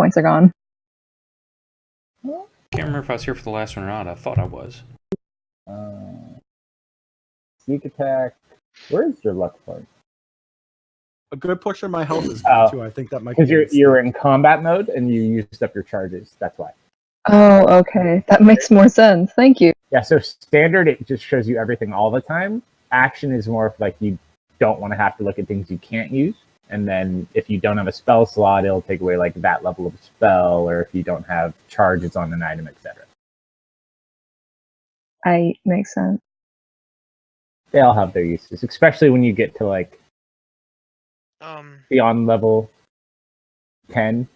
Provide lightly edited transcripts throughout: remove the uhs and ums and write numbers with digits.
points are gone. Can't remember if I was here for the last one or not. I thought I was. Sneak attack. Where's your luck point? A good portion of my health is gone too. I think that might be because you're in combat mode and you used up your charges. That's why. Oh, okay. That makes more sense. Thank you. Yeah, so standard, it just shows you everything all the time. Action is more of like you don't want to have to look at things you can't use. And then if you don't have a spell slot, it'll take away like that level of spell, or if you don't have charges on an item, etc. Makes sense. They all have their uses, especially when you get to like beyond level 10.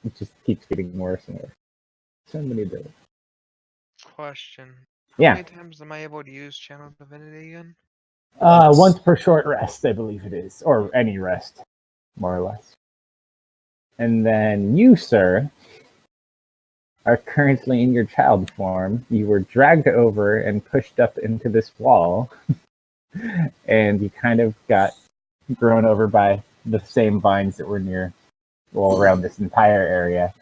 It just keeps getting worse and worse. So many abilities. Question. Yeah. How many times am I able to use Channel Divinity again? Once per short rest, I believe it is, or any rest, more or less. And then you, sir, are currently in your child form. You were dragged over and pushed up into this wall, and you kind of got grown over by the same vines that were all around this entire area.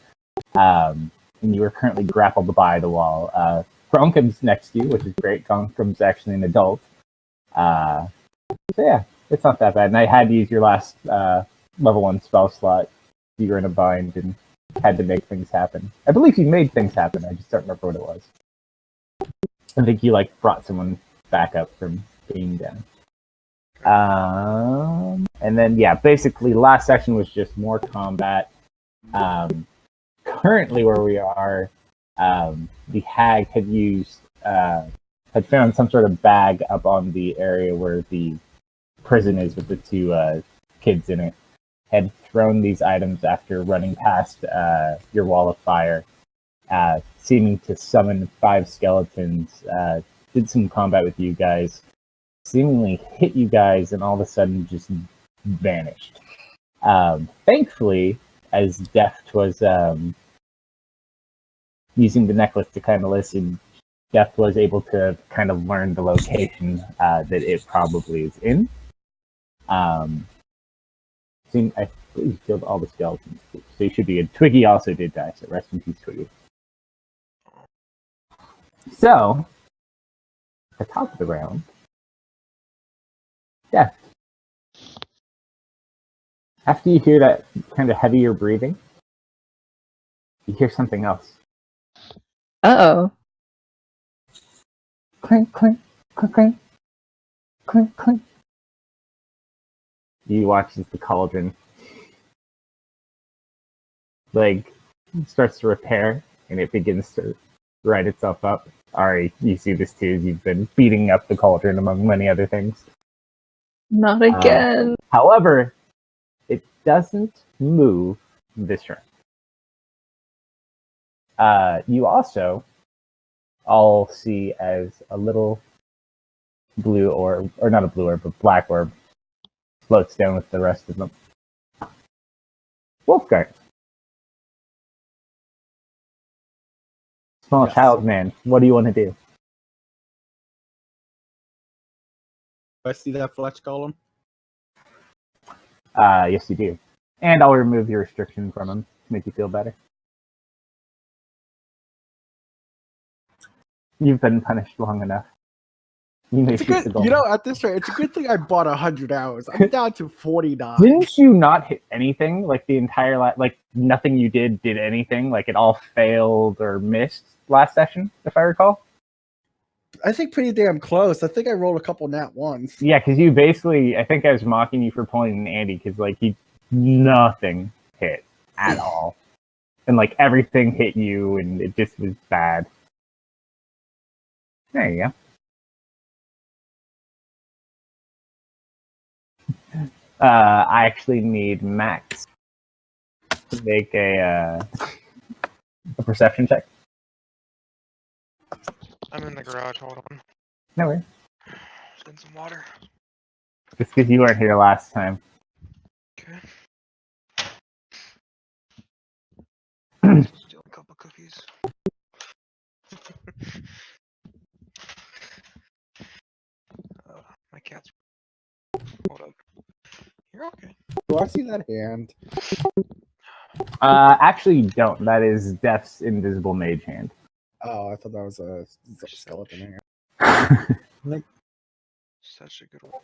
And you were currently grappled by the wall. Gronkum's next to you, which is great. Gronkum's actually an adult. So yeah, it's not that bad. And I had to use your last level 1 spell slot. You were in a bind and had to make things happen. I believe you made things happen. I just don't remember what it was. I think you brought someone back up from being down. And then yeah, basically last section was just more combat. Currently where we are, the hag had found some sort of bag up on the area where the prison is with the 2 kids in it. Had thrown these items after running past your wall of fire, seeming to summon 5 skeletons, did some combat with you guys, seemingly hit you guys, and all of a sudden just vanished. Thankfully, as Deft was using the necklace to kind of listen, Deft was able to kind of learn the location that it probably is in. I believe you killed all the skeletons, so you should be good. Twiggy also did die, so rest in peace, Twiggy. So, at the top of the round, Deft. After you hear that kind of heavier breathing, you hear something else. Uh-oh. Clink, clink, clink, clink, clink, clink. You watch as the cauldron starts to repair, and it begins to right itself up. Ari, you see this too, as you've been beating up the cauldron among many other things. Not again. However, it doesn't move this round. You also all see as a little blue orb, or not a blue orb, but black orb, floats down with the rest of them. Wolfgang. Small child man, what do you want to do? I see that flex column. Yes, you do. And I'll remove your restriction from him to make you feel better. You've been punished long enough. You may shoot the goal. At this rate, it's a good thing I bought 100 hours. I'm down to 49. Didn't you not hit anything? The entire nothing you did anything? It all failed or missed last session, if I recall? I think pretty damn close. I think I rolled a couple nat ones. Yeah, because you basically, I think I was mocking you for pulling an Andy, because nothing hit at all. And everything hit you, and it just was bad. There you go. I actually need Max to make a perception check. I'm in the garage, hold on. No worries. Get some water. Just because you weren't here last time. Okay. Steal a couple cookies. My cat's... Hold up. You're okay. Do I see that hand? Actually, you don't. That is Death's invisible mage hand. Oh, I thought that was a skeleton hand. Such a good one.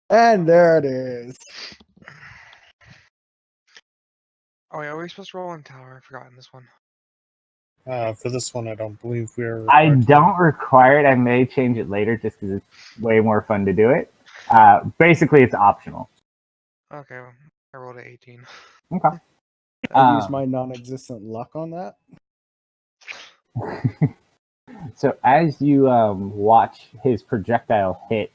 And there it is. Oh yeah, were we supposed to roll in tower? I've forgotten this one. For this one, I don't believe we're. I required to. don't require it. I may change it later just because it's way more fun to do it. Basically, it's optional. Okay, well, I rolled an 18. Okay. I used my non-existent luck on that. So as you watch his projectile hit,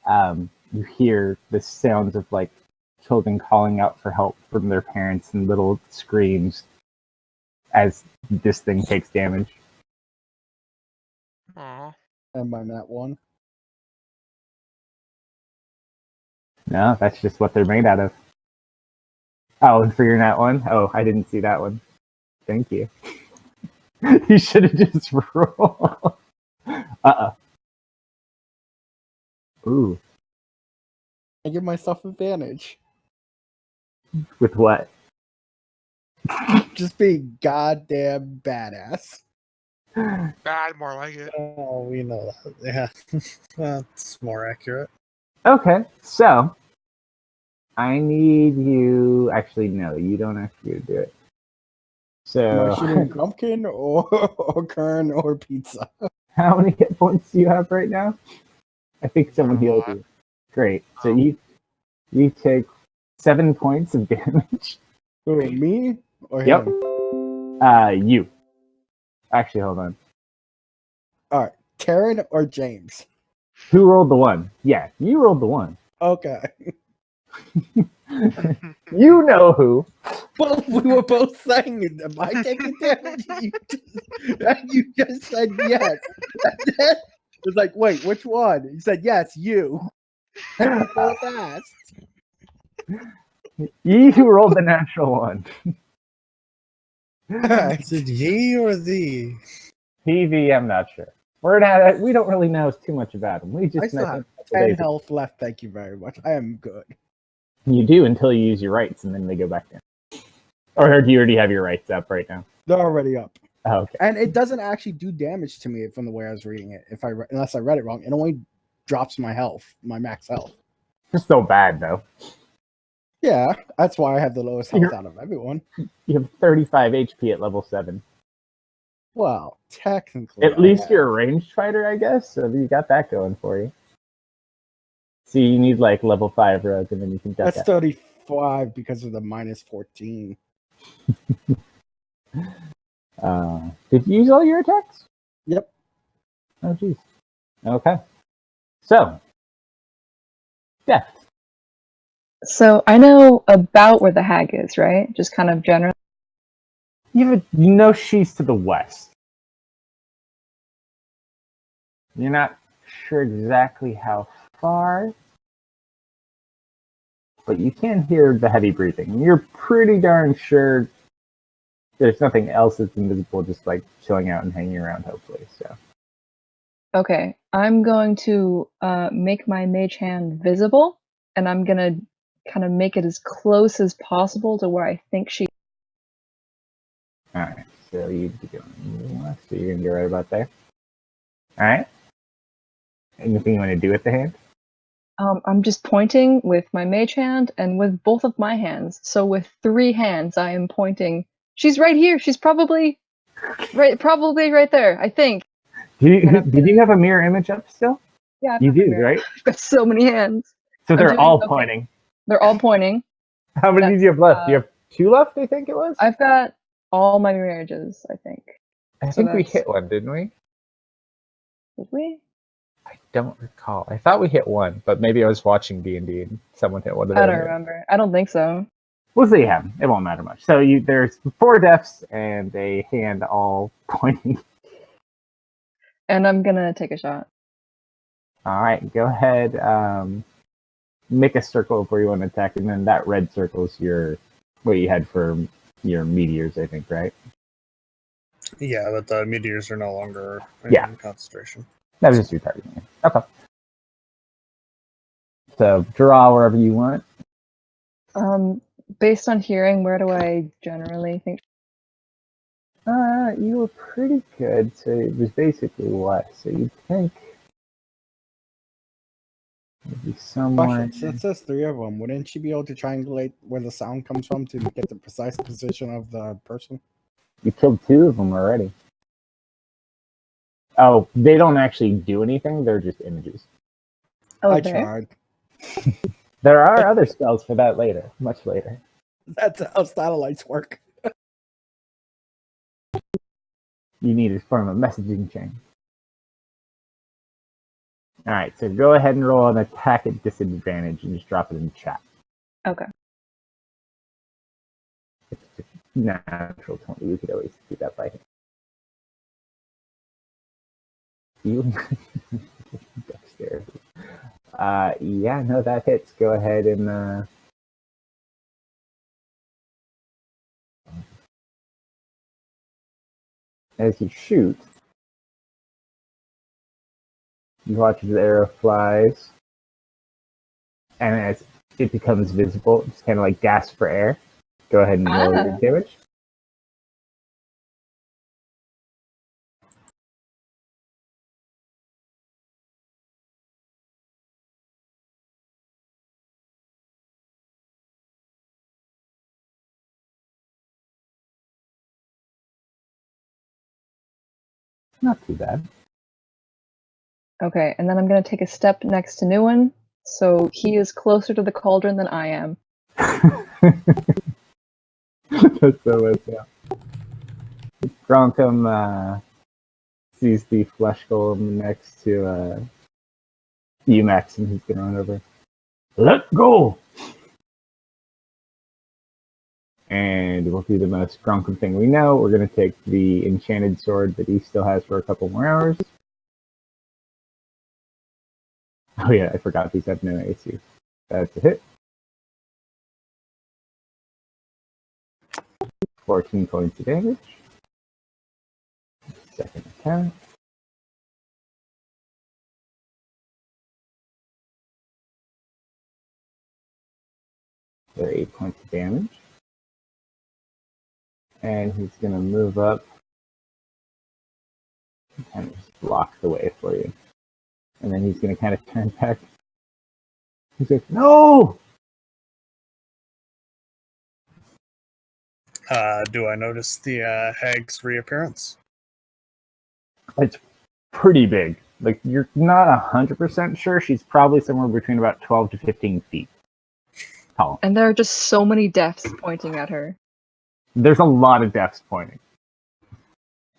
you hear the sounds of like children calling out for help from their parents and little screams as this thing takes damage. Aw. And by that one. No, that's just what they're made out of. Oh, and for your nat one? Oh, I didn't see that one. Thank you. You should have just rolled. Ooh, I give myself advantage. with what? Just being goddamn badass. Bad, more like it. Oh, we know that. Yeah, that's more accurate. Okay, so I need you. Actually, no, you don't actually do it. Am I So, shooting Grumpkin or Kern or Pizza? how many hit points do you have right now? I think someone Not a healed lot. you. Great. So Oh. you take 7 points of damage. Who, me or Yep. him? You. Actually, hold on. All right, Karen or James? Who rolled the one? Yeah, you rolled the one. Okay. You know who. Well, we were both saying it. Am I taking damage? You just said yes. And then it was like, wait, which one? You said yes, you. We both asked. You who rolled the natural one. Is it ye or thee? PV, I'm not sure. We don't really know too much about him. We I just still met have him a couple 10 days ago. health left. Thank you very much. I am good. You do until you use your rights, and then they go back down. Or do you already have your rights up right now? They're already up. Oh, okay. And it doesn't actually do damage to me from the way I was reading it. Unless I read it wrong, it only drops my health, my max health. It's so bad, though. Yeah, that's why I have the lowest health You're- out of everyone. You have 35 HP at level 7. Well, technically, At least you're a ranged fighter, I guess, so you got that going for you. So you need like level 5 rogue, and then you can duck That's out. 35 because of the minus 14. Did you use all your attacks? Yep. Oh, jeez. Okay. So, Death. So I know about where the hag is, right? Just kind of general. You know she's to the west. You're not sure exactly how far, but you can hear the heavy breathing. You're pretty darn sure there's nothing else that's invisible, just like chilling out and hanging around, hopefully. So, Okay, I'm going to make my mage hand visible, and I'm gonna kind of make it as close as possible to where I think she. all right. So you'd be going west. So you're gonna go right about there. All right. Anything you want to do with the hand? I'm just pointing with my mage hand and with both of my hands. So with 3 hands, I am pointing. She's right here. She's probably right there. I think. Did you have a mirror image up still? Yeah, I've You got my do, mirror. right? I've got so many hands. So I'm they're doing- all okay. pointing. They're all pointing. How many do That's, you have left? Do you have 2 left, I think it was? I've got all my marriages. I think. I so think we that's- hit one, didn't we? Did we? I don't recall. I thought we hit one, but maybe I was watching D&D and someone hit one of I them. don't remember. I don't think so. We'll see how. It won't matter much. So there's 4 deaths and a hand all pointing. And I'm gonna take a shot. All right, go ahead. Make a circle of where you want to attack, and then that red circle is what you had for your meteors, I think, right? Yeah, but the meteors are no longer in Yeah. concentration. That was just your targeting. Okay. So draw wherever you want. based on hearing, where do I generally think? You were pretty good, so it was basically what? So you'd think maybe somewhere. Question. Since there's three of them, wouldn't she be able to triangulate where the sound comes from to get the precise position of the person? You killed two of them already. Oh, they don't actually do anything, they're just images. Oh, I there. tried. There are other spells for that later, much later. That's how satellites work. You need to form a messaging chain. Alright, so go ahead and roll an attack at disadvantage and just drop it in the chat. Okay. It's just natural 20. You could always do that by hand. You dexterity. Yeah, no, that hits. Go ahead and as you shoot, you watch as the arrow flies, and as it becomes visible, it's kind of like gasp for air. Go ahead and roll your damage. Not too bad. Okay, and then I'm going to take a step next to Newen, so he is closer to the cauldron than I am. That's so much, yeah. Gronkum sees the flesh golem next to Umax, and he's going to run over. Let go! And we'll do the most Gronkum thing we know. We're going to take the enchanted sword that he still has for a couple more hours. Oh yeah, I forgot these have no AC. That's a hit. 14 points of damage. Second attack. They're 8 points of damage. And he's going to move up and kind of just block the way for you. And then he's going to kind of turn back. He's like, no! Do I notice the hag's reappearance? It's pretty big. Like, you're not 100% sure. She's probably somewhere between about 12 to 15 feet tall. And there are just so many deaths pointing at her. There's a lot of deaths pointing.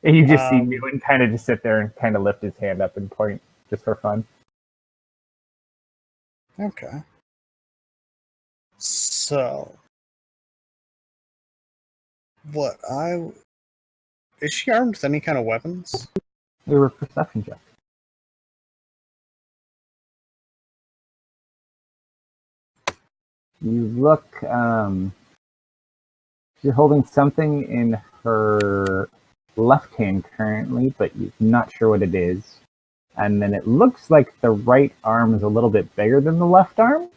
And you just see Um, Newton kind of just sit there and kind of lift his hand up and point just for fun. Okay. So, is she armed with any kind of weapons? They were perception checks. You look, she's holding something in her left hand currently, but you're not sure what it is. And then it looks like the right arm is a little bit bigger than the left arm.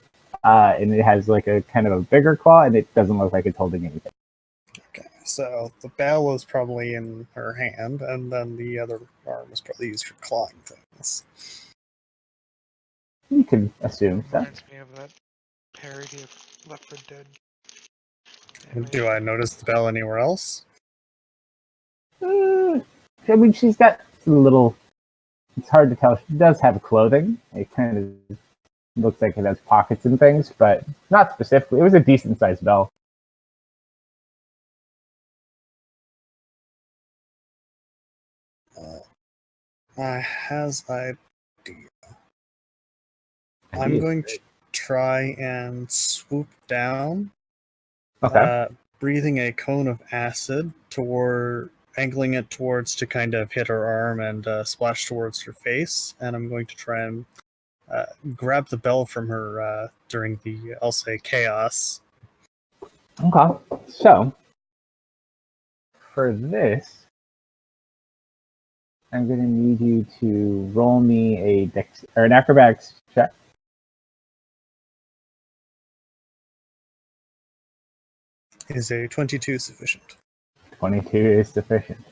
And it has like a kind of a bigger claw, and it doesn't look like it's holding anything. Okay, so the bell is probably in her hand, and then the other arm is probably used for clawing things. You can assume that. Reminds me of that parody of Left 4 Dead. Do I notice the bell anywhere else? I mean, she's got some little. It's hard to tell. She does have clothing. It kind of looks like it has pockets and things, but not specifically. It was a decent sized bell. I has idea. I'm going to try and swoop down, Okay. breathing a cone of acid angling it towards to kind of hit her arm and splash towards her face. And I'm going to try and grab the bell from her during the, I'll say, chaos. Okay. So, for this, I'm going to need you to roll me an acrobatics check. Is a 22 sufficient? 22 is sufficient.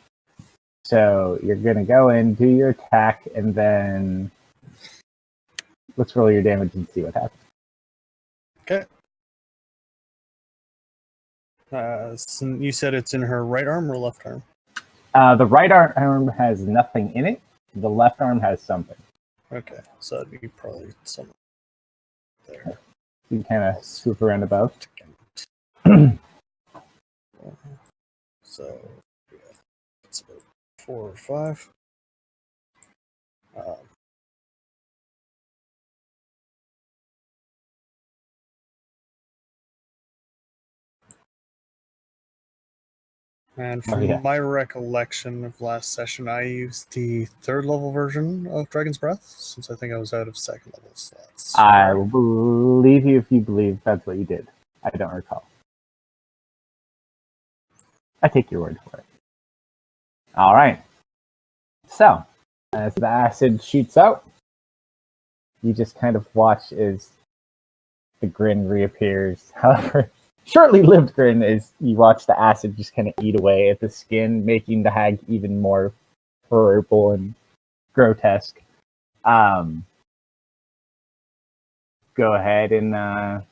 So you're going to go in, do your attack, and then let's roll your damage and see what happens. Okay. So you said it's in her right arm or left arm? The right arm has nothing in it. The left arm has something. Okay, so that'd be probably somewhere there. You can kind of swoop around above. So yeah, it's about 4 or 5. And from my recollection of last session, I used the 3rd level version of Dragon's Breath, since I think I was out of 2nd level slots. I will believe you if you believe that's what you did. I don't recall. I take your word for it. All right. So, as the acid shoots out, you just kind of watch as the grin reappears. However, shortly-lived grin is you watch the acid just kind of eat away at the skin, making the hag even more horrible and grotesque. Go ahead and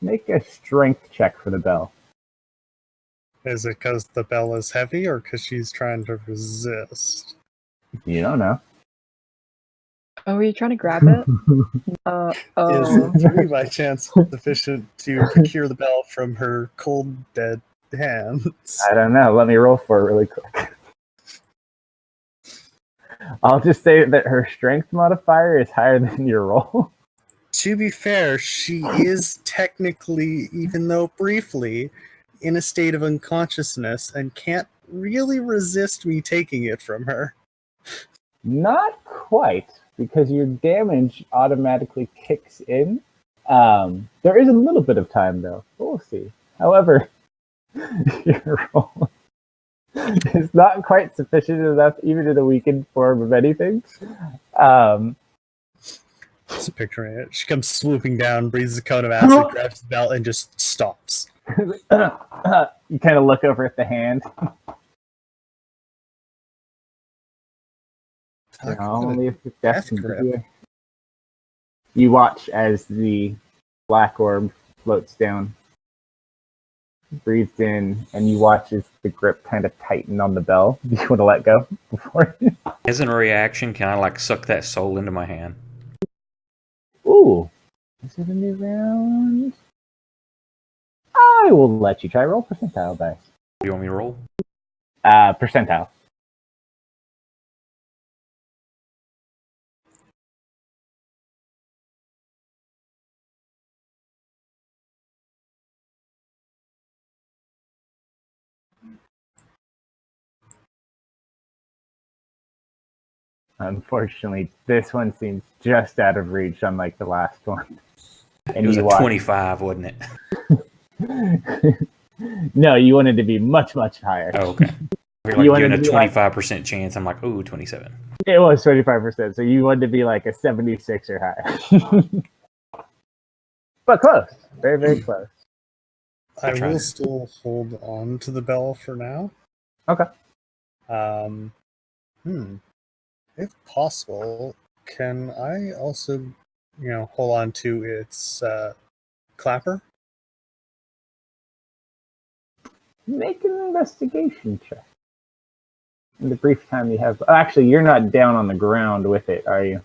make a strength check for the bell. Is it because the bell is heavy or because she's trying to resist? You don't know. Oh, are you trying to grab it? Is 3 by chance sufficient to procure the bell from her cold, dead hands? I don't know. Let me roll for it really quick. I'll just say that her strength modifier is higher than your roll. To be fair, she is technically, even though briefly, in a state of unconsciousness and can't really resist me taking it from her. Not quite, because your damage automatically kicks in. There is a little bit of time, though. We'll see. However, your roll is not quite sufficient enough, even in a weakened form of anything. Just picturing it. She comes swooping down, breathes a cone of acid, grabs the bell, and just stops. You kind of look over at the hand. Only if the death can. You watch as the black orb floats down, breathes in, and you watch as the grip kind of tighten on the bell. Do you want to let go before? As a reaction, can I like suck that soul into my hand? Ooh, is it a new round? I will let you try. Roll percentile dice. Do you want me to roll? Percentile. Unfortunately, this one seems just out of reach, unlike the last one. And It was you a 25, wasn't it? No, you wanted to be much, much higher. Oh, okay. You're like giving a 25% chance. I'm like, ooh, 27. It was 25%, so you wanted to be like a 76 or higher. But close. Very, very close. I will still hold on to the bell for now. Okay. If possible, can I also, hold on to its clapper? Make an investigation check. In the brief time you have... Actually, you're not down on the ground with it, are you?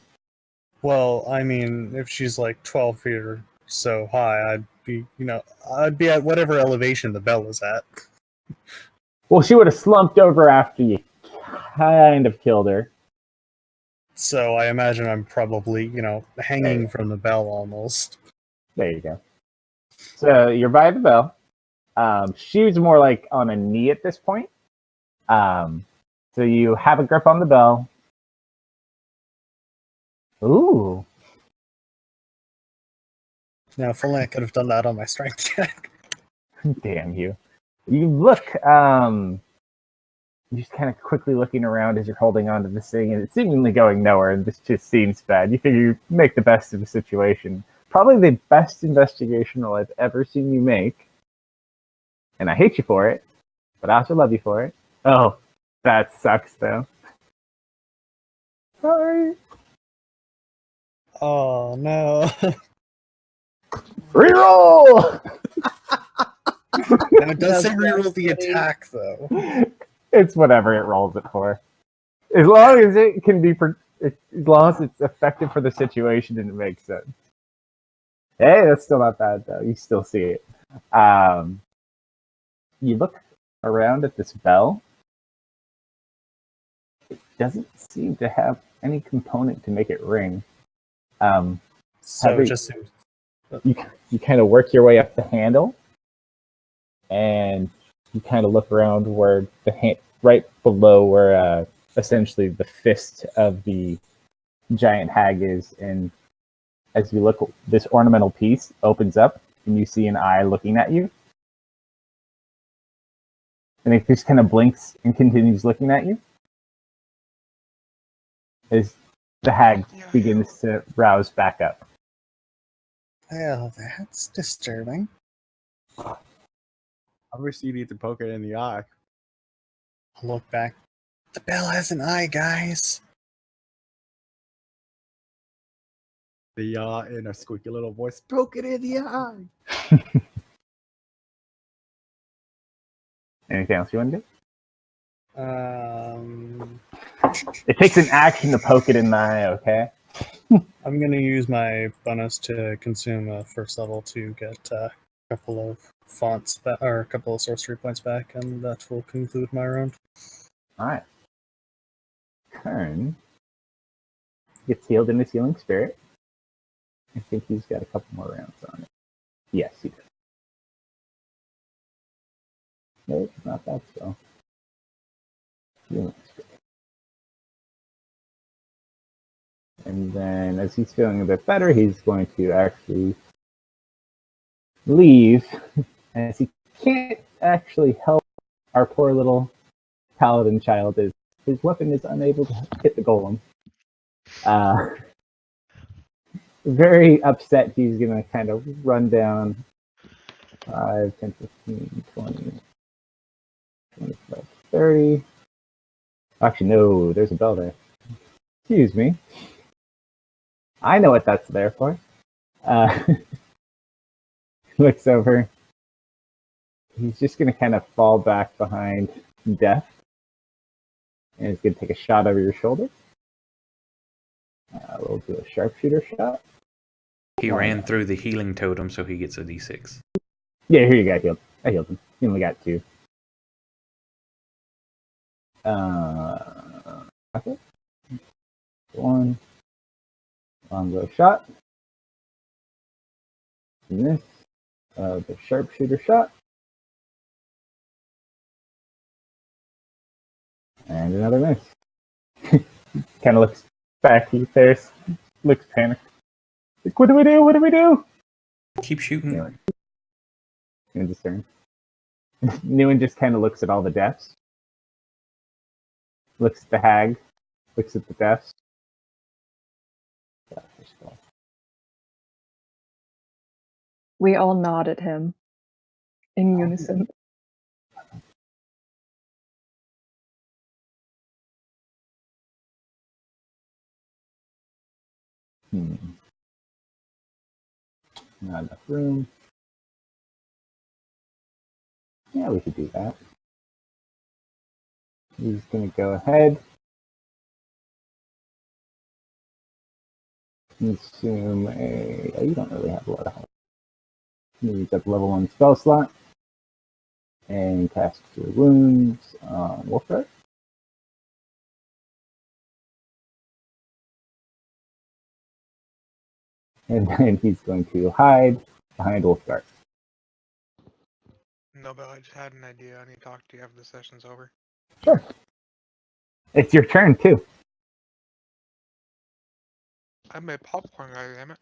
Well, I mean, if she's like 12 feet or so high, I'd be at whatever elevation the bell is at. Well, she would have slumped over after you kind of killed her. So I imagine I'm probably, hanging from the bell almost. There you go. So you're by the bell. She was more like on a knee at this point. So you have a grip on the bell. Ooh. Now, if only I could have done that on my strength check. Damn you. You look, you're just kind of quickly looking around as you're holding on to this thing, and it's seemingly going nowhere, and this just seems bad. You figure you make the best of the situation. Probably the best investigation roll I've ever seen you make. And I hate you for it, but I also love you for it. Oh, that sucks though. Sorry. Oh no! Reroll! Now it does say reroll the attack though. It's whatever it rolls it for. As long as it can be, as long as it's effective for the situation and it makes sense. Hey, that's still not bad though. You still see it. You look around at this bell. It doesn't seem to have any component to make it ring. So it just seems. You kind of work your way up the handle, and you kind of look around where right below where essentially the fist of the giant hag is, and as you look, this ornamental piece opens up, and you see an eye looking at you, and it just kind of blinks and continues looking at you as the hag begins to rouse back up. Well, that's disturbing. Obviously, you need to poke it in the eye. I'll look back. The bell has an eye, guys. The in a squeaky little voice, poke it in the eye. Anything else you want to do? It takes an action to poke it in the eye, okay? I'm going to use my bonus to consume a first level to get a couple of fonts or a couple of sorcery points back, and that will conclude my round. Alright. Kern gets healed in his healing spirit. I think he's got a couple more rounds on it. Yes, he does. Nope, not that spell. Healing spirit. And then as he's feeling a bit better, he's going to actually leave, as he can't actually help our poor little paladin child, as his weapon is unable to hit the golem. Very upset, he's going to kind of run down 5, 10, 15, 20, 25, 30. Actually, no, there's a bell there. Excuse me. I know what that's there for. Looks over. He's just going to kind of fall back behind Death. And he's going to take a shot over your shoulder. We'll do a sharpshooter shot. He ran through the healing totem, so he gets a d6. Yeah, here you go. I healed him. He only got 2. Okay. 1. Longbow shot. And this. The sharpshooter shot. And another miss. Kind of looks back. He stares. Looks panicked. Like, what do we do? What do we do? Keep shooting. Anyway. End his turn. Newen just kind of looks at all the deaths. Looks at the hag. Looks at the deaths. We all nod at him in unison. Not enough room. Yeah, we could do that. He's going to go ahead. Consume a... Oh, you don't really have a lot of health. Use up level 1 spell slot. And cast Cure Wounds on Wolfguard. And then he's going to hide behind Wolfguard. No, but I just had an idea. I need to talk to you after the session's over. Sure. It's your turn, too. I made popcorn, damn it.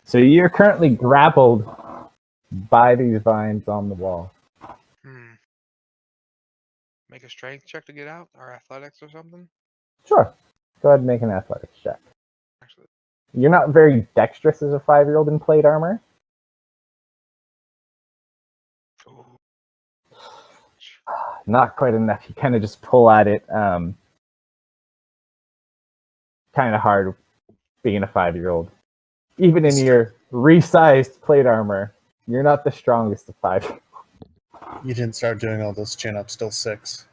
So you're currently grappled by these vines on the wall. Make a strength check to get out, or athletics or something? Sure. Go ahead and make an athletics check. Actually, You're not very dexterous as a 5-year-old in plate armor. ooh, not quite enough. You kind of just pull at it, kind of hard, being a 5-year-old. Even in your resized plate armor, you're not the strongest of 5. You didn't start doing all those chin-ups till 6.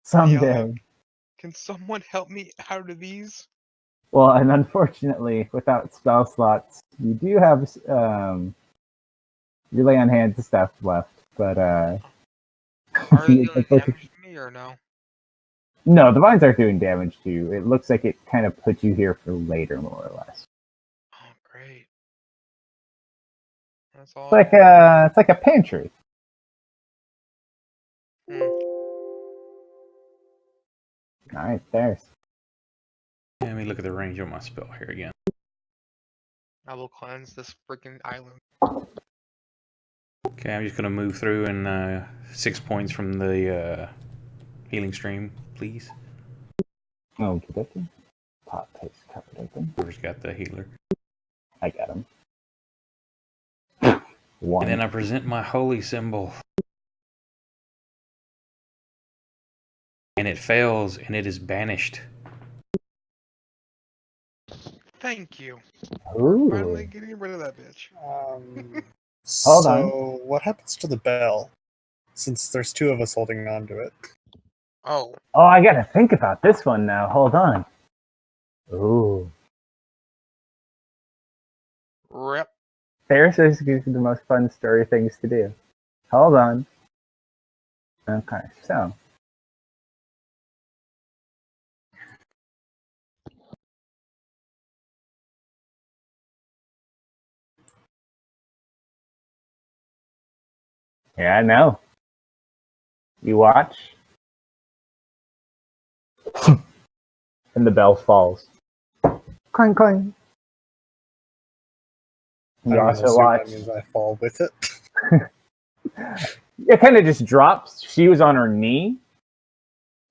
Someday. Can someone help me out of these? Well, and unfortunately, without spell slots, you do have you lay on hands stuff left, but Are they dealing damage to me or no? no, the vines aren't doing damage to you. It looks like it kind of puts you here for later, more or less. Oh, great. That's all. It's like a pantry. Hmm. All right, there's. Let me look at the range on my spell here again. I will cleanse this freaking island. Okay, I'm just gonna move through and 6 points from the healing stream, please. Oh, get open. Pot paste covered open. Whoever's got the healer. I got him. One. And then I present my holy symbol. And it fails, and it is banished. Thank you. Ooh. Finally getting rid of that bitch. Hold so on. what happens to the bell? Since there's 2 of us holding on to it. Oh, Oh, I gotta think about this one now. Hold on. Ooh. rip. Ferris is the most fun story things to do. Hold on. Okay, so. Yeah, I know. You watch. And the bell falls. Clang, clang. You I'm gonna also assume watch. that means I fall with it. It kind of just drops. She was on her knee.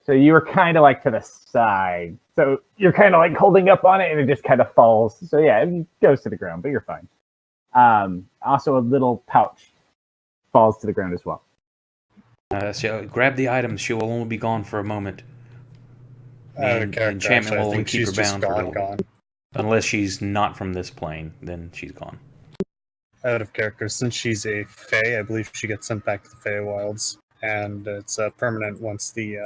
So you were kind of like to the side. So you're kind of like holding up on it and it just kind of falls. So yeah, it goes to the ground, but you're fine. Also, a little pouch falls to the ground as well. So grab the items. She will only be gone for a moment. Out of And character, enchantment actually, I will only think keep her she's just bound for a little gone. Unless she's not from this plane, then she's gone. Out of character, since she's a Fae, I believe she gets sent back to the Feywilds, and it's permanent once the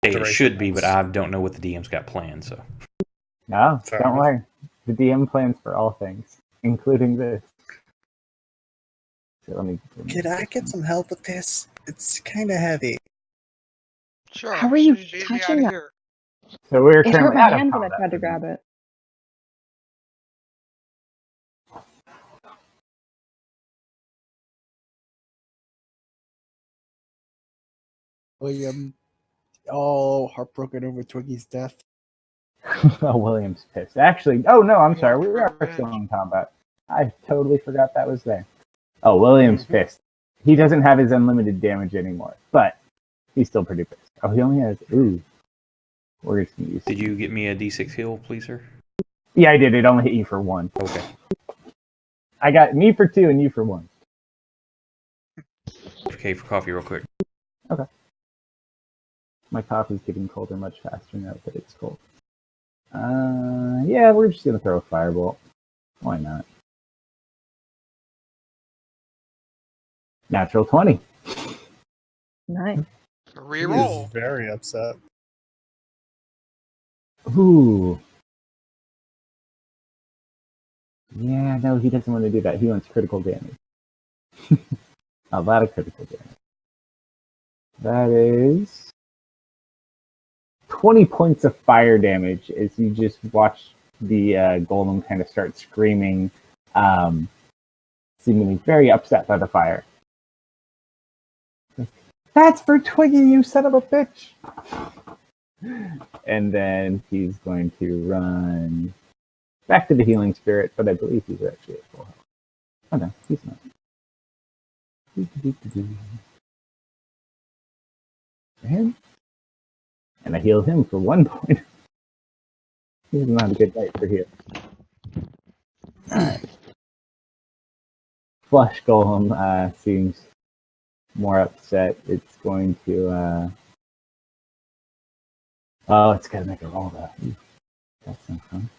It duration should be, but ends. I don't know what the DM's got planned, so. No, Fair don't enough. worry. The DM plans for all things, including this. So let me. Could I get some help with this? It's kind of heavy. Sure. How are you Get me touching out of that? here. So we're It hurt currently my out of hand when I combat. tried to grab it. William, heartbroken over Twiggy's death. Oh, William's pissed. Actually, oh no, I'm He sorry. wants We are revenge. still in combat. I totally forgot that was there. Oh, William's Mm-hmm. pissed. He doesn't have his unlimited damage anymore, but he's still pretty pissed. Oh, he only has. Ooh. We're just gonna use. Did you get me a D6 heal, please, sir? Yeah, I did. It only hit you for 1. Okay. I got me for 2 and you for 1. Okay, for coffee, real quick. My coffee's getting colder much faster now that it's cold. Yeah, we're just gonna throw a firebolt. Why not? Natural 20. Nice. Reroll. He's very upset. Ooh. Yeah, no, he doesn't want to do that. He wants critical damage. A lot of critical damage. That is 20 points of fire damage as you just watch the golem kind of start screaming, seemingly very upset by the fire. That's for Twiggy, you son of a bitch! And then he's going to run back to the healing spirit, but I believe he's actually at full health. Oh no, he's not. For him. And I healed him for 1 point. This is not a good night for him. Alright. Flush Golem seems more upset. It's going to. Oh, it's got to make a roll though. Ooh, that's not fun.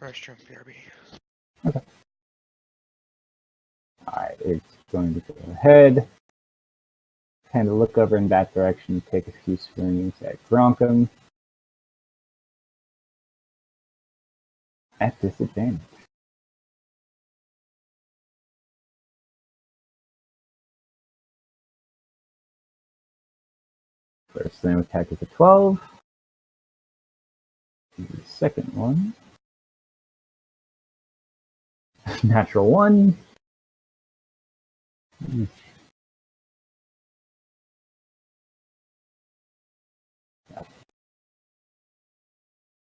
Restroom, BRB. Alright, it's going to go ahead. Kind of look over in that direction, take a few swings at Gronkum. At disadvantage. First slam attack is a 12. The second one. Natural 1.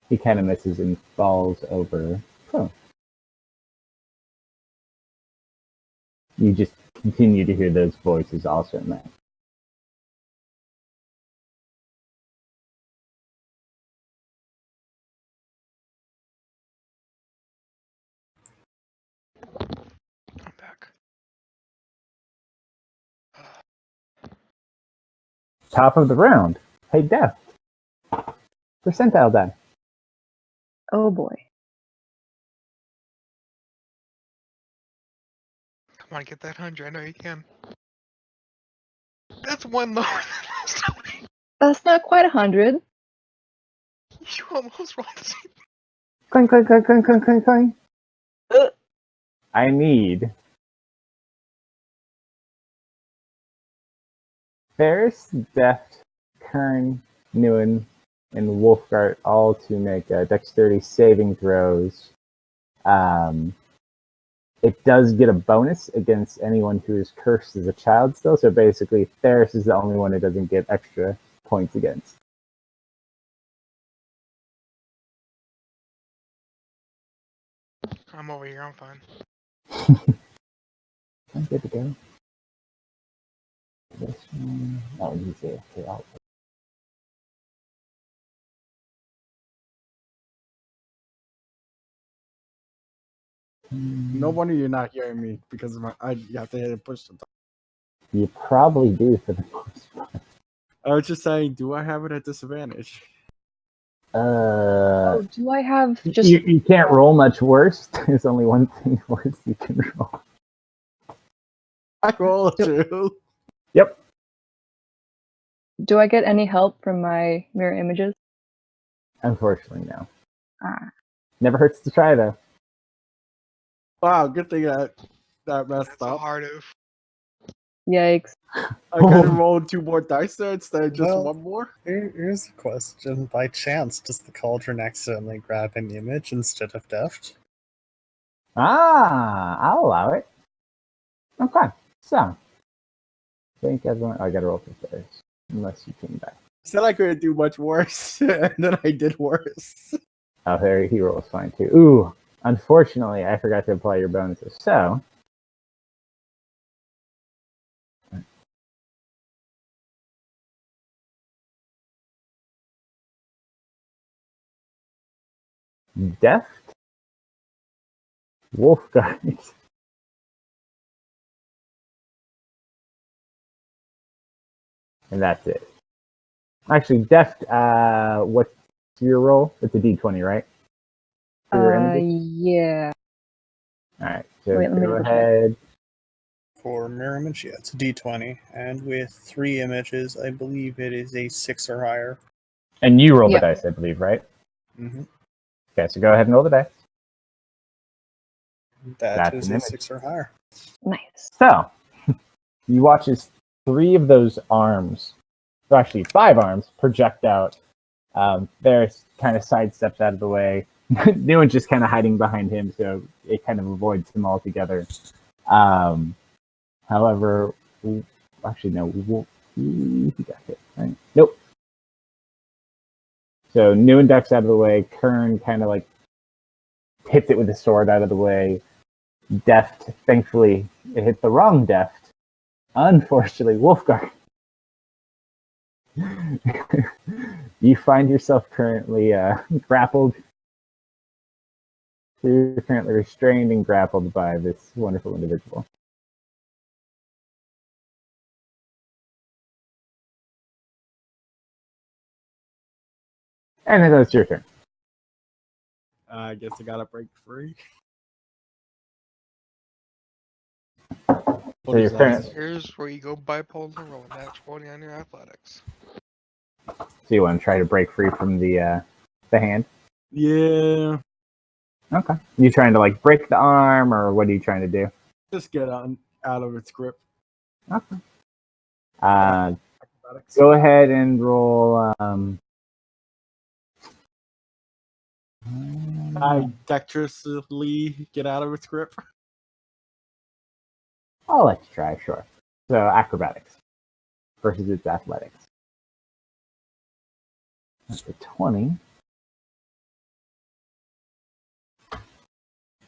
He kind of misses and falls over. Oh. You just continue to hear those voices also in that. I'm back. Top of the round. Hey, Death. Percentile die. Oh boy. Come on, get that 100. I know you can. That's one lower than last time. That's not quite 100. You almost rolled the same. Clang, clang, clang, clang, clang, clang, clang. Uh. I need Ferris, Deft, Kern, Newen, and Wolfgart all to make dexterity saving throws. It does get a bonus against anyone who is cursed as a child still, so basically Ferris is the only one it doesn't get extra points against. I'm over here. I'm fine. I'm good to go. This one. Oh, you say okay. No wonder you're not hearing me because of you have to hit and push sometimes. You probably do for the most part. I was just saying, do I have it at disadvantage? Oh, do I have just... You can't roll much worse. There's only one thing worse you can roll. I roll a 2. Yep. Do I get any help from my mirror images? Unfortunately, no. Ah. Never hurts to try, though. Wow, good thing that messed That's a up. hard oof. Yikes. I could have rolled 2 more dice there instead of just Well, 1 more. Here's a question. By chance, does the cauldron accidentally grab an image instead of Deft? I'll allow it. Okay, so. I think everyone... I gotta roll for this. Unless you came back. I said I couldn't do much worse, and then I did worse. Oh, there he rolls fine, too. Ooh, unfortunately, I forgot to apply your bonuses, so... Deft, Wolfguard, and that's it. Actually, Deft, what's your roll? It's a D20, right? For your images? Yeah. Alright, so Wait, let me go double check. ahead. For mirror image, yeah, it's a D20. And with 3 images, I believe it is a 6 or higher. And you roll Yeah. the dice, I believe, right? Mm-hmm. Okay, so go ahead and roll the dice. That That's is an a image. 6 or higher. Nice. So, you watch as 3 of those arms, or actually 5 arms, project out. Varys kind of sidesteps out of the way. Newen's just kind of hiding behind him, so it kind of avoids him altogether. However, actually, no, he got hit, right? Nope. So Newen ducks out of the way. Kern kind of like hits it with his sword out of the way. Deft, thankfully, it hit the wrong Deft. Unfortunately, Wolfguard. You find yourself currently grappled So you're currently restrained and grappled by this wonderful individual. And then it's your turn. I guess I gotta break free. So your parents. Here's where you go bipolar roll that 20 on your athletics. So you want to try to break free from the hand? Yeah, Okay. You trying to like break the arm, or what are you trying to do? just get out of its grip. Okay. Go ahead and roll. I dexterously get out of its grip. I'll let you try. Sure. So acrobatics versus its athletics. That's a 20.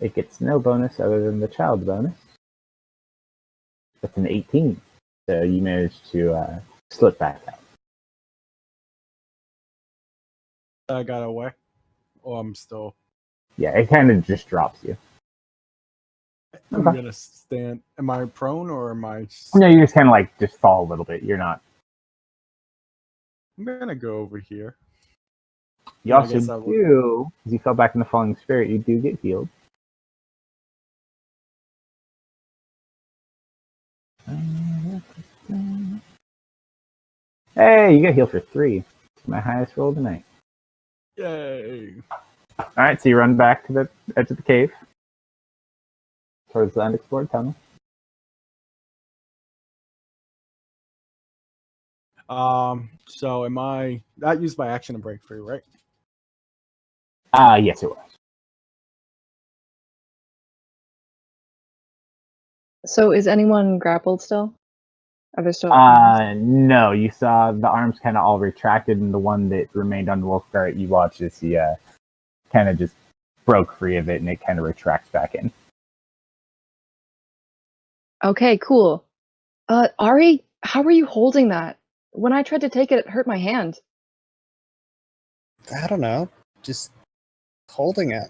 It gets no bonus other than the child bonus. That's an 18. So you managed to slip back out. I got away. Oh, I'm still. Yeah, it kind of just drops you. I'm Okay. gonna stand. Am I prone or am I? No, you just kind of like just fall a little bit. You're not. I'm gonna go over here. You I also guess I will. do, because you fell back in the falling spirit, you do get healed. Hey, you got healed for 3. It's my highest roll tonight. Yay! Alright, so you run back to the edge of the cave. Towards the unexplored tunnel. So am I? That used my action to break free, right? Yes, it was. So is anyone grappled still? Are there still? No, you saw the arms kind of all retracted, and the one that remained on Wolfguard, you watched as he kind of just broke free of it, and it kind of retracts back in. Okay, cool. Ari, how are you holding that? When I tried to take it, it hurt my hand. I don't know. Just holding it.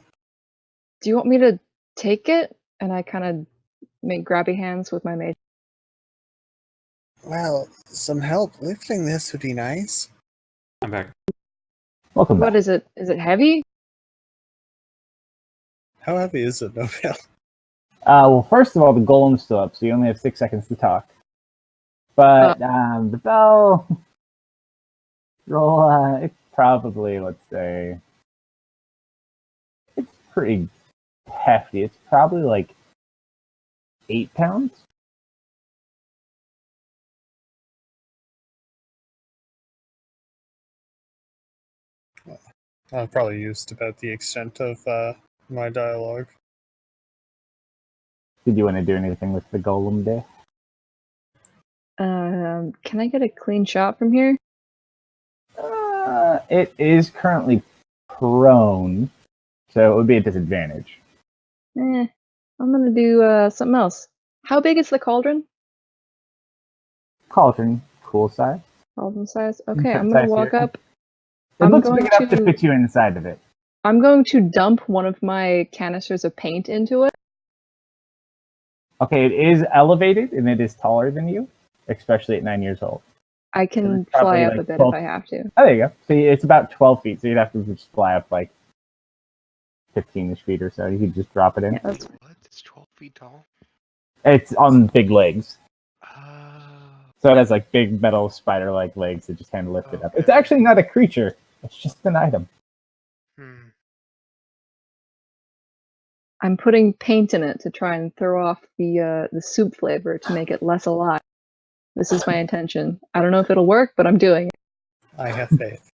Do you want me to take it? And I kind of make grabby hands with my mage. Well, some help lifting this would be nice. I'm back. Welcome What back. is it? Is it heavy? How heavy is it, Novale? Well, first of all, the golem's still up, so you only have 6 seconds to talk. But the bell roll, it's probably, let's say, it's pretty hefty. It's probably like 8 pounds. I'm probably used about the extent of my dialogue. Did you want to do anything with the golem there? Can I get a clean shot from here? It is currently prone, so it would be a disadvantage. I'm gonna do something else. How big is the cauldron? Cauldron, cool size. Cauldron size? Okay, Fit I'm gonna size walk here. up. It I'm looks going big enough to to- fit you inside of it. I'm going to dump one of my canisters of paint into it. Okay, it is elevated and it is taller than you, especially at 9 years old. I can it's probably fly up like a bit 12 if I have to. Oh, there you go. So it's about 12 feet, so you'd have to just fly up like 15-ish feet or so. You could just drop it in. Yeah, that's What? It's 12 feet tall? It's on big legs. Oh. So it has like big metal spider-like legs that just kind of lift it up. It's Okay. actually not a creature. It's just an item. I'm putting paint in it to try and throw off the soup flavor to make it less alive. This is my intention. I don't know if it'll work, but I'm doing it. I have faith.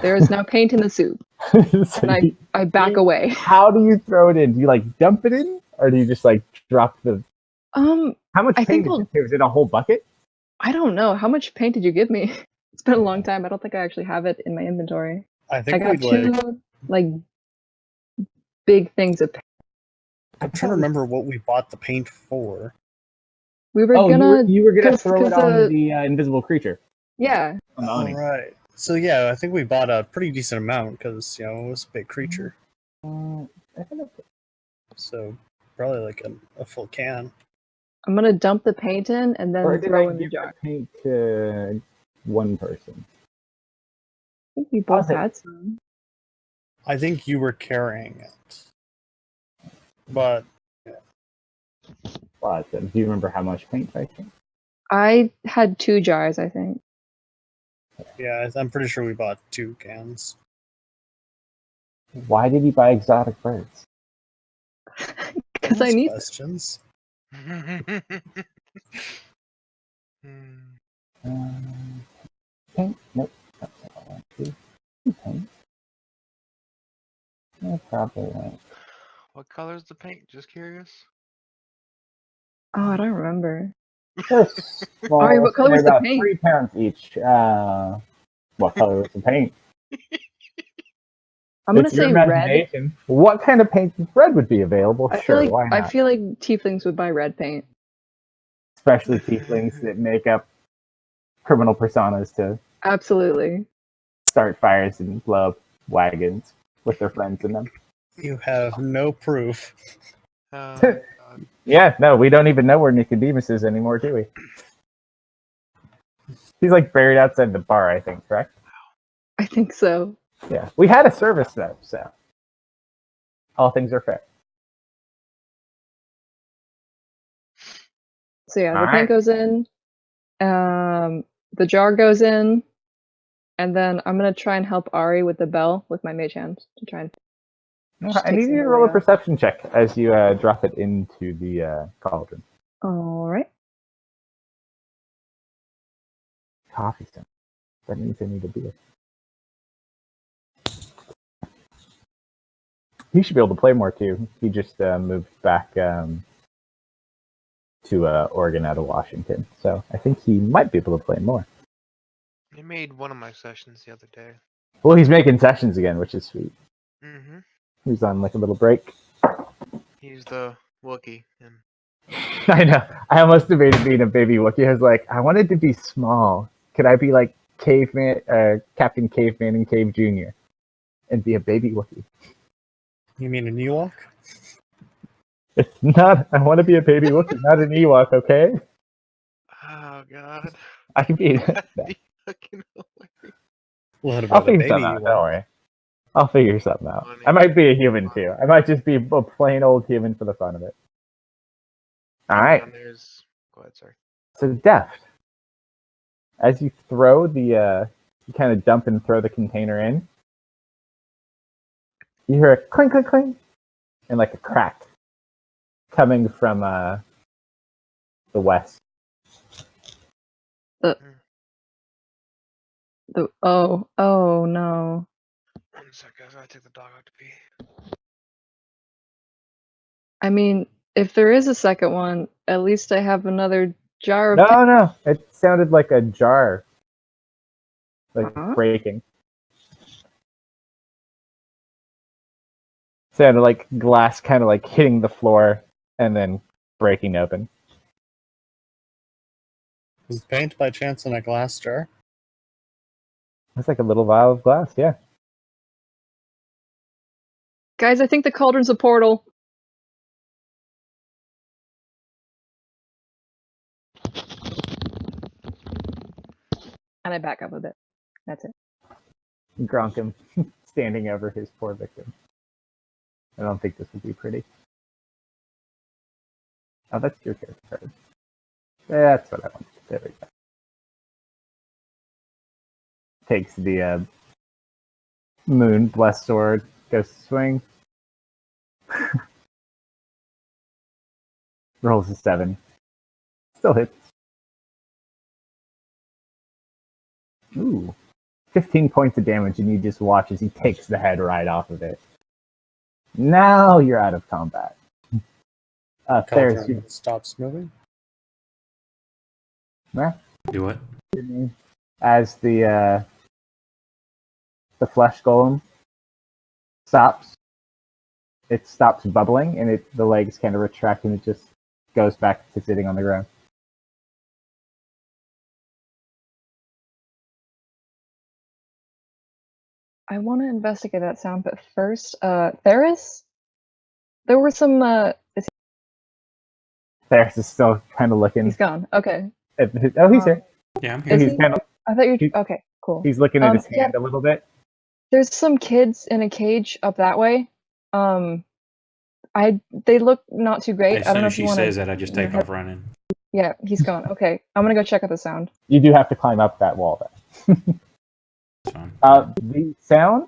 There is now paint in the soup, So and I back away. How do you throw it in? Do you like dump it in, or do you just like drop the? How much I paint think is it? Is it a whole bucket? I don't know. How much paint did you give me? It's been a long time. I don't think I actually have it in my inventory. I I think got we'd two like big things of paint. I'm trying to remember what we bought the paint for. We were Oh, gonna you were gonna throw it 'cause on the invisible creature. yeah. On the All awning. right. So yeah, I think we bought a pretty decent amount because it was a big creature. So probably like a full can. I'm gonna dump the paint in and Or then did throw I in the give jar. the paint to one person? I think we both Okay. had some. I think you were carrying it, but Awesome. Do you remember how much paint I think? I had 2 jars, I think. yeah, I'm pretty sure we bought 2 cans. Why did you buy exotic birds? Because I Those need. questions. Paint? Nope. That's not what I want to do. Paint? I probably won't. What color's the paint? Just curious. Oh, I don't remember. They're small, Alright, what so color they're was the about paint? 3 pounds each. What color was the paint? I'm gonna It's your say red. imagination. What kind of paint? Red would be available. I Sure, feel like why I not? feel like tieflings would buy red paint. Especially tieflings that make up criminal personas to Absolutely. start fires and blow up wagons with their friends in them. You have no proof. God. Yeah, no, we don't even know where Nicodemus is anymore, do we? He's like buried outside the bar, I think, correct? I think so. Yeah. We had a service though, so all things are fair. So yeah, the Alright. paint goes in. The jar goes in, and then I'm gonna try and help Ari with the bell with my mage hand to try and. I need you to roll a perception check as you drop it into the cauldron. All right. Coffee stand. That means I need a beer. He should be able to play more too. He just moved back to Oregon out of Washington, so I think he might be able to play more. He made one of my sessions the other day. Well, he's making sessions again, which is sweet. Mm-hmm. He's on like a little break. He's the Wookiee, and I know. I almost debated being a baby Wookiee. I was like, I wanted to be small. Could I be like Caveman, Captain Caveman and Cave Jr. and be a baby Wookiee? You mean an Ewok? It's not. I want to be a baby Wookiee, not an Ewok. Okay. oh god, I can be. that'd be fucking hilarious. What I'll about a figure baby something out. Don't Ewok? worry. I'll figure something out. Funny. I might be a human too. I might just be a plain old human for the fun of it. All right. And there's. Go ahead, sorry. So deft. As you throw the, you kind of dump and throw the container in. You hear a clink, clink, clink, and like a crack coming from the west. Oh no. 1 sec, guys. I gotta take the dog out to pee. I mean, if there is a second one, at least I have another jar of. No. It sounded like a jar, like Huh? breaking. Sounded like glass kind of like hitting the floor and then breaking open. Is paint by chance in a glass jar? It's like a little vial of glass, yeah. Guys, I think the cauldron's a portal. And I back up a bit. That's it. Gronkum standing over his poor victim. I don't think this would be pretty. Oh, that's your character card. That's what I want. There we go. Takes the moon, blessed sword, goes to swing. Rolls a 7. Still hits. Ooh. 15 points of damage, and you just watch as he takes the head right off of it. Now you're out of combat. There's Cauldron stops moving. Do what? as the flesh golem stops. It stops bubbling, and the legs kind of retract, and it just goes back to sitting on the ground. I want to investigate that sound, but first, Theris, There were some. Ferris is still kind of looking. He's gone. Okay. Oh, he's here. Yeah, I'm Is here. He's kind of. I thought you. he- Okay. Cool. He's looking at his Yeah. hand a little bit. There's some kids in a cage up that way. They look not too great. As I don't soon know as if you she want says to. that, I just take off running. Yeah, he's gone. Okay, I'm gonna go check out the sound. You do have to climb up that wall, though. It's fine. The sound,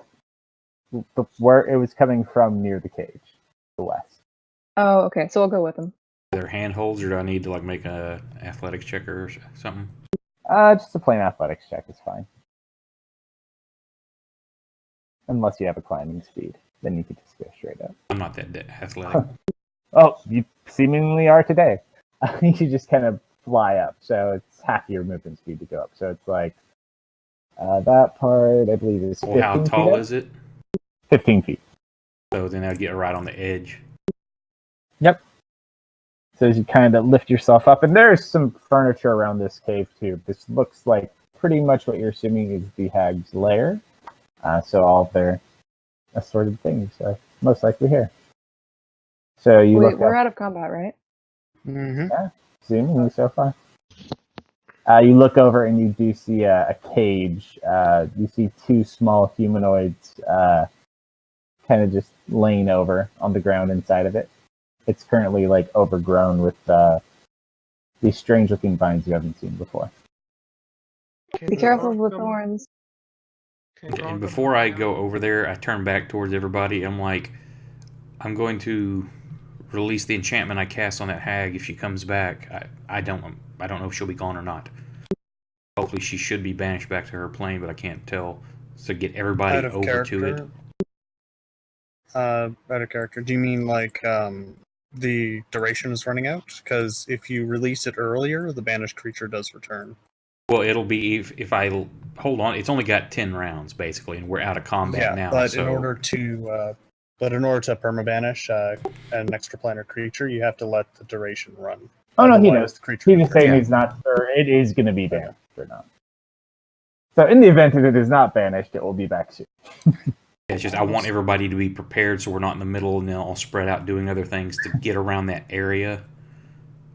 where it was coming from near the cage, the west. Oh, okay. So I'll go with him. Are there handholds, or do I need to like make a athletics check or something? Just a plain athletics check is fine. Unless you have a climbing speed, then you could just go straight up. I'm not that athletic. Oh, you seemingly are today. You just kind of fly up, so it's half your movement speed to go up. So it's like that part, I believe, is 15 Well, how feet tall up? is it? 15 feet. So then I'd get right on the edge. Yep. So as you kind of lift yourself up, and there's some furniture around this cave too. This looks like pretty much what you're assuming is the hag's lair. So all of their assorted things are most likely here. So you Wait, look we're up, out of combat, right? Mm-hmm. seemingly so far. You look over and you do see a cage. You see two small humanoids kind of just laying over on the ground inside of it. It's currently like overgrown with these strange looking vines you haven't seen before. Be careful with thorns. And before I go over there, I turn back towards everybody. I'm like, I'm going to release the enchantment I cast on that hag if she comes back. I don't know if she'll be gone or not. Hopefully she should be banished back to her plane, but I can't tell. So get everybody Out of over character. to it. Out of character. Do you mean like the duration is running out? Because if you release it earlier, the banished creature does return. Well, it'll be if I hold on. It's only got 10 rounds basically, and we're out of combat now. But so in order to permabanish an extraplanar creature, you have to let the duration run. Oh no, he Otherwise, knows. the creature He's just saying Yeah. he's not sure it is going to be banished or not. So in the event that it is not banished, it will be back soon. it's just I want everybody to be prepared so we're not in the middle and they'll all spread out doing other things to get around that area.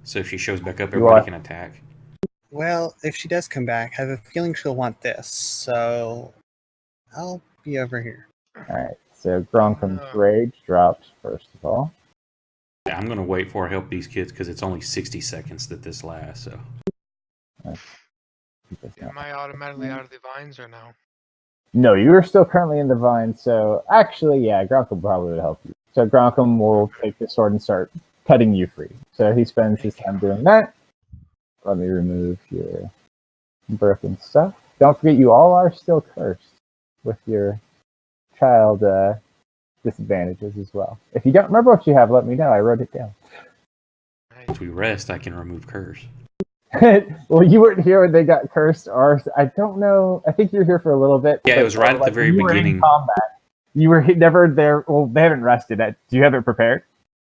So if she shows back up, everybody can attack. Well, if she does come back, I have a feeling she'll want this. So I'll be over here. All right. So Gronkham's rage drops first of all. Yeah, I'm gonna wait for I help these kids because it's only 60 seconds that this lasts. So Am I automatically out of the vines or no? No, you are still currently in the vine. So actually, yeah, Gronkham probably would help you. So Gronkham will take the sword and start cutting you free. So he spends his time doing that. Let me remove your broken stuff. Don't forget, you all are still cursed with your child disadvantages as well. If you don't remember what you have, let me know. I wrote it down. once we rest, I can remove curse. Well, you weren't here when they got cursed, or I don't know. I think you were here for a little bit. Yeah, it was right at the very you were in beginning. combat. You were never there. Well, they haven't rested. Do you have it prepared?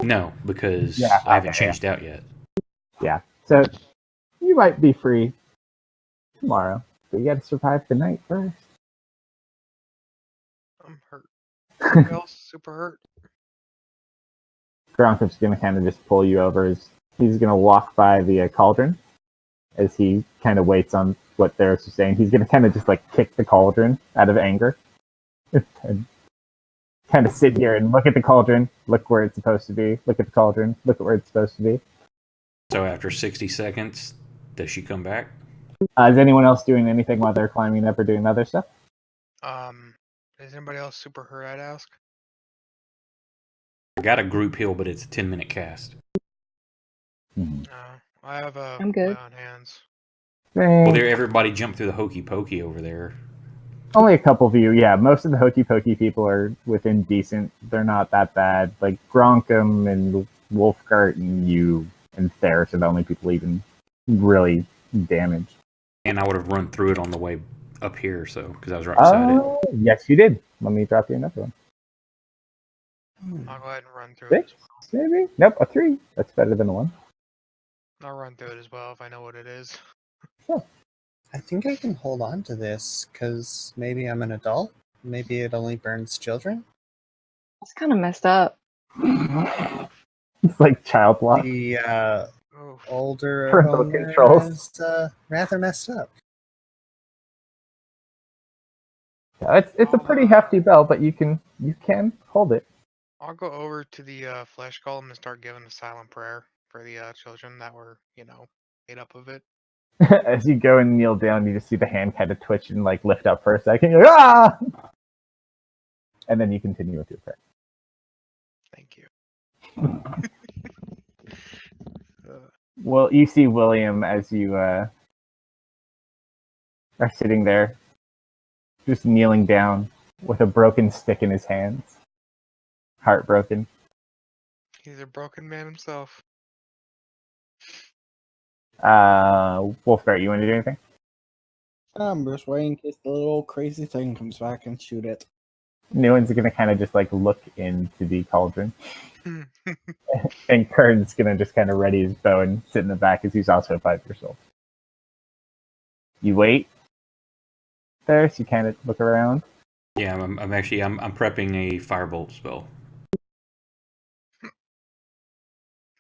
No, because Yeah, I haven't okay, changed out yet. Yeah. So you might be free tomorrow, but you got to survive the night first. I'm hurt. Anybody else super hurt? Gronkham's going to kind of just pull you over. He's going to walk by the cauldron as he kind of waits on what they're saying. He's going to kind of just like kick the cauldron out of anger. And kind of sit here and look at the cauldron, look where it's supposed to be, look at the cauldron, look at where it's supposed to be. So after 60 seconds, does she come back? Is anyone else doing anything while they're climbing up or doing other stuff? Is anybody else super hurt? I'd ask. I got a group heal, but it's a 10-minute cast. I have I'm good. lay on hands. Well, there, everybody jumped through the hokey pokey over there. Only a couple of you, yeah. Most of the hokey pokey people are within decent. They're not that bad. Like Gronkham and Wolfgart and you and Theris are the only people even really damaged. And I would have run through it on the way up here, so because I was right beside it. Yes, you did. Let me drop you another one. I'll go ahead and run through 6, it as well. maybe? Nope, a 3. That's better than a 1. I'll run through it as well if I know what it is. I think I can hold on to this because maybe I'm an adult. Maybe it only burns children. That's kind of messed up. It's like child lock. The Oof. older Parental owner controls. is rather messed up. Yeah, it's a pretty hefty bell, but you can hold it. I'll go over to the flesh golem and start giving a silent prayer for the children that were, made up of it. As you go and kneel down, you just see the hand kind of twitch and like lift up for a second. You're like, ah! And then you continue with your prayer. Thank you. Well, you see William as you are sitting there, just kneeling down with a broken stick in his hands, heartbroken. He's a broken man himself. Wolfgar, you want to do anything? I'm just waiting in case the little crazy thing comes back and shoot it. Newen's gonna kind of just like look into the cauldron, and Kern's gonna just kind of ready his bow and sit in the back as he's also 5 years old. You wait there, so you kind of look around. Yeah, I'm prepping a firebolt spell.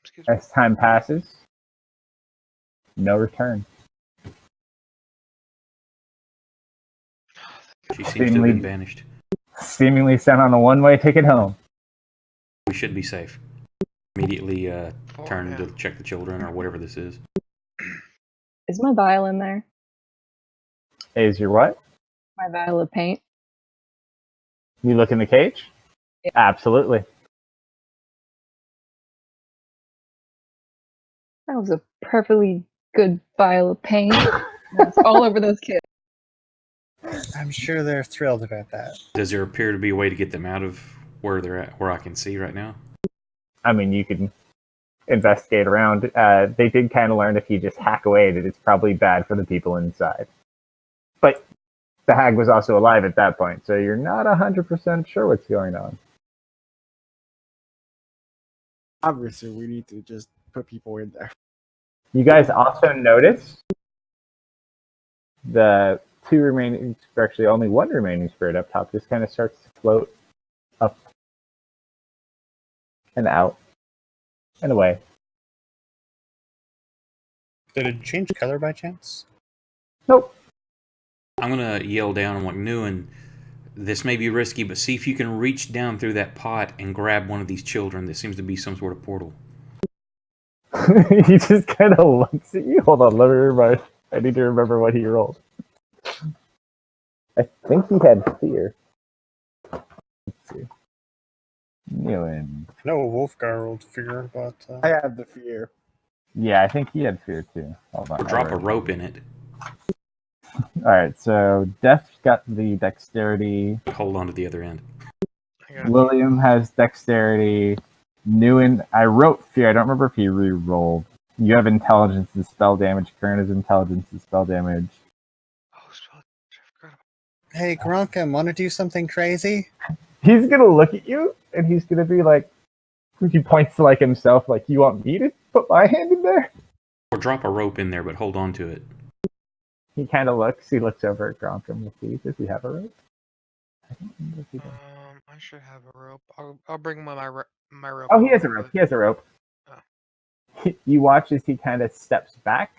Excuse me. As time passes, no return. She seems to have been banished. Seemingly sent on a one-way ticket home. We should be safe. Immediately turn yeah. to check the children or whatever this is. Is my vial in there? Is your what? My vial of paint? You look in the cage? Yeah. Absolutely. That was a perfectly good vial of paint. It's all over those kids. I'm sure they're thrilled about that. Does there appear to be a way to get them out of where they're at, where I can see right now? I mean, you can investigate around. They did kind of learn if you just hack away that it's probably bad for the people inside. But the hag was also alive at that point, so you're not 100% sure what's going on. Obviously, we need to just put people in there. You guys also notice the two remaining, actually only one remaining spirit up top just kind of starts to float up and out and away. Did it change color by chance? Nope. I'm going to yell down. I'm like, Nguyen, this may be risky, but see if you can reach down through that pot and grab one of these children. There seems to be some sort of portal. He just kind of looks at you. Hold on, let me remember. I need to remember what he rolled. I think he had fear. Let's see. Nguyen. No, Wolfgar rolled fear, but I have the fear. Yeah, I think he had fear too. Hold on. Or drop a rope in it. Alright, so Death got the dexterity. Hold on to the other end. William has dexterity. Nguyen, I wrote fear. I don't remember if he re-rolled. You have intelligence and spell damage. Kern has intelligence and spell damage. Oh, spell. I forgot about hey, Gronka, want to do something crazy? He's gonna look at you and he's gonna be like, he points to like himself, like, you want me to put my hand in there? Or drop a rope in there, but hold on to it. He kind of looks. He looks over at Gronkum to see, does he have a rope? I don't remember if he does. I should have a rope. I'll bring my rope. Oh, he has a rope. He has a rope. Oh. You watch as he kind of steps back.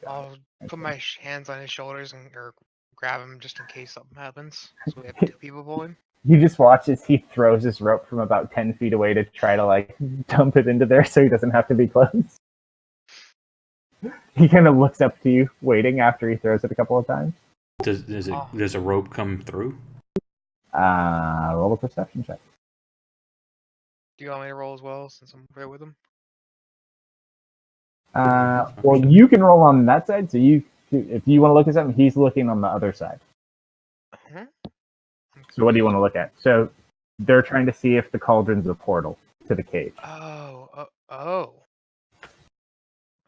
I'll put my hands on his shoulders or grab him just in case something happens. So we have two people pulling. You just watch as he throws his rope from about 10 feet away to try to like dump it into there so he doesn't have to be close. He kind of looks up to you, waiting after he throws it a couple of times. Does a rope come through? Roll a perception check. Do you want me to roll as well since I'm there with him? Well, you can roll on that side. So if you want to look at something, he's looking on the other side. Uh-huh. So what do you want to look at? So they're trying to see if the cauldron's a portal to the cage. Oh.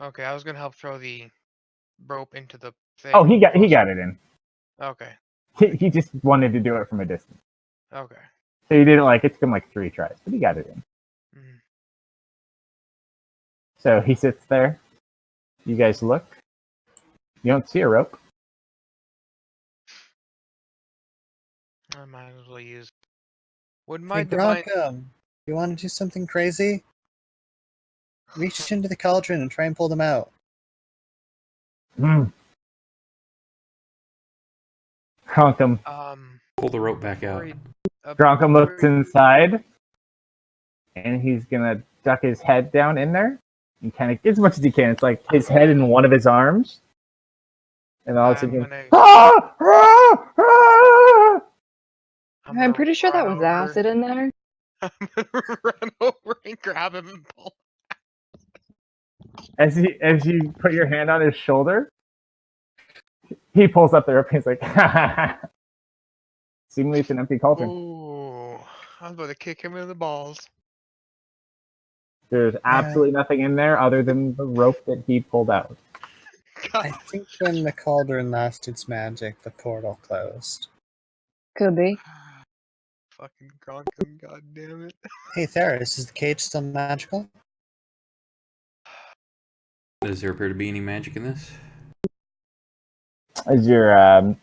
Okay, I was gonna help throw the rope into the thing. Oh, he got it in. Okay. He just wanted to do it from a distance. Okay. So he didn't it took him like 3 tries, but he got it in. Mm-hmm. So he sits there. You guys look. You don't see a rope. I might as well use. Would my Hey, divine? Gronka, You want to do something crazy? Reach into the cauldron and try and pull them out. Cronkum Pull the rope back out. looks inside, and he's gonna duck his head down in there and kind of get as much as he can. It's like his head in one of his arms, and all of a sudden, I'm pretty sure that was acid in there. I'm gonna run over and grab him and pull. as you put your hand on his shoulder, he pulls up the rope. He's like, seemingly it's an empty cauldron. Ooh, I was about to kick him in the balls. There's absolutely nothing in there other than the rope that he pulled out. I think when the cauldron lost its magic, the portal closed. Could be. Fucking Gronkum, god damn it. Hey, Theris, is the cage still magical? Does there appear to be any magic in this? Is your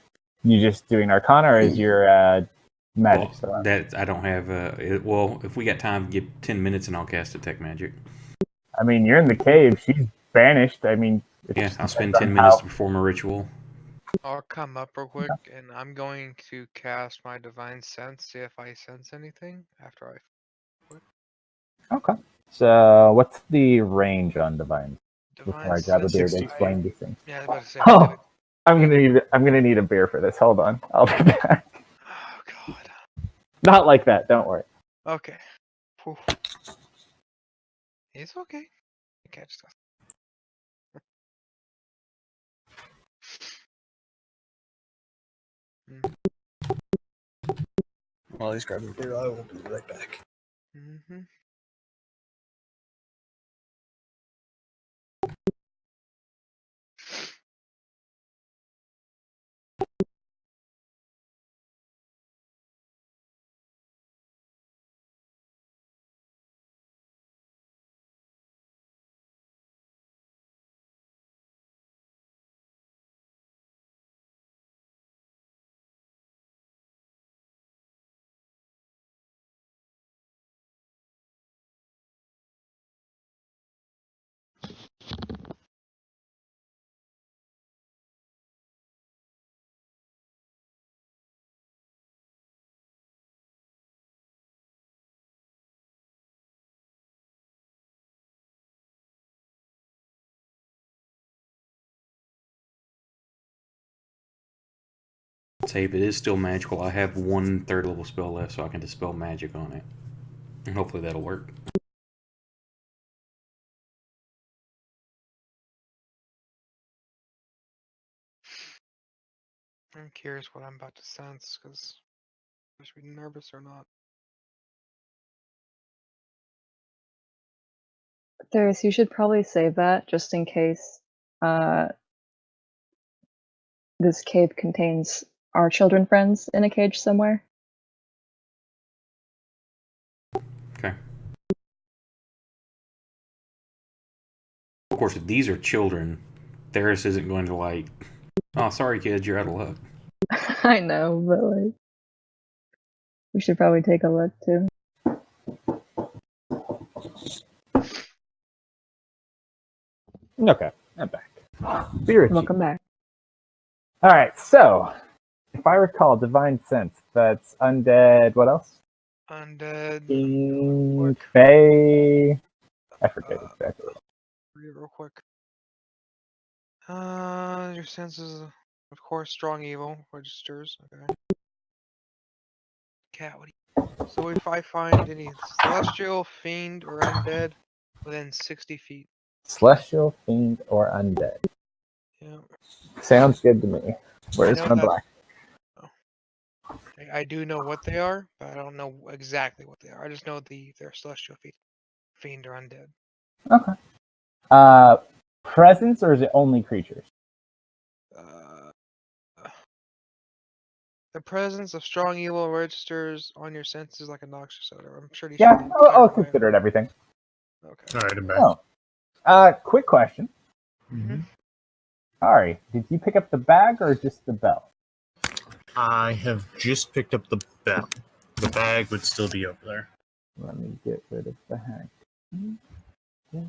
you just doing Arcana, or is your magic still on? That I don't have. Well, if we got time, give 10 minutes and I'll cast Detect Magic. I mean, you're in the cave. She's banished. I mean, Yeah, I'll spend 10 minutes to perform a ritual. I'll come up real quick, and I'm going to cast my Divine Sense, see if I sense anything after I... Okay. So, what's the range on Divine? Divine Before I grab a beer to 60 explain these things. Yeah, I was about to say... Oh, I'm gonna need a beer for this. Hold on, I'll be back. Oh, God. Not like that. Don't worry. Okay. Whew. It's okay. I catch stuff. While he's grabbing beer, I will be right back. Mm-hmm. Tape, it is still magical. I have 1 third level spell left, so I can dispel magic on it. And hopefully that'll work. I'm curious what I'm about to sense, because I should be nervous or not. Theris, you should probably save that just in case this cave contains our children friends in a cage somewhere. Okay. Of course, if these are children, Theris isn't going to like, oh, sorry kids, you're out of luck. I know, but like, we should probably take a look too. Okay, I'm back. Spirit. Welcome back. All right. So, if I recall, Divine Sense. That's undead. What else? Undead. Fae. I forget exactly. Read it real quick. Your senses, of course, strong evil registers. Okay. Cat, what do you... So if I find any celestial, fiend, or undead within 60 feet. Celestial, fiend, or undead. Yeah. Sounds good to me. Where's my black? I do know what they are, but I don't know exactly what they are. I just know they're celestial, fiend, or undead. Okay. Presence, or is it only creatures? The presence of strong evil registers on your senses like a noxious odor. I'm sure. Yeah, I'll consider it everything. Okay. All right, I'm back. Oh. Quick question. Mm-hmm. Ari, did you pick up the bag or just the bell? I have just picked up the bell. The bag would still be over there. Let me get rid of the hag. Yes.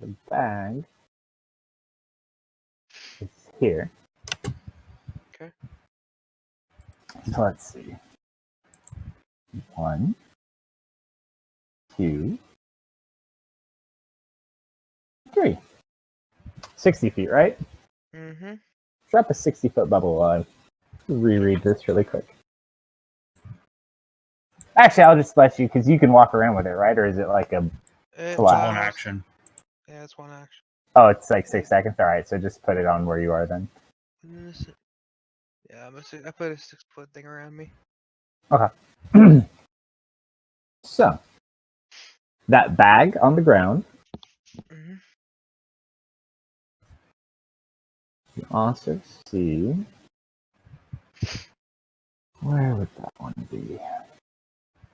The bag is here. Okay. So let's see. 1, 2, 3. 60 feet, right? Mm-hmm. Drop a 60-foot bubble while I reread this really quick. Actually, I'll just let you, because you can walk around with it, right? Or is it like a... It's Wow. One action. Yeah, it's one action. Oh, it's like 6 seconds? Alright, so just put it on where you are then. Yeah, I put a 6-foot thing around me. Okay. So, that bag on the ground. Mm-hmm. You also see... Where would that one be?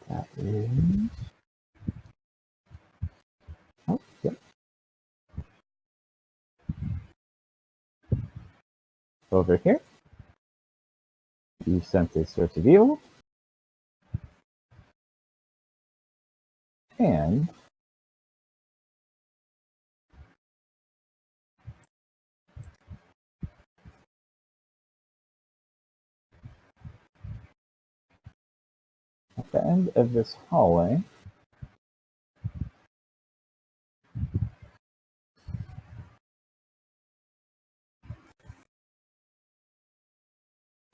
That is... Oh, yep. Over here. You sense a source of evil. And... at the end of this hallway...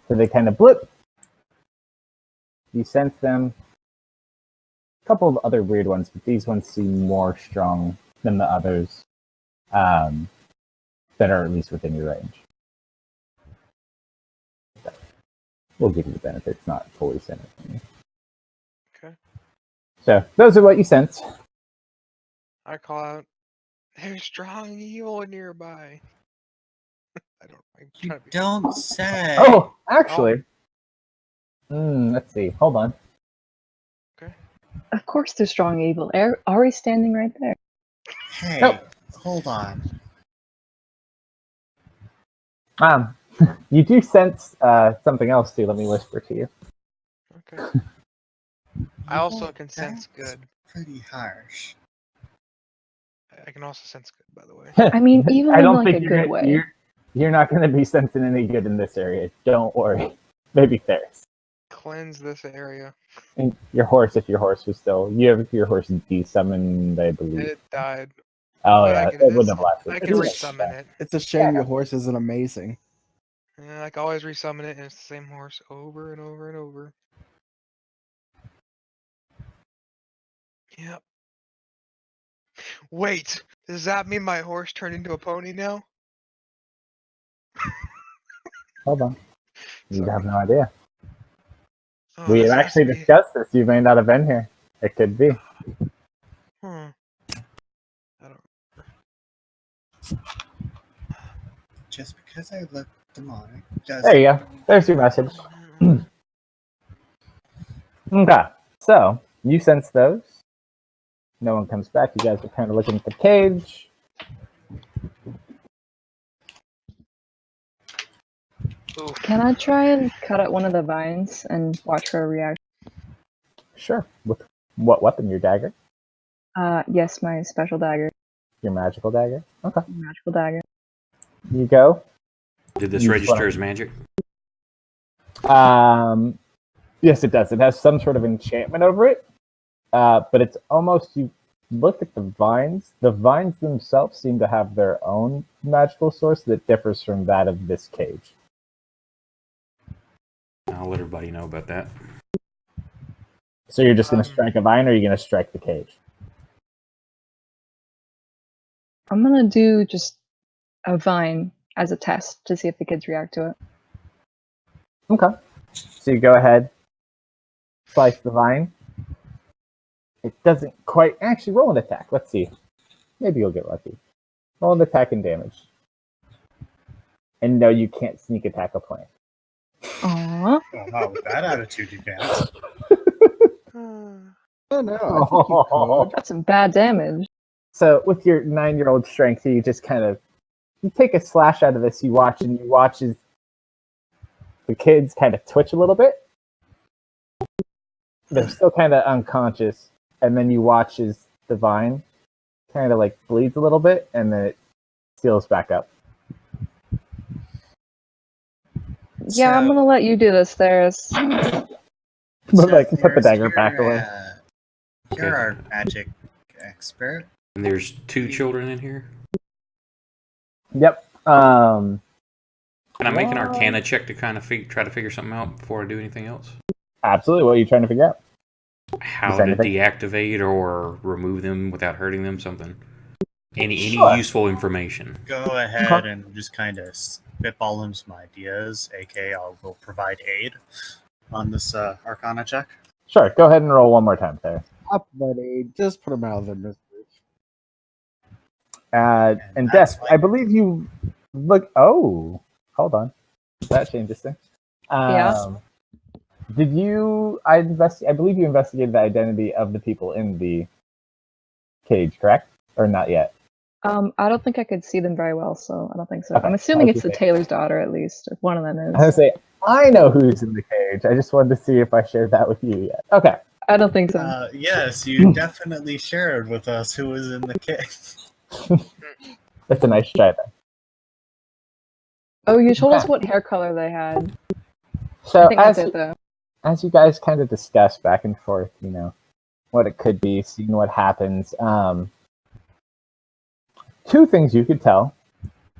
So they kind of blip. You sense them. A couple of other weird ones, but these ones seem more strong than the others that are at least within your range. We'll give you the benefit. It's not fully centered on you. Okay. So those are what you sense. I call out, "There's strong evil nearby." I'm You trying to be. don't say. Oh, actually. Let's see. Hold on. Okay. Of course, there's strong evil. Ari's standing right there. Hey, Nope. hold on. You do sense something else too. Let me whisper to you. Okay. I You also know, can sense that's good. Pretty harsh. I can also sense good, by the way. I mean, evil I in don't like think a good way. you're not going to be sensing any good in this area. Don't worry. Maybe Ferris. Cleanse this area. And your horse, if your horse was still, you have your horse desummoned, I believe. It died. Oh but yeah, I it can, wouldn't have lasted. I can It's- resummon it. It's a shame Yeah. your horse isn't amazing. Yeah, I can always resummon it, and it's the same horse over and over and over. Yep. Wait, does that mean my horse turned into a pony now? Hold on. You Sorry. have no idea. Oh, We this have has actually to be- discussed this. You may not have been here. It could be. I don't. Just because I look demonic doesn't. There you go. There's your message. Okay. So you sense those. No one comes back. You guys are kind of looking at the cage. Oof. Can I try and cut out one of the vines and watch her react? Sure. With what weapon? Your dagger? Yes, my special dagger. Your magical dagger? Okay. Magical dagger. You go. Did this You register fly. as magic? Yes, it does. It has some sort of enchantment over it. But it's almost, you look at the vines. The vines themselves seem to have their own magical source that differs from that of this cage. I'll let everybody know about that. So you're just going to Um, strike a vine, or are you going to strike the cage? I'm gonna do just a vine as a test to see if the kids react to it. Okay. So you go ahead, slice the vine. It doesn't quite... Actually, roll an attack. Let's see. Maybe you'll get lucky. Roll an attack and damage. And no, you can't sneak attack a plant. Aww. Well, not with that attitude, you can't. Oh no, I think you could. That's some bad damage. So with your 9-year-old strength, you just kind of... You take a slash out of this, you watch as the kids kind of twitch a little bit. they're still kind of unconscious, and then you watch as the vine kind of like bleeds a little bit, and then it seals back up. Yeah, I'm gonna let you do this, Theris. But like, put the dagger back away. You're our magic expert. And there's 2 children in here. Yep. Can I make an Arcana check to kind of try to figure something out before I do anything else? Absolutely. What are you trying to figure out? How to deactivate or remove them without hurting them? Something. Any useful information? Go ahead and just kind of spitball him some ideas. AK, I will provide aid on this Arcana check. Sure. Go ahead and roll one more time there. Up, buddy. Just put them out of their misery. And Des, I believe you look. Oh, hold on. That changes things. Yeah. Did you? I believe you investigated the identity of the people in the cage, correct? Or not yet? I don't think I could see them very well, so I don't think so. Okay. I'm assuming it's the Taylor's daughter, at least, if one of them is. I was say I know who's in the cage. I just wanted to see if I shared that with you yet. Okay. I don't think so. Yes, you definitely shared with us who was in the cage. That's a nice try there. Oh, you told us what hair color they had. So I think that's it, though. as you guys kind of discuss back and forth, what it could be, seeing what happens. 2 things you could tell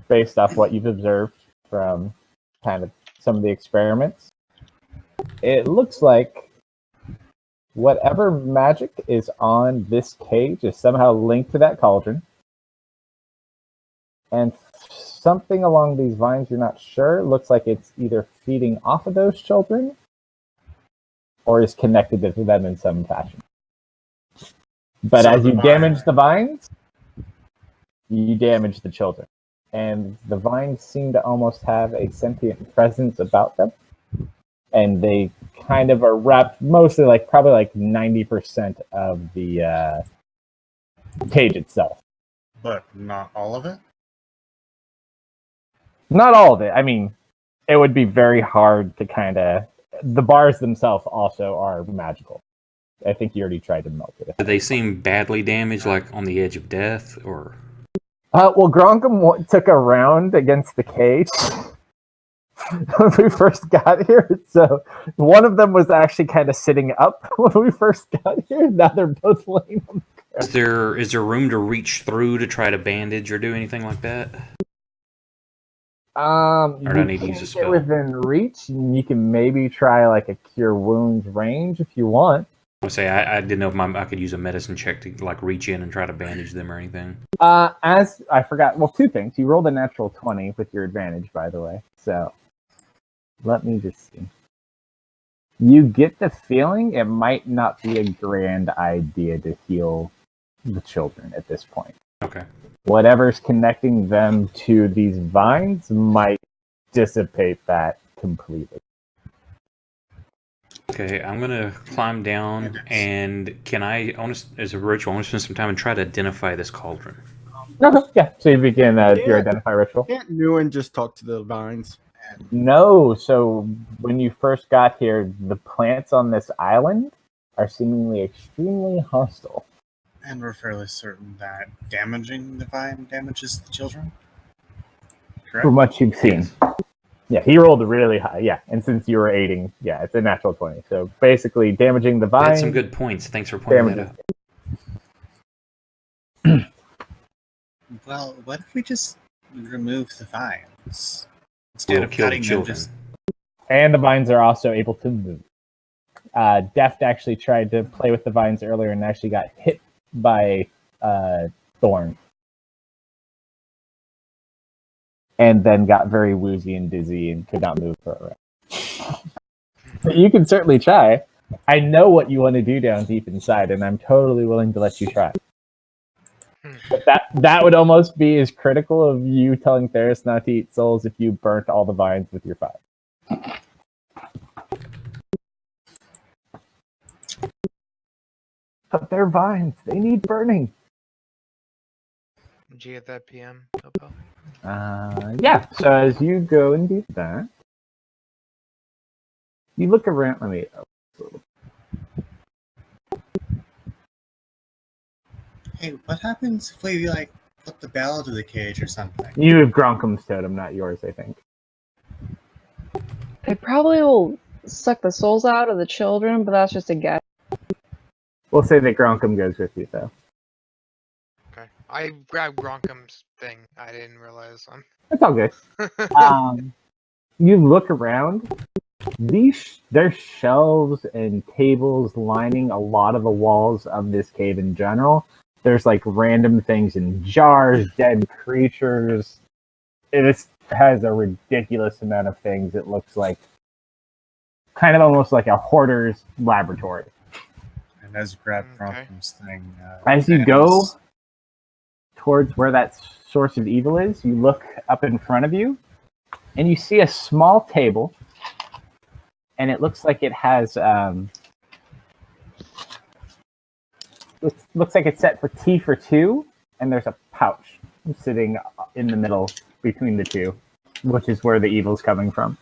based off what you've observed from kind of some of the experiments. It looks like whatever magic is on this cage is somehow linked to that cauldron. And something along these vines, you're not sure, looks like it's either feeding off of those children or is connected to them in some fashion. But So as you the damage the vines, you damage the children. And the vines seem to almost have a sentient presence about them. And they kind of are wrapped mostly probably 90% of the cage itself. But not all of it? Not all of it. I mean, it would be very hard to the bars themselves also are magical. I think you already tried to melt it. Do they seem badly damaged, like on the edge of death, or? Well, Gronkum took a round against the cage when we first got here. So one of them was actually kind of sitting up when we first got here. Now they're both laying on the ground. Is there room to reach through to try to bandage or do anything like that? Or do I need to use a spell? Within reach, you can maybe try a cure wounds range if you want. I didn't know if I could use a medicine check to reach in and try to bandage them or anything. As I forgot, 2 things. You rolled a natural 20 with your advantage, by the way. So let me just see. You get the feeling it might not be a grand idea to heal the children at this point. Okay. Whatever's connecting them to these vines might dissipate that completely. Okay, I'm gonna climb down, and as a ritual, I want to spend some time and try to identify this cauldron. Okay, yeah. So you begin your identify ritual. Can't Nguyen just talk to the vines? No. So when you first got here, the plants on this island are seemingly extremely hostile. And we're fairly certain that damaging the vine damages the children? Correct? From what you've seen. Yeah, he rolled really high. Yeah, and since you were aiding, yeah, it's a natural 20. So basically, damaging the vine. That's some good points. Thanks for pointing that out. Well, what if we just remove the vines instead of kill the cutting them? children. And the vines are also able to move. Deft actually tried to play with the vines earlier and actually got hit by Thorn. And then got very woozy and dizzy and could not move for a round. But you can certainly try. I know what you want to do down deep inside, and I'm totally willing to let you try. But that would almost be as critical of you telling Theris not to eat souls if you burnt all the vines with your fire. But they're vines. They need burning. Did you get that PM, Opel? Yeah. So as you go and do that, you look around. Hey, what happens if we like put the bell to the cage or something? You have Gronkum's totem, not yours, I think. They probably will suck the souls out of the children, but that's just a guess. We'll say that Gronkum goes with you, though. Okay. I grabbed Gronkum's thing. I didn't realize. That's all good. You look around. There's shelves and tables lining a lot of the walls of this cave in general. There's like random things in jars, dead creatures. It has a ridiculous amount of things. It looks like kind of almost like a hoarder's laboratory. And as you grab Okay. Gronkum's thing, As you go towards where that source of evil is, you look up in front of you, and you see a small table, and it looks like it has looks like it's set for tea for two, and there's a pouch sitting in the middle between the two, which is where the evil's coming from.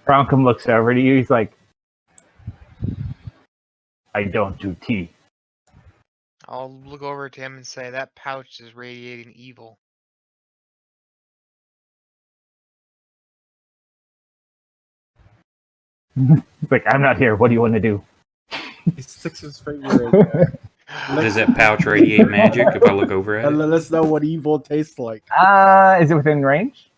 Bronkum looks over to you. He's like, I don't do tea. I'll look over to him and say, that pouch is radiating evil. He's like, I'm not here. What do you want to do? He sticks his finger in there. Does that pouch radiate magic if I look over at And it? let us know what evil tastes like. Is it within range?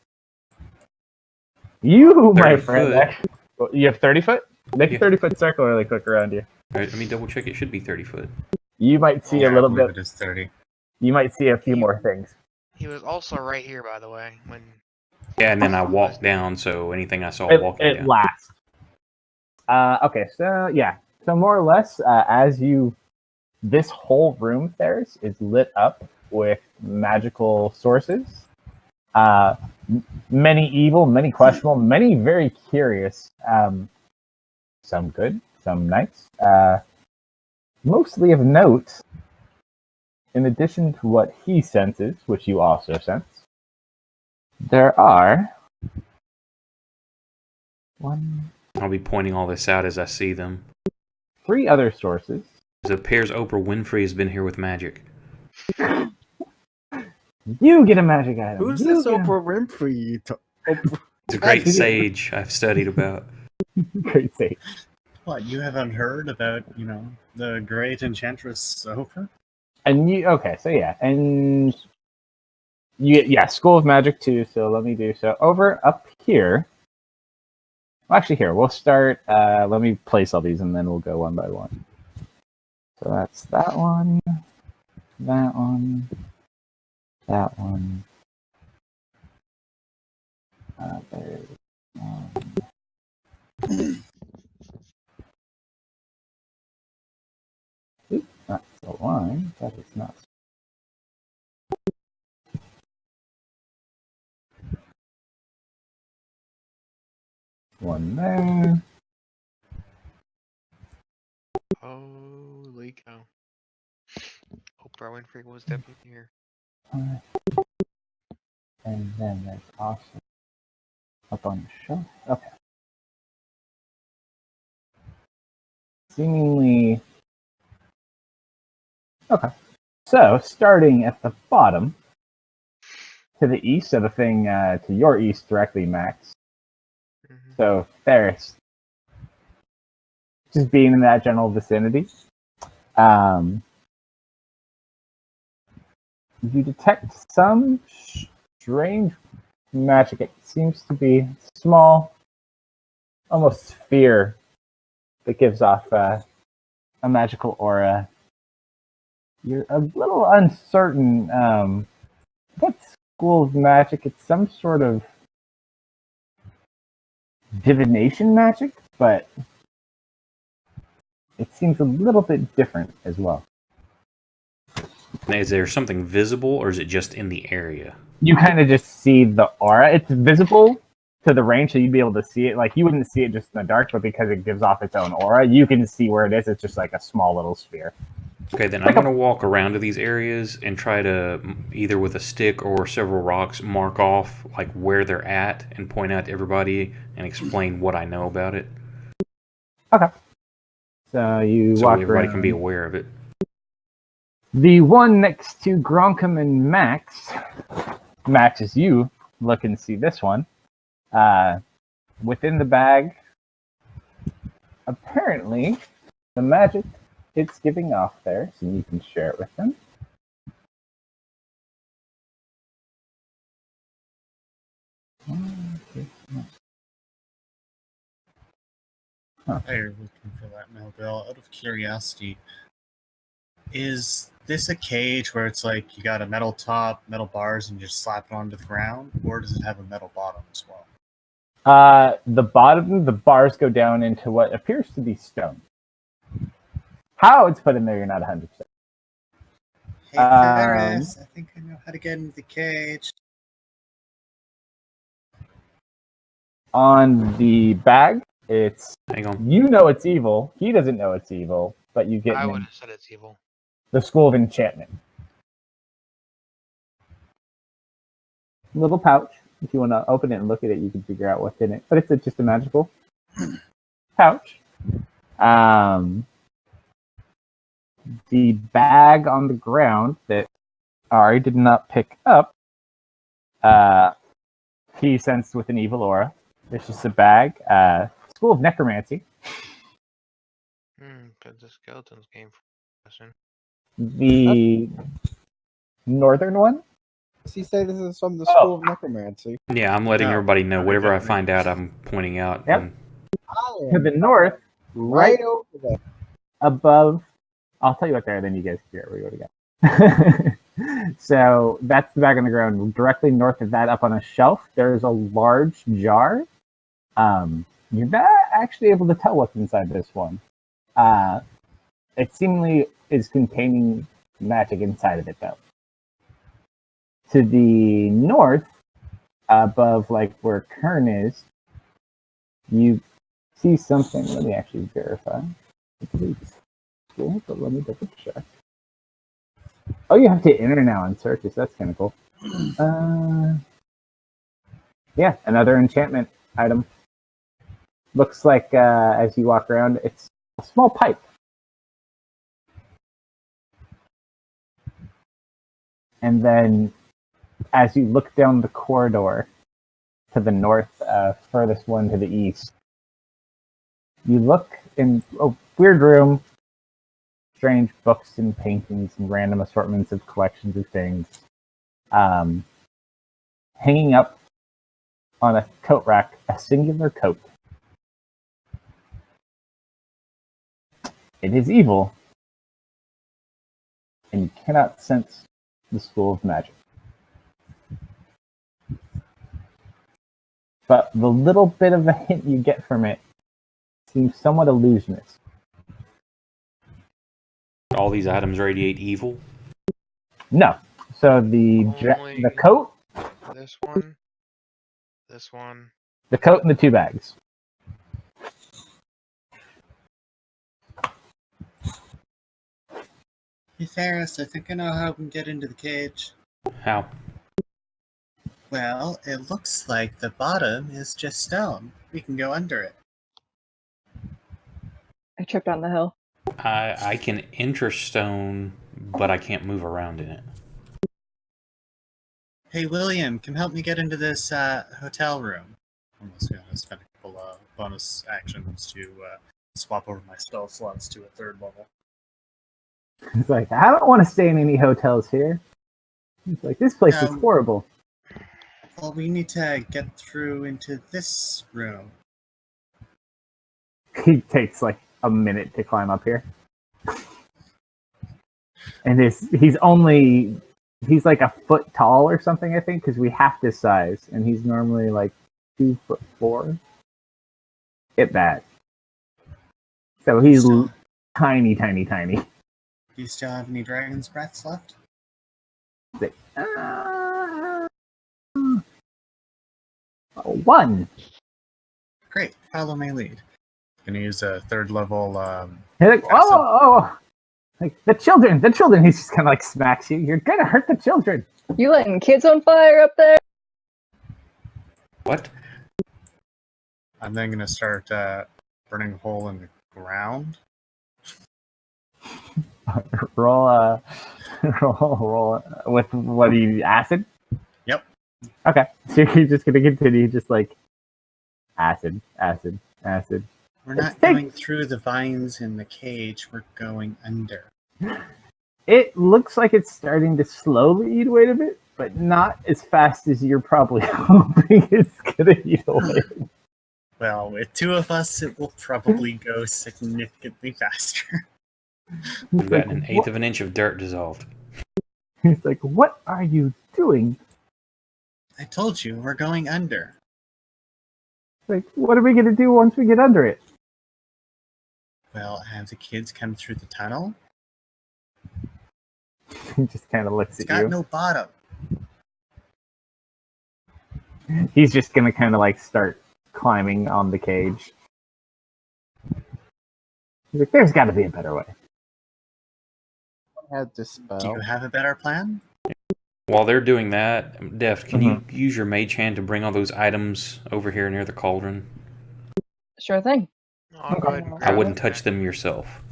You, my 30 friend, foot. actually, you have 30 foot? Make a Yeah. 30-foot circle really quick around you. Let me double check. It should be 30 foot. You might see a I little believe bit. it is 30. You might see a few more things. He was also right here, by the way, when... Yeah, and then I walked down, so anything I saw walking It down. lasts. Okay, so yeah. So more or less, this whole room theirs is lit up with magical sources. Many evil, many questionable, many very curious. Some good, some nice. Mostly of note, in addition to what he senses, which you also sense, there are I'll be pointing all this out as I see them. 3 other sources. It appears Oprah Winfrey has been here with magic. You get a magic item. Who's You this get a- Oprah Winfrey? It's a great sage I've studied about. Great save. What, you haven't heard about, the great enchantress Oprah? And School of Magic too. So let me do so over up here. Well, actually, here we'll start. Let me place all these, and then we'll go one by one. So that's that one, that one, that one. There's one. Oops, that's the line. That is not. One there. Holy cow. Oprah Winfrey was definitely here. And then there's also up on the shelf. Okay. Seemingly. Okay. So, starting at the bottom, to the east of the thing, to your east directly, Max. Mhm. So, there's just being in that general vicinity. You detect some strange magic. It seems to be small, almost sphere that gives off a magical aura. You're a little uncertain. What school of magic? It's some sort of divination magic, but it seems a little bit different as well. Now, is there something visible, or is it just in the area? You kind of just see the aura. It's visible to the range, so you'd be able to see it. Like, you wouldn't see it just in the dark, but because it gives off its own aura, you can see where it is. It's just like a small little sphere. Okay, then I'm going to walk around to these areas and try to, either with a stick or several rocks, mark off like where they're at and point out to everybody and explain what I know about it. Okay. So you So walk everybody around. can be aware of it. The one next to Gronkum and Max matches you. Look and see this one. Within the bag, apparently, the magic it's giving off there, so you can share it with them. They're looking for that mail bill. Out of curiosity, is this a cage where it's like you got a metal top, metal bars, and you just slap it onto the ground, or does it have a metal bottom as well? The bottom, the bars go down into what appears to be stone. How it's put in there, you're not 100%. Hey, Ferris, I think I know how to get into the cage. On the bag, it's Hang on. you know it's evil. He doesn't know it's evil, but you get I would have said it's evil. the School of Enchantment. Little pouch. If you want to open it and look at it, you can figure out what's in it. But it's just a magical pouch. The bag on the ground that Ari did not pick up, he sensed with an evil aura. It's just a bag. School of Necromancy. Because the skeletons came from. The northern one. Does he say this is from the School of Necromancy? Yeah, I'm letting No, everybody know. no, Whatever I definitely. find out, I'm pointing out. Yep. And To the north, right Right over there. above. I'll tell you what there, then you guys can figure out where you go again. So that's the bag on the ground. Directly north of that, up on a shelf, there's a large jar. You're not actually able to tell what's inside this one. It seemingly is containing magic inside of it, though. To the north, above like where Kern is, you see something. Let me actually verify. I believe it's cool, but let me double check. Oh, you have to enter now in searches. That's kind of cool. Yeah, another enchantment item. Looks like as you walk around, it's a small pipe. And then as you look down the corridor to the north, furthest one to the east, you look in a weird room, strange books and paintings and random assortments of collections of things. Hanging up on a coat rack, a singular coat. It is evil, and you cannot sense the School of Magic. But the little bit of a hint you get from it seems somewhat illusionist. all these items radiate evil. No. So the Only coat, this one, this one. the coat, and the 2 bags. Hey, Ferris, I think I know how we can get into the cage. How? Well, it looks like the bottom is just stone. We can go under it. I tripped down the hill. I can enter stone, but I can't move around in it. Hey, William, come help me get into this hotel room. I'm just going to spend a couple bonus actions to swap over my spell slots to a 3rd level. He's like, I don't want to stay in any hotels here. He's like, this place is horrible. Well, we need to get through into this room. He takes like a minute to climb up here. And he's like a foot tall or something, I think, because we half this size, and he's normally like 2'4". Get that. So he's tiny. Do you still have any dragon's breaths left? One. Great, follow my lead. Gonna use a 3rd level. He's like, oh, like the children. He just kind of like smacks you. You're gonna hurt the children. You letting kids on fire up there? What? I'm then gonna start burning a hole in the ground roll roll with what do you acid? Yep. Okay, so you're just gonna continue just like acid. We're not going through the vines in the cage. We're going under. It looks like it's starting to slowly eat away a bit, but not as fast as you're probably hoping it's gonna eat away. Well, with two of us, it will probably go significantly faster. We've gotten an eighth of an inch of dirt dissolved. He's like, "What are you doing? I told you, we're going under. Like, what are we gonna do once we get under it?" Well, have the kids come through the tunnel? He just kind of looks It's at got you. no bottom. He's just gonna kind of like start climbing on the cage. He's like, "There's got to be a better way." Had this spell. Do you have a better plan? While they're doing that, Deft, can you use your mage hand to bring all those items over here near the cauldron? Sure thing. I'll go ahead and I grab wouldn't it. touch them yourself.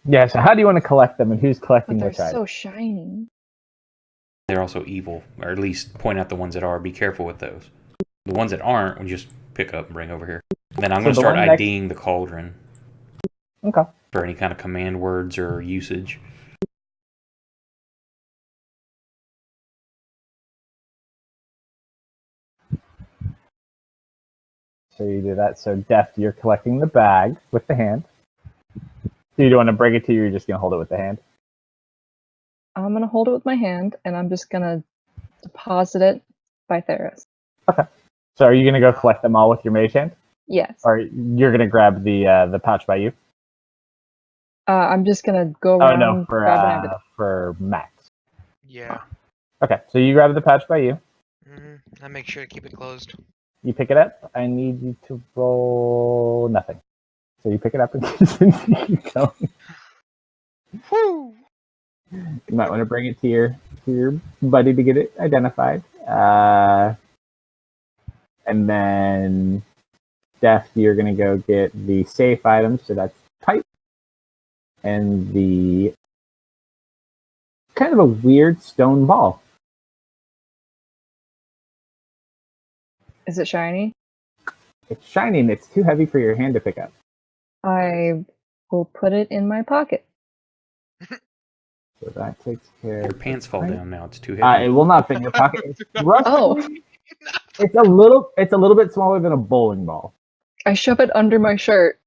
Yeah. So how do you want to collect them, and who's But collecting they're which item? so shiny. They're also evil, or at least point out the ones that are. Be careful with those. The ones that aren't, we just pick up and bring over here. And then I'm So going to the start one next- IDing the cauldron Okay. for any kind of command words or usage. So you do that. So Deft, you're collecting the bag with the hand. Do you want to bring it to you? Or you're just gonna hold it with the hand. I'm gonna hold it with my hand, and I'm just gonna deposit it by Theris. So are you gonna go collect them all with your mage hand, Yes. or you're gonna grab the pouch by you? I'm just gonna go Oh around, no, grab it. for Max. Yeah. Okay, so you grab the pouch by you. I make sure to keep it closed. You pick it up. I need you to roll nothing. So you pick it up and continue going. Woo! You might want to bring it to your buddy to get it identified. And then Deft, you're gonna go get the safe items. So that's pipe and the kind of a weird stone ball. Is it shiny? It's shiny and it's too heavy for your hand to pick up. I will put it in my pocket. So that takes care. Your of pants the fall pipe. down now. It's too It heavy. will not fit in your pocket. It's roughly, Oh, it's a little bit smaller than a bowling ball. I shove it under my shirt.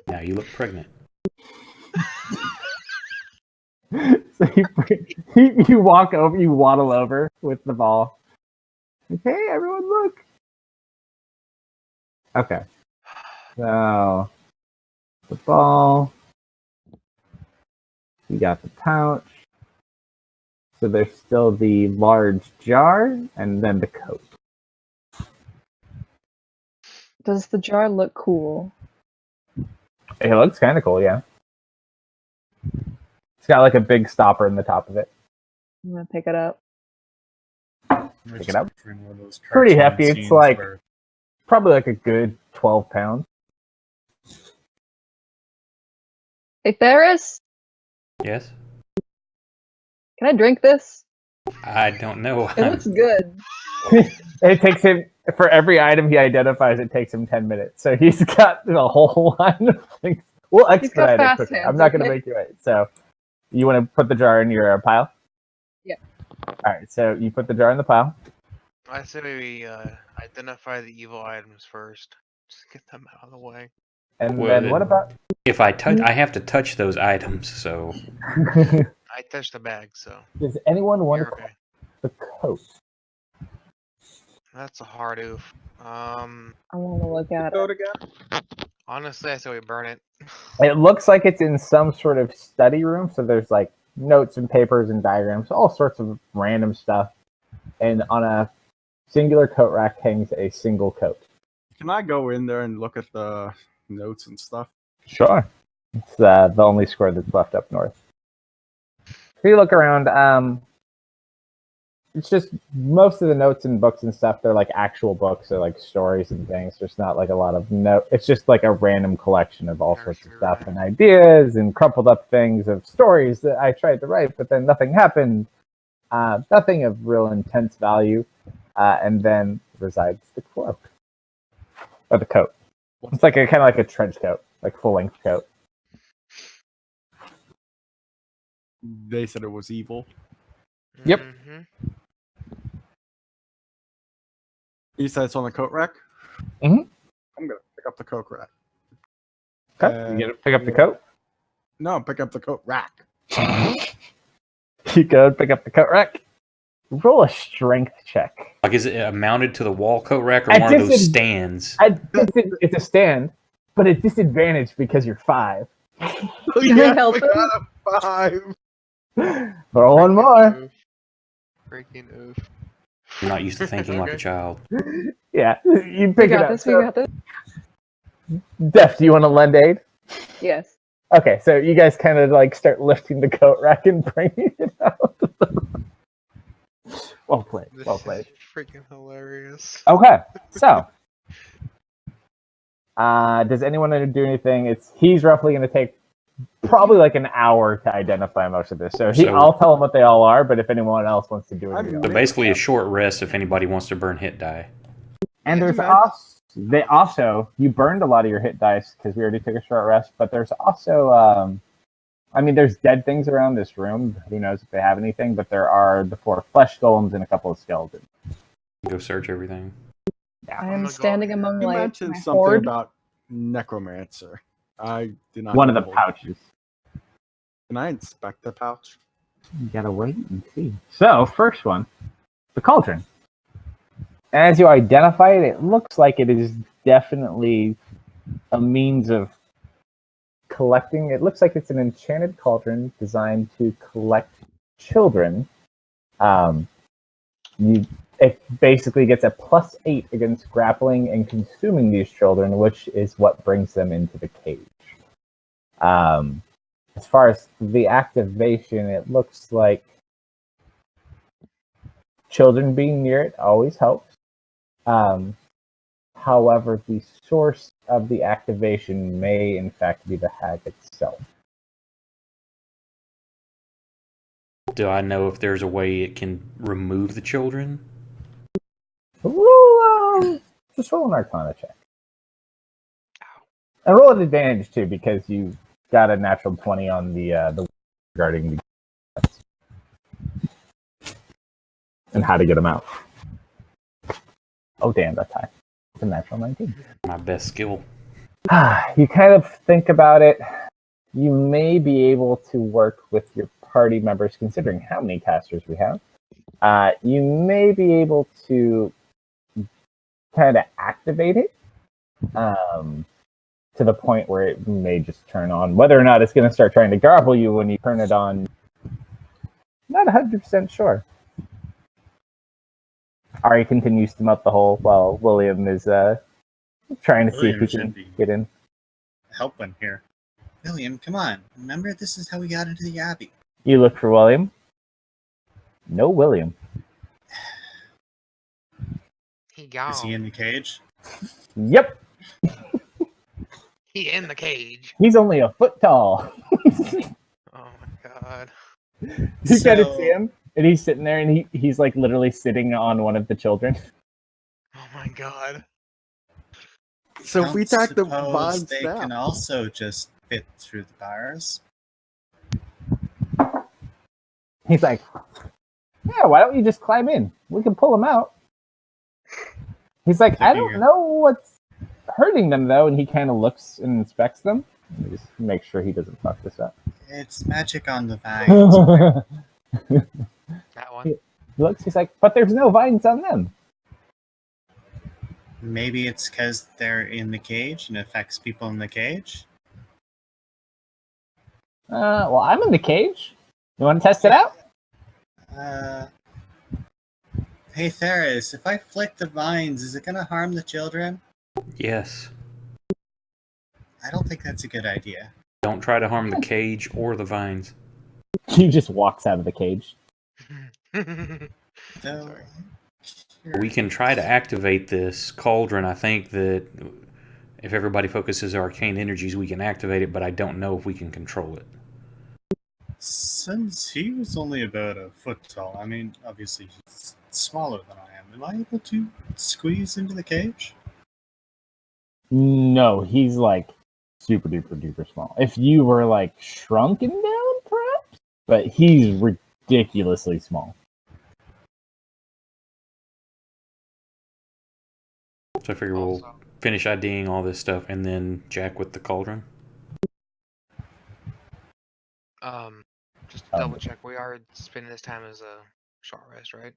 Now you look pregnant. So you walk over, you waddle over with the ball. Like, hey, everyone, look. Okay. So the ball. You got the pouch. So there's still the large jar and then the coat. Does the jar look cool? It looks kind of cool, yeah. It's got like a big stopper in the top of it. I'm gonna pick it up. Pick it up. Picturing one of those Pretty cartoon hefty. It's scenes like where probably like a good 12 pounds. Hey, Theris, Yes? can I drink this? I don't know. It looks good. It takes him, for every item he identifies, it takes him 10 minutes. So he's got a whole line of things. We'll He's got expedite it fast quicker. hands, I'm not going to okay? make you wait. So you want to put the jar in your pile? Yeah. All right. So you put the jar in the pile. I say we identify the evil items first. Just get them out of the way. And Well, then then- what about... If I touch, I have to touch those items. So I touched the bag, so Does anyone want you're to okay. the coat? That's a hard oof. I want to look at it. again? Honestly, I say we burn it. It looks like it's in some sort of study room. So there's like notes and papers and diagrams, all sorts of random stuff. And on a singular coat rack hangs a single coat. Can I go in there and look at the notes and stuff? Sure. It's the only square that's left up north. So you look around. it's just most of the notes and books and stuff. They're like actual books, or like stories and things. There's not like a lot of note. It's just like a random collection of all sorts of stuff and ideas and crumpled up things of stories that I tried to write, but then nothing happened. Nothing of real intense value. And then resides the cloak or the coat. It's like a kind of like a trench coat, like full length coat. They said it was evil. Yep. Mhm. You said it's on the coat rack? Mhm. I'm gonna pick up the coat rack. Okay, you gonna pick up the coat? No, pick up the coat rack. You go pick up the coat rack. Roll a strength check. Like, is it mounted to the wall coat rack or At one of those disadv- stands? It's a stand, but at disadvantage because you're 5. Oh, yeah, Help I got a 5. Roll one more. Freaking oof. I'm not used to thinking like a Okay. child. Yeah, you We pick it got up. this. We So, got this. Def, do you want to lend aid? Yes. Okay, so you guys kind of like start lifting the coat rack and bringing it out. Well played. This Well played. is freaking hilarious. Okay, so does anyone want to do anything? He's roughly going to take probably like an hour to identify most of this. So I'll tell him what they all are, but if anyone else wants to do it, So basically a short rest if anybody wants to burn hit die. and there's you burned a lot of your hit dice because we already took a short rest, but there's also there's dead things around this room. Who knows if they have anything, but there are the 4 flesh golems and a couple of skeletons. Go search everything. I I'm am gonna go standing here. among You like mentioned my something horde. about necromancer. I did not. One of the know. pouches. Can I inspect the pouch? You gotta wait and see. So, first one, the cauldron. As you identify it, it looks like it is definitely a means of collecting. It looks like it's an enchanted cauldron designed to collect children. It basically gets a +8 against grappling and consuming these children, which is what brings them into the cage. As far as the activation, it looks like children being near it always helps. However, the source of the activation may, in fact, be the hag itself. Do I know if there's a way it can remove the children? Just roll an Arcana check. And roll an advantage, too, because you got a natural 20 on the regarding the and how to get them out. Oh, damn, that's high. It's a natural 19. My best skill. You kind of think about it. You may be able to work with your party members, considering how many casters we have. You may be able to kind of activate it to the point where it may just turn on. Whether or not it's going to start trying to garble you when you turn it on, not 100% sure. Ari continues to melt the hole while William is trying to see if he can get in. Helping here. William, come on. Remember, this is how we got into the Abbey. You look for William. No William. He gone. Is he in the cage? Yep. He in the cage. He's only a foot tall. Oh my god. You kind of see him, and he's sitting there, and he's like literally sitting on one of the children. Oh my god. So if we attack the Suppose vines they now. can also just fit through the bars. He's like, yeah, why don't you just climb in? We can pull him out. He's like, I don't know what's hurting them, though, and he kind of looks and inspects them. Let me just make sure he doesn't fuck this up. It's magic on the vines. That one. He looks, he's like, but there's no vines on them. Maybe it's because they're in the cage and it affects people in the cage. Well, I'm in the cage. You want to test it out? Hey, Theris, if I flick the vines, is it going to harm the children? Yes. I don't think that's a good idea. Don't try to harm the cage or the vines. He just walks out of the cage. Sorry. We can try to activate this cauldron. I think that if everybody focuses arcane energies, we can activate it, but I don't know if we can control it. Since he was only about a foot tall, I mean, obviously he's smaller than I am I able to squeeze into the cage? No, he's like super duper duper small. If you were like shrunken down, perhaps, but he's ridiculously small. So I figure we'll finish IDing all this stuff and then jack with the cauldron. Just to double check, we are spending this time as a short rest, right?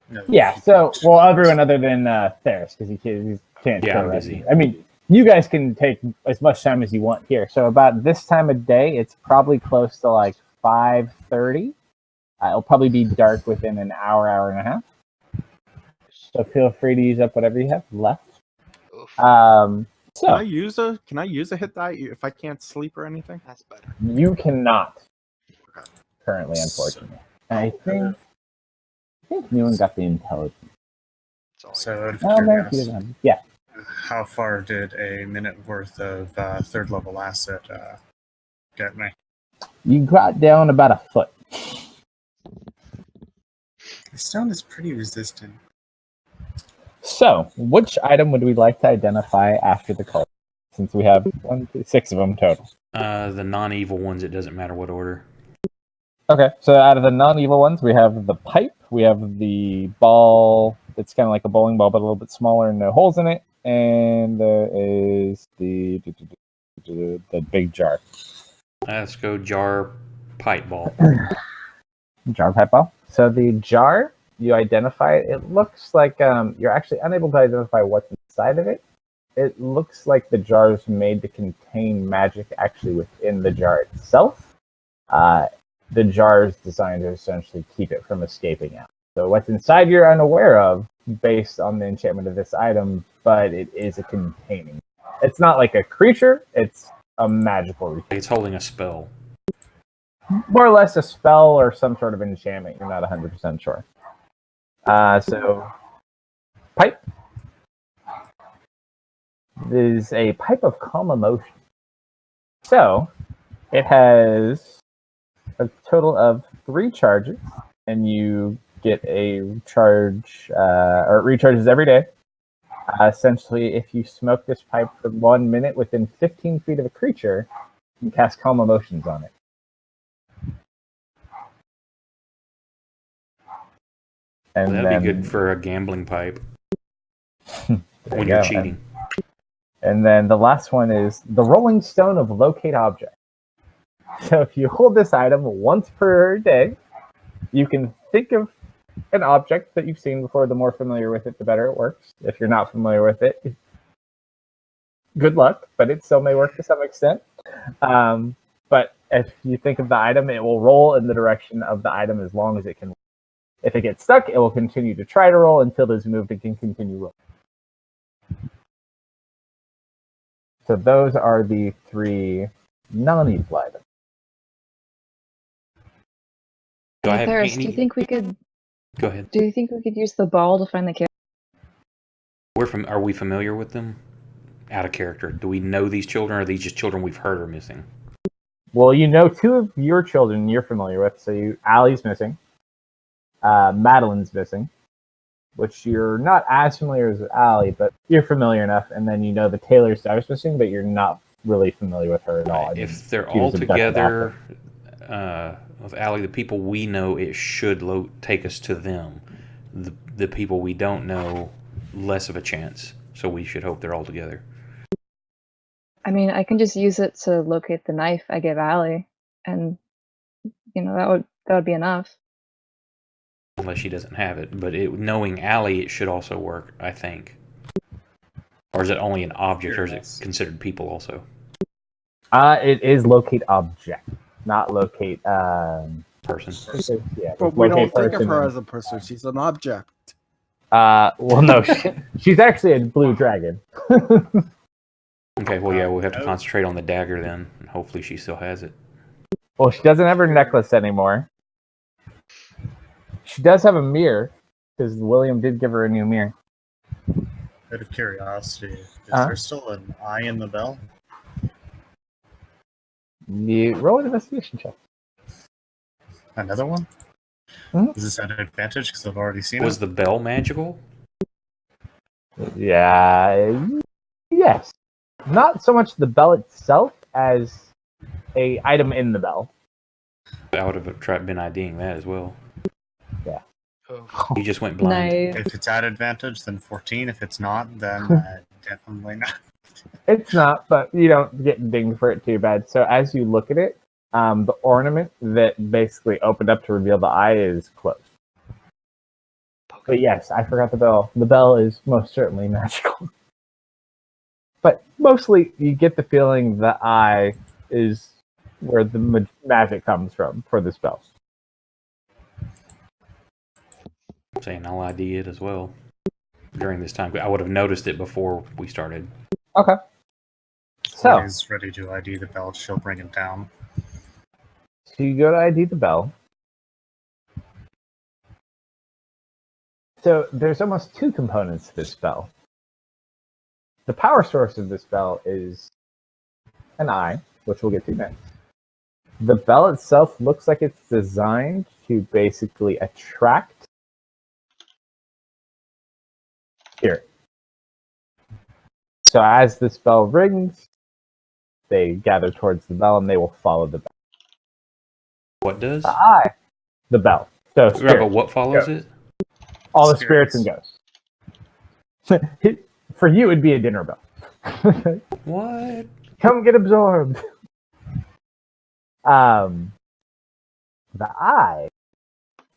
No, Yeah. So, well, everyone other than Theris, because he can't. Yeah, go I'm right busy. now. I mean, you guys can take as much time as you want here. So, about this time of day, it's probably close to like 5:30. It'll probably be dark within an hour, hour and a half. So, feel free to use up whatever you have left. Oof, Can So I use a hit die if I can't sleep or anything? that's better. you cannot currently, unfortunately. I think Newen got the intelligence. That's all I So, got. out of Oh, no, he curiosity, doesn't have it. Yeah. how far did a minute worth of third level acid get me? You got down about a foot. The stone is pretty resistant. So, which item would we like to identify after the call? Since we have 6 of them total. The non-evil ones, it doesn't matter what order. Okay, so out of the non-evil ones, we have the pipe, we have the ball that's kind of like a bowling ball, but a little bit smaller and no holes in it, and there is the big jar. Let's go jar pipe ball. Jar pipe ball. So the jar, you identify it. It looks like you're actually unable to identify what's inside of it. It looks like the jar is made to contain magic actually within the jar itself. The jar is designed to essentially keep it from escaping out. So what's inside you're unaware of based on the enchantment of this item, but it is a containing. It's not like a creature, it's a magical. It's holding a spell. More or less a spell or some sort of enchantment. You're not 100% sure. So, pipe. This is a pipe of calm emotion. So, it has a total of 3 charges, and you get a charge, or it recharges every day. Essentially, if you smoke this pipe for 1 minute within 15 feet of a creature, you can cast calm emotions on it. And That'd be good for a gambling pipe when you're cheating. And then the last one is the Rolling Stone of Locate Object. So if you hold this item once per day, you can think of an object that you've seen before. The more familiar with it, the better it works. If you're not familiar with it, good luck, but it still may work to some extent. But if you think of the item, it will roll in the direction of the item as long as it can. If it gets stuck, it will continue to try to roll until it is moved and can continue rolling. So those are the 3 non-evil items. Do I have Theris, any? do you think we could? Go ahead. Do you think we could use the ball to find the kid? Are we familiar with them? Out of character. Do we know these children, or are these just children we've heard are missing? Well, you know 2 of your children you're familiar with. So Allie's missing. Madeline's missing, which you're not as familiar as Allie, but you're familiar enough. And then you know the Taylor's daughter's missing, but you're not really familiar with her at all. I mean, If they're she all was abducted together with Allie, the people we know, it should take us to them. The people we don't know, less of a chance. So we should hope they're all together. I mean, I can just use it to locate the knife I gave Allie, and that would be enough. Unless she doesn't have it. But knowing Allie, it should also work, I think. Or is it only an object, or is it considered people also? It is locate object, not locate Person. Yeah, But we don't think of person her and- as a person. She's an object. Well, no, she's actually a blue dragon. Okay, well, yeah, we'll have to concentrate on the dagger then. And hopefully she still has it. Well, she doesn't have her necklace anymore. She does have a mirror because William did give her a new mirror. Out of curiosity, is Uh-huh. there still an eye in the bell? You roll an investigation check. Another one? Mhm. Is this at an advantage because I've already seen Was it? the bell magical? Yeah. Yes. Not so much the bell itself as a item in the bell. I would have been IDing that as well. Oh, You just went blind. Nice. If it's at advantage, then 14. If it's not, then definitely not. It's not, but you don't get dinged for it too bad. So as you look at it, the ornament that basically opened up to reveal the eye is closed. But yes, I forgot the bell. The bell is most certainly magical. But mostly, you get the feeling the eye is where the magic comes from for the spell. I'm saying I'll ID it as well during this time. I would have noticed it before we started. Okay. When So, he's ready to ID the bell, she'll bring him down. so you go to ID the bell. So there's almost two components to this spell. The power source of this spell is an eye, which we'll get to next. The bell itself looks like it's designed to basically attract spirit. So as this bell rings, they gather towards the bell and they will follow the bell. What does? The eye, the bell. So Right, spirit, but what follows Ghosts. it? all the spirits and ghosts. For you, it'd be a dinner bell. What? Come get absorbed. The eye,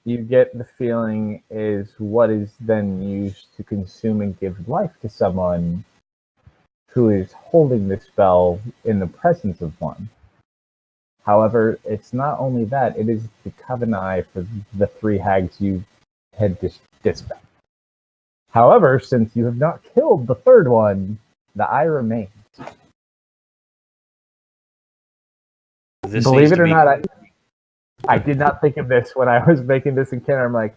you get the feeling, is what is then used to consume and give life to someone who is holding this spell in the presence of one. However, it's not only that, it is the coven eye for the three hags you had dispatched. However, since you have not killed the third one, the eye remains. This Believe needs it to or be- not, I did not think of this when I was making this encounter. I'm like,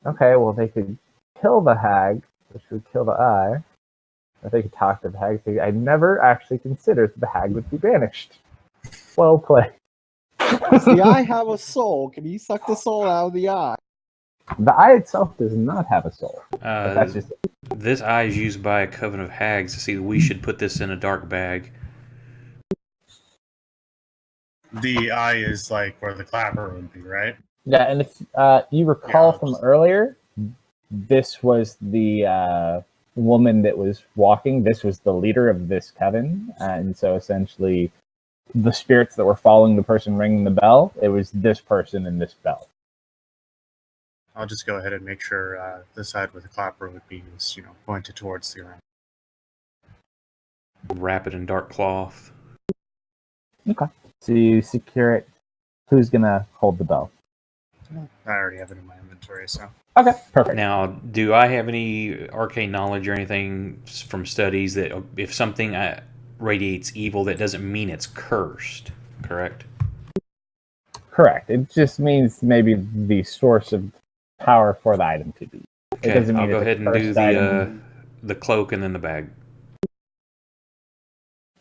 okay, well, they could kill the hag, which would kill the eye. Or they could talk to the hag. I never actually considered that the hag would be banished. Well played. Does the eye have a soul? Can he suck the soul out of the eye? The eye itself does not have a soul. But that's just This eye is used by a coven of hags to see we should put this in a dark bag. The eye is like where the clapper would be, right? yeah. And if you recall Yeah, from just- earlier, this was the woman that was walking. This was the leader of this coven, and so essentially, the spirits that were following the person ringing the bell, it was this person and this bell. I'll just go ahead and make sure the side where the clapper would be is, pointed towards the ground. Wrap it in dark cloth. Okay. So you secure it. Who's gonna hold the bell? I already have it in my inventory, so. Okay, perfect. Now, do I have any arcane knowledge or anything from studies that if something radiates evil, that doesn't mean it's cursed, correct? Correct. It just means maybe the source of power for the item to be. Okay, It doesn't mean I'll go it's a ahead and do cursed item. the cloak and then the bag.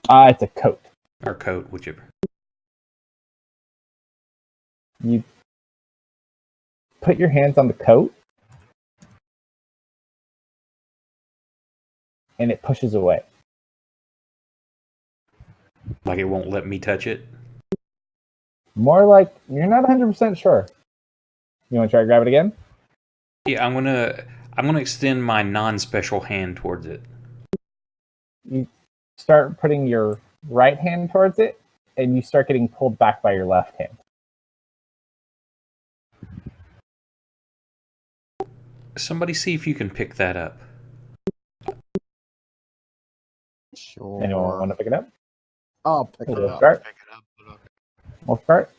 It's a coat. Or coat, whichever. You put your hands on the coat, and it pushes away. Like it won't let me touch it. More like you're not 100% sure. You want to try to grab it again? Yeah, I'm gonna extend my non-special hand towards it. You start putting your right hand towards it, and you start getting pulled back by your left hand. Somebody see if you can pick that up. Sure. Anyone want to pick it up? I'll pick it We'll up. start. pick it up. But okay. We'll start.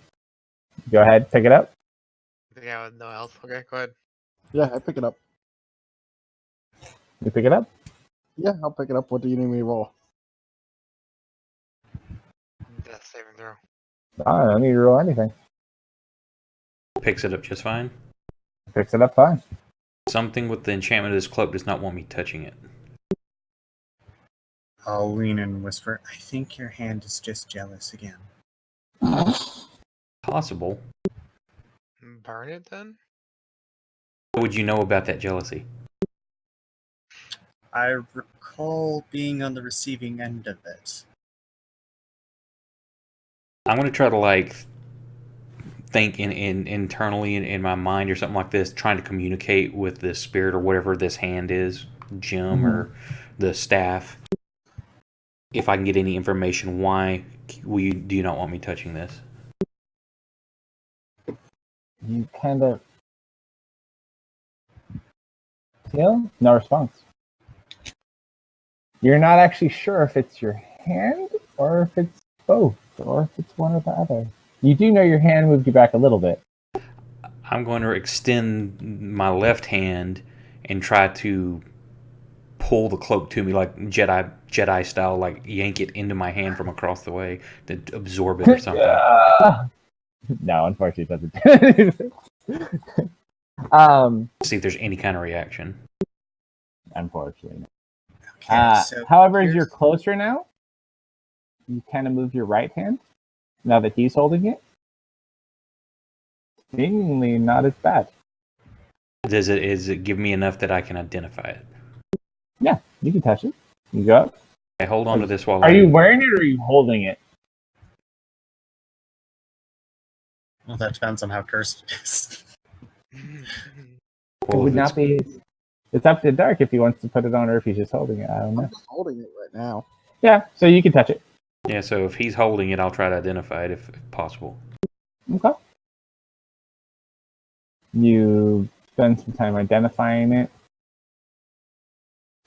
Go ahead, pick it up. Yeah, with no else. Okay, go ahead. Yeah, I pick it up. You pick it up. Yeah, I'll pick it up. What do you need me to roll? Death saving throw. I don't need to roll anything. Picks it up just fine. Picks it up fine. Something with the enchantment of this cloak does not want me touching it. I'll lean in and whisper, I think your hand is just jealous again. Possible. Burn it then? How would you know about that jealousy? I recall being on the receiving end of it. I'm going to try to, like, think internally in my mind or something like this, trying to communicate with the spirit or whatever this hand is, Jim or the staff. If I can get any information, why do you not want me touching this? You kind of feel no response. You're not actually sure if it's your hand or if it's both or if it's one or the other. You do know your hand moved you back a little bit. I'm going to extend my left hand and try to pull the cloak to me, like Jedi style, like yank it into my hand from across the way to absorb it or something. No, unfortunately, it doesn't. See if there's any kind of reaction. Unfortunately. Okay, so however, as you're closer now, you kind of move your right hand now that he's holding it. Seemingly not as bad. Does it give me enough that I can identify it? Yeah, you can touch it. You go up. Okay, hold on to this while Are you wearing it or are you holding it? Well, that depends on how cursed it is. It would not be. It's up to Dark if he wants to put it on or if he's just holding it. I don't know. I'm just holding it right now. Yeah, so you can touch it. Yeah, so if he's holding it, I'll try to identify it if possible. Okay. You spend some time identifying it.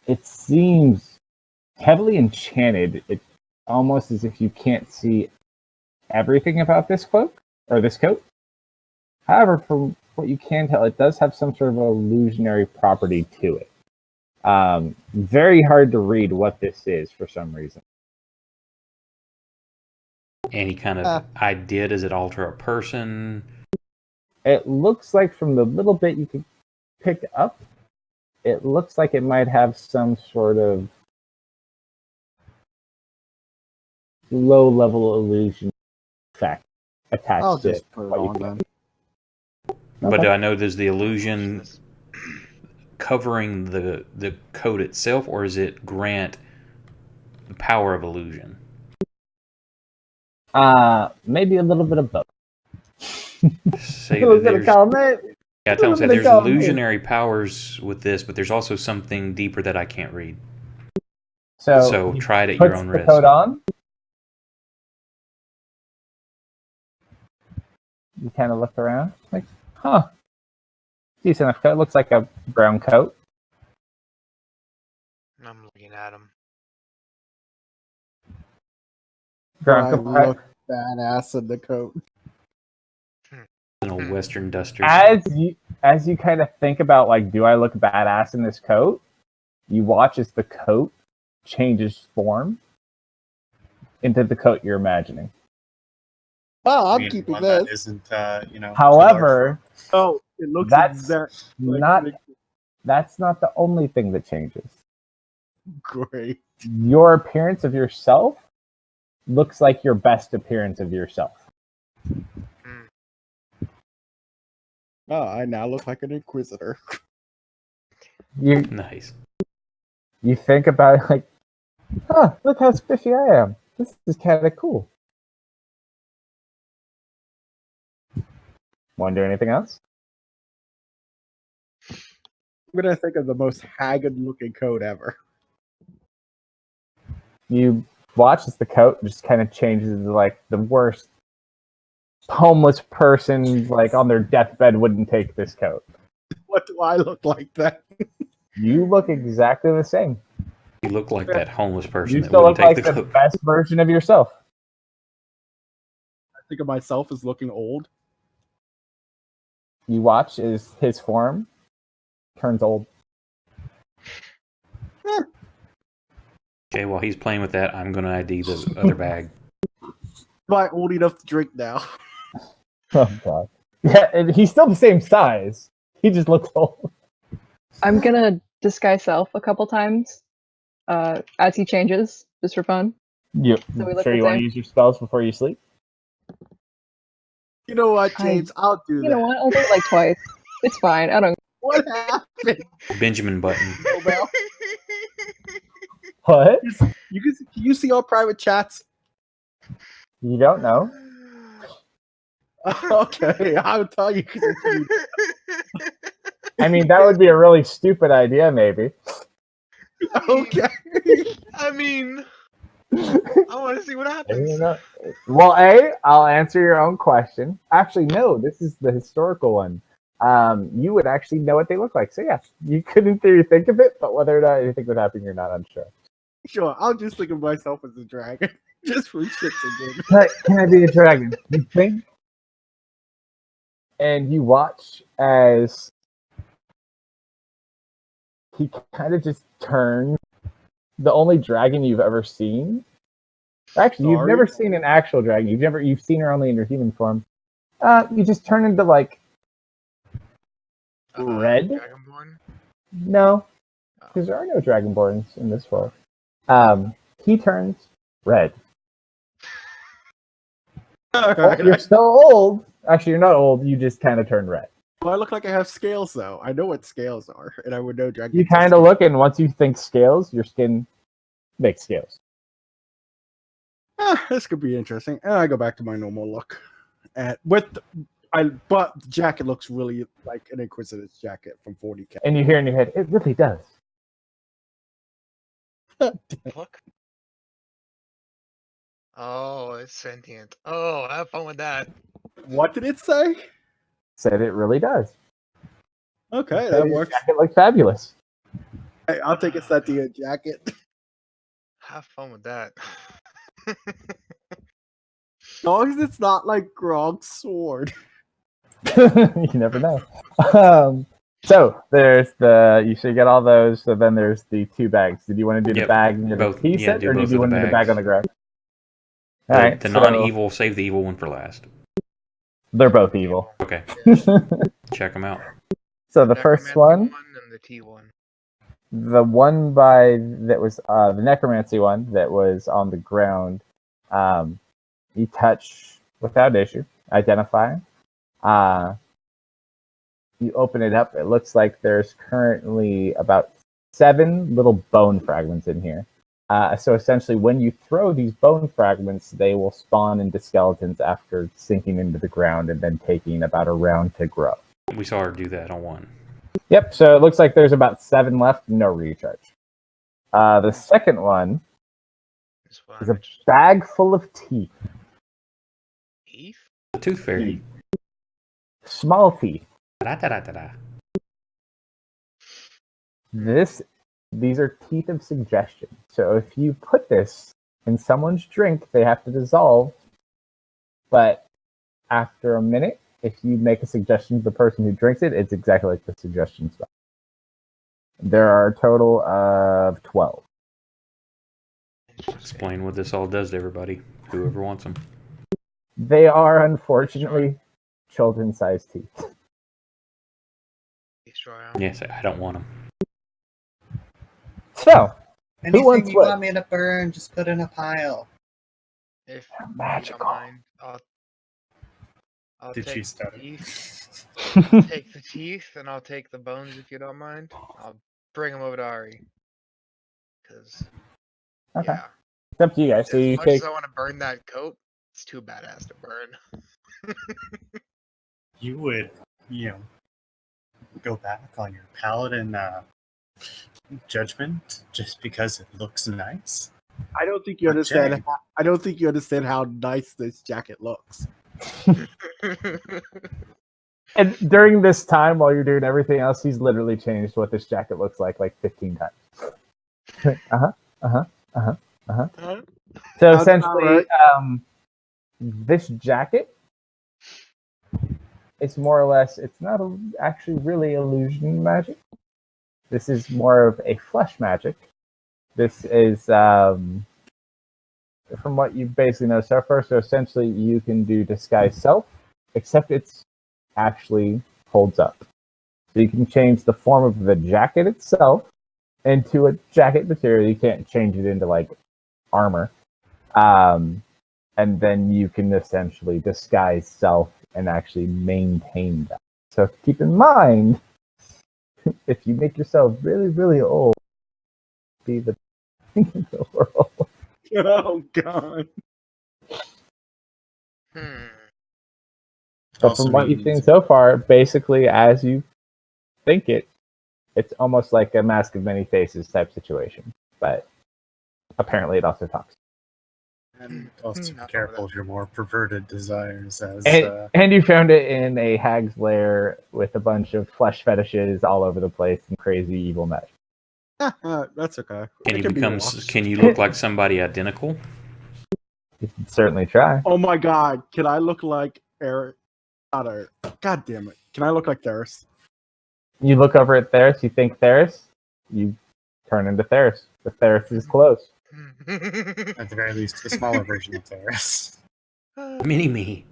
It seems heavily enchanted. It's almost as if you can't see everything about this cloak or this coat. However, from what you can tell, it does have some sort of illusionary property to it. Very hard to read what this is for some reason. Any kind of idea? Does it alter a person? It looks like from the little bit you could pick up, it looks like it might have some sort of low-level illusion effect attached I'll to it. just put it on then. But Okay. do I know there's the illusion covering the coat itself, or is it grant the power of illusion? Maybe a little bit of both. Say I was that gonna call him it. yeah, tell him, say gonna there's call him illusionary powers with this, but there's also something deeper that I can't read. So So he try it at your puts own the risk. coat on. You kind of look around, like, huh? Decent enough coat. Looks like a brown coat. I'm looking at him. Brown I coat. look badass in the coat. In a Western duster. As you kind of think about, like, do I look badass in this coat? You watch as the coat changes form into the coat you're imagining. Oh, I I'm mean, keeping one this. that isn't, However, Oh, it looks that's exactly that's not the only thing that changes. great. Your appearance of yourself looks like your best appearance of yourself. Oh, I now look like an inquisitor. You Nice. you think about it like, huh, look how spiffy I am. This is kind of cool. Want to do anything else? I'm gonna think of the most haggard looking coat ever. You watch as the coat just kind of changes into like the worst homeless person, like on their deathbed, wouldn't take this coat. What do I look like then? You look exactly the same. You look like that homeless person You that still wouldn't look take like the the coat. best version of yourself. I think of myself as looking old. You watch as his form turns old. Okay, while he's playing with that, I'm going to ID the other bag. Am I old enough to drink now? Oh god. Yeah, and he's still the same size. He just looks old. I'm gonna disguise self a couple times as he changes, just for fun. You So we look sure the you want to same. use your spells before you sleep? You know what, I- James? I'll do You that. know what? I'll do it like twice. It's fine. I don't. What happened? Benjamin Button. Nobel? What? Can you see our private chats? You don't know? Okay, I'll tell you. I mean, that would be a really stupid idea, maybe. Okay. I mean, I want to see what happens. Well, I'll answer your own question. Actually, no, this is the historical one. You would actually know what they look like. So yes, you could in theory think of it, but whether or not anything would happen, you're not unsure. Sure, I'll just think of myself as a dragon. Just for shits and giggles. But can I be a dragon? You think? And you watch as he kind of just turns. The only dragon you've ever seen. Actually, you've Sorry? never seen an actual dragon. You've seen her only in her human form. You just turn into like red. Dragonborn? No, because there are no dragonborns in this world. He turns red. Alright, You're still old. Actually, you're not old. You just kind of turn red. I look like I have scales, though. I know what scales are, and I would know dragons. You kind of look, and once you think scales, your skin makes scales. This could be interesting. And I go back to my normal look. And but the jacket looks really like an Inquisitor's jacket from 40K. And you hear in your head, it really does. Look. Oh, it's sentient. Oh, have fun with that. What did it say? Said it really does. Okay, Said that his works. jacket looked fabulous. Hey, I'll take a sentient jacket. Have fun with that. As long as it's not like Grog's sword. You never know. So there's you should get all those. So then there's the 2 bags. Did you want to do the Yep, bag and both. the piece Yeah, it, do or both did you of want the to do the bag bags. on the ground? All The, right, the so non-evil, save the evil one for last. they're both evil. Okay, check them out. So the first Necromancy one, and the T one. the one that was the necromancy one that was on the ground, you touch without issue, identify. You open it up. It looks like there's currently about 7 little bone fragments in here. So essentially, when you throw these bone fragments, they will spawn into skeletons after sinking into the ground and then taking about a round to grow. We saw her do that on one. Yep, so it looks like there's about 7 left, no recharge. The second one This one. is a bag full of teeth. Teeth? The Tooth Fairy. Small teeth. Da-da-da-da-da. These are teeth of suggestion. So if you put this in someone's drink, they have to dissolve. But after a minute, if you make a suggestion to the person who drinks it, it's exactly like the suggestion spell. There are a total of 12. Explain what this all does to everybody, whoever wants them. They are unfortunately children-sized teeth. Destroy 'em. Yes, I don't want them. So, Anything wants you what? want me to burn, just put in a pile. If you magical. don't mind, I'll Did take she the stutter? teeth. I'll take the teeth and I'll take the bones if you don't mind. I'll bring them over to Ari. Cause Okay. yeah, It's up to you guys. So as you much take. as I want to burn that coat, it's too badass to burn. You would, go back on your paladin judgment just because it looks nice. I don't think you But understand. Jay- I don't think you understand how nice this jacket looks. And during this time, while you're doing everything else, he's literally changed what this jacket looks like 15 times. So Sounds essentially, about this jacket is more or less, it's not actually really illusion magic. This is more of a flesh magic. This is, from what you basically know so far, so essentially you can do disguise self, except it's actually holds up. So you can change the form of the jacket itself into a jacket material. You can't change it into like armor. And then you can essentially disguise self and actually maintain that. So keep in mind, if you make yourself really, really old, be the thing in the world. Oh god. But Also from what you've means- seen so far, basically as you think it's almost like a Mask of Many Faces type situation. But apparently it also talks. And also be Not careful of your more perverted desires as And you found it in a hag's lair with a bunch of flesh fetishes all over the place and crazy evil magic. That's okay. Can It you can be become? washed. Can you look like somebody identical? You can certainly try. Oh my god, can I look like Eric? Not Eric. God damn it. Can I look like Theris? You look over at Theris, you think Theris, you turn into Theris. The Theris is close. at the very least a smaller version of Theris. Mini me.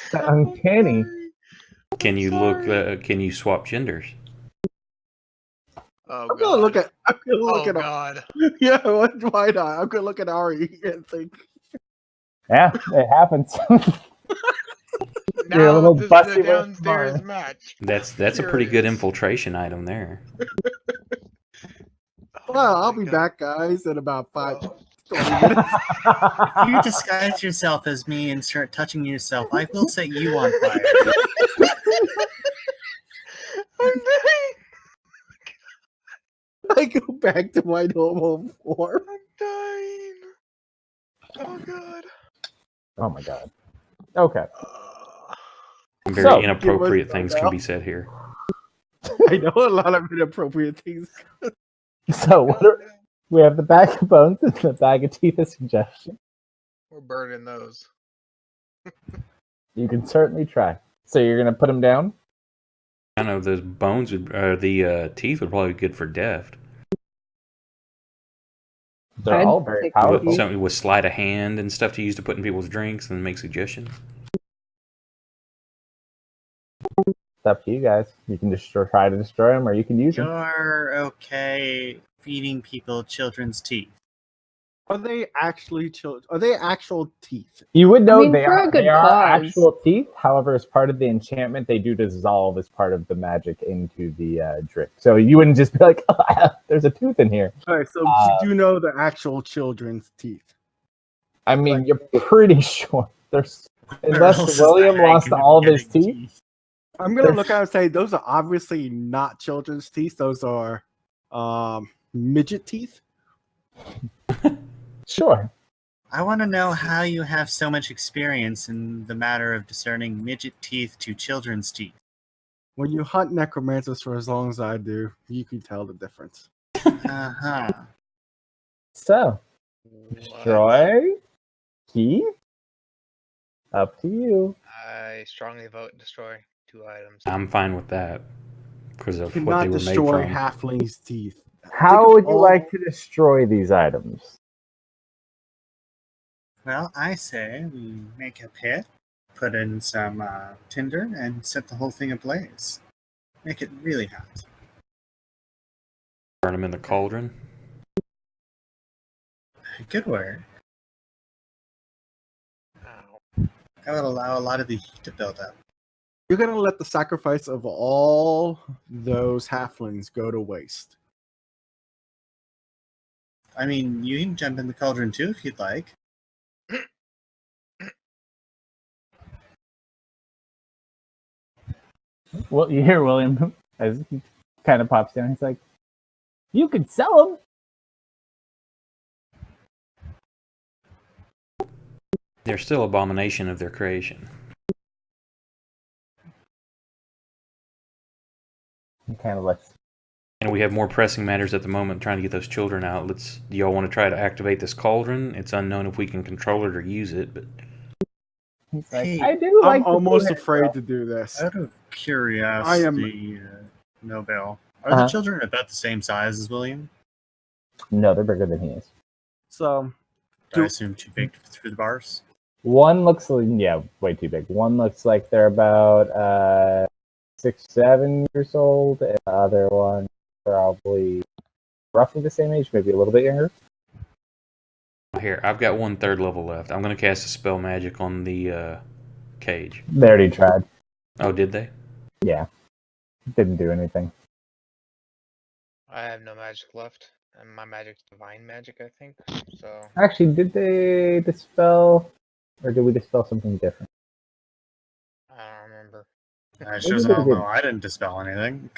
It's uncanny. Can you look? Can you swap genders? Oh I'm gonna look god. at. I'm gonna look Oh at. god. Yeah, why not? I'm gonna look at Ari and think. Yeah, it happens. You're a Now little this is busty the with downstairs Mars. match. That's a pretty good Curious. infiltration item there. Well, I'll my be God. back, guys, in about Oh. 20 minutes. If you disguise yourself as me and start touching yourself, I will set you on fire. I'm dying. I go back to my normal form. I'm dying. Oh god. Oh my god. Okay. Very So, inappropriate give us things that can out. be said here. I know a lot of inappropriate things. So what are, we have the bag of bones and the bag of teeth of suggestion. We're burning those. You can certainly try. So you're gonna put them down? I know those bones would, the teeth would probably be good for deft. They're I'd all very take powerful. teeth. Something with sleight of hand and stuff to use to put in people's drinks and make suggestions. It's up to you guys. You can just try to destroy them, or you can use them. You're okay feeding people children's teeth. Are they actually Are they actual teeth? You would know mean, they for a are. good They are cause. actual teeth. However, as part of the enchantment, they do dissolve as part of the magic into the drink. So you wouldn't just be like, oh, "There's a tooth in here." All right, so you do know the actual children's teeth. I mean, you're pretty sure. There's Where unless else is the William hag lost gonna all of be his getting teeth. I'm gonna look at it and say those are obviously not children's teeth. Those are midget teeth. Sure. I want to know how you have so much experience in the matter of discerning midget teeth to children's teeth. When you hunt necromancers for as long as I do, you can tell the difference. Uh-huh. So destroy key. Up to you. I strongly vote destroy 2 items. I'm fine with that because You of what they cannot were made destroy from. halflings' teeth. How Think of would you all- like to destroy these items? Well, I say we make a pit, put in some tinder, and set the whole thing ablaze. Make it really hot. Burn them in the cauldron. Good word. Ow. That would allow a lot of the heat to build up. You're gonna let the sacrifice of all those halflings go to waste. I mean, you can jump in the cauldron too if you'd like. Well, you hear William as he kind of pops down. He's like, "You could sell them." They're still abomination of their creation. He kind of lets. And we have more pressing matters at the moment trying to get those children out. Do y'all want to try to activate this cauldron? It's unknown if we can control it or use it, but He's like, Hey, "I do like." I'm to almost do it, afraid though." to do this. Out of curiosity, Nobel, are Uh-huh. the children about the same size as William? No, they're bigger than he is. So, I assume too big for the bars. One looks like, yeah, way too big. One looks like they're about 6, 7 years old, and the other one probably roughly the same age, maybe a little bit younger. Here, I've got 1/3 level left. I'm going to cast a spell magic on the cage. They already tried. Oh, did they? Yeah, didn't do anything. I have no magic left, and my magic's divine magic, I think. So Actually, did they dispel, or did we dispel something different? I don't remember. It shows Maybe all they know I didn't dispel anything.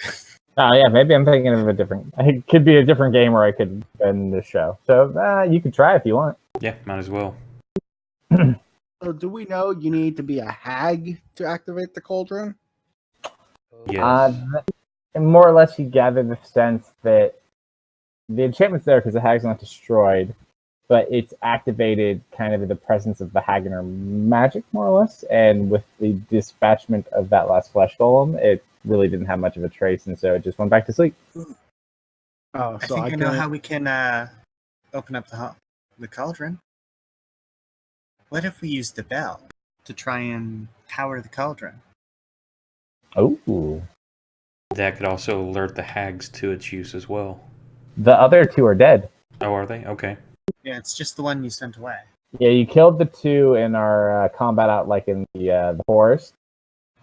Oh yeah, maybe I'm thinking of a different. It could be a different game where I could end this show. So you could try if you want. Yeah, might as well. So do we know you need to be a hag to activate the cauldron? Yes. And more or less, you gather the sense that the enchantment's there because the hag's not destroyed, but it's activated kind of in the presence of the hag and her magic, more or less. And with the dispatchment of that last flesh golem, it really didn't have much of a trace, and so it just went back to sleep. Oh, I so think I know can how we can open up the cauldron. What if we use the bell to try and power the cauldron? Oh, That could also alert the hags to its use as well. the other two are dead. Oh, are they? Okay. Yeah, it's just the one you sent away. Yeah, you killed the two in our combat out, like in the forest.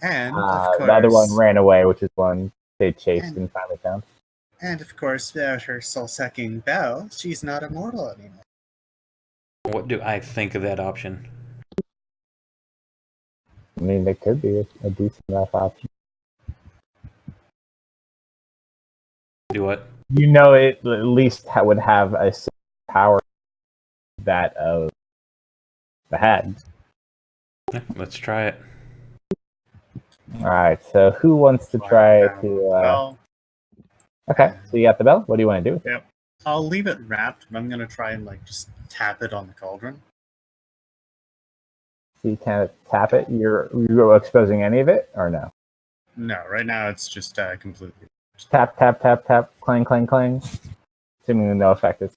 And of course, The other one ran away, which is one they chased and finally found. And of course, without her soul-sucking bell, she's not immortal anymore. What do I think of that option? I mean, they could be a decent enough option. Do what? You know, it at least would have a power that of the hag. Yeah, let's try it. All right, so who wants to try to? Well, Okay, so you got the bell. What do you want to do with it? yep. I'll leave it wrapped, but I'm gonna try and just tap it on the cauldron. So you kind of tap it. You're exposing any of it, or no? No, right now it's just completely. Tap, tap, tap, tap, clang, clang, clang. Seemingly no effect is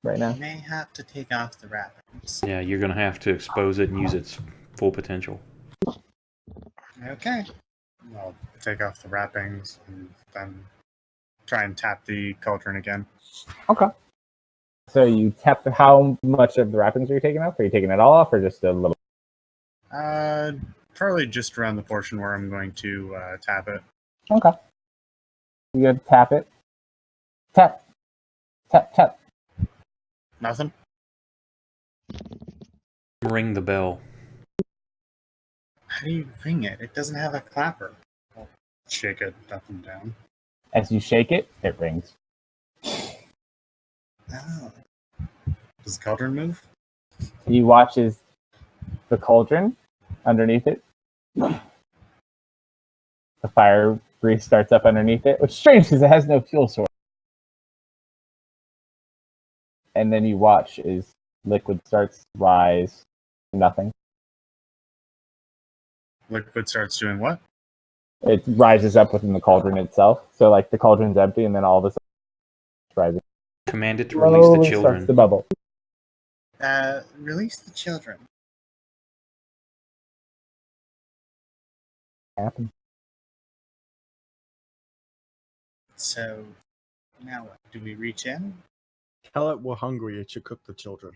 right now. You may have to take off the wrappings. Yeah, you're going to have to expose it and use its full potential. Okay. I'll take off the wrappings and then try and tap the cauldron again. Okay. So you tap. How much of the wrappings are you taking off? Are you taking it all off, or just a little? Probably just around the portion where I'm going to tap it. Okay. You gotta tap it. Tap. Tap, tap. Nothing? Ring the bell. How do you ring it? It doesn't have a clapper. I'll shake it up and down. As you shake it, it rings. Oh. Does the cauldron move? You watch as the cauldron underneath it. The fire grease starts up underneath it, which is strange because it has no fuel source. And then you watch as liquid starts to rise. Nothing. Liquid starts doing what? It rises up within the cauldron itself. So like the cauldron's empty, and then all of a sudden it's rising. Command it to release the Slowly children. starts to bubble. Release the children. Happen. So, now what? Do we reach in? Tell it we're hungry. It should cook the children.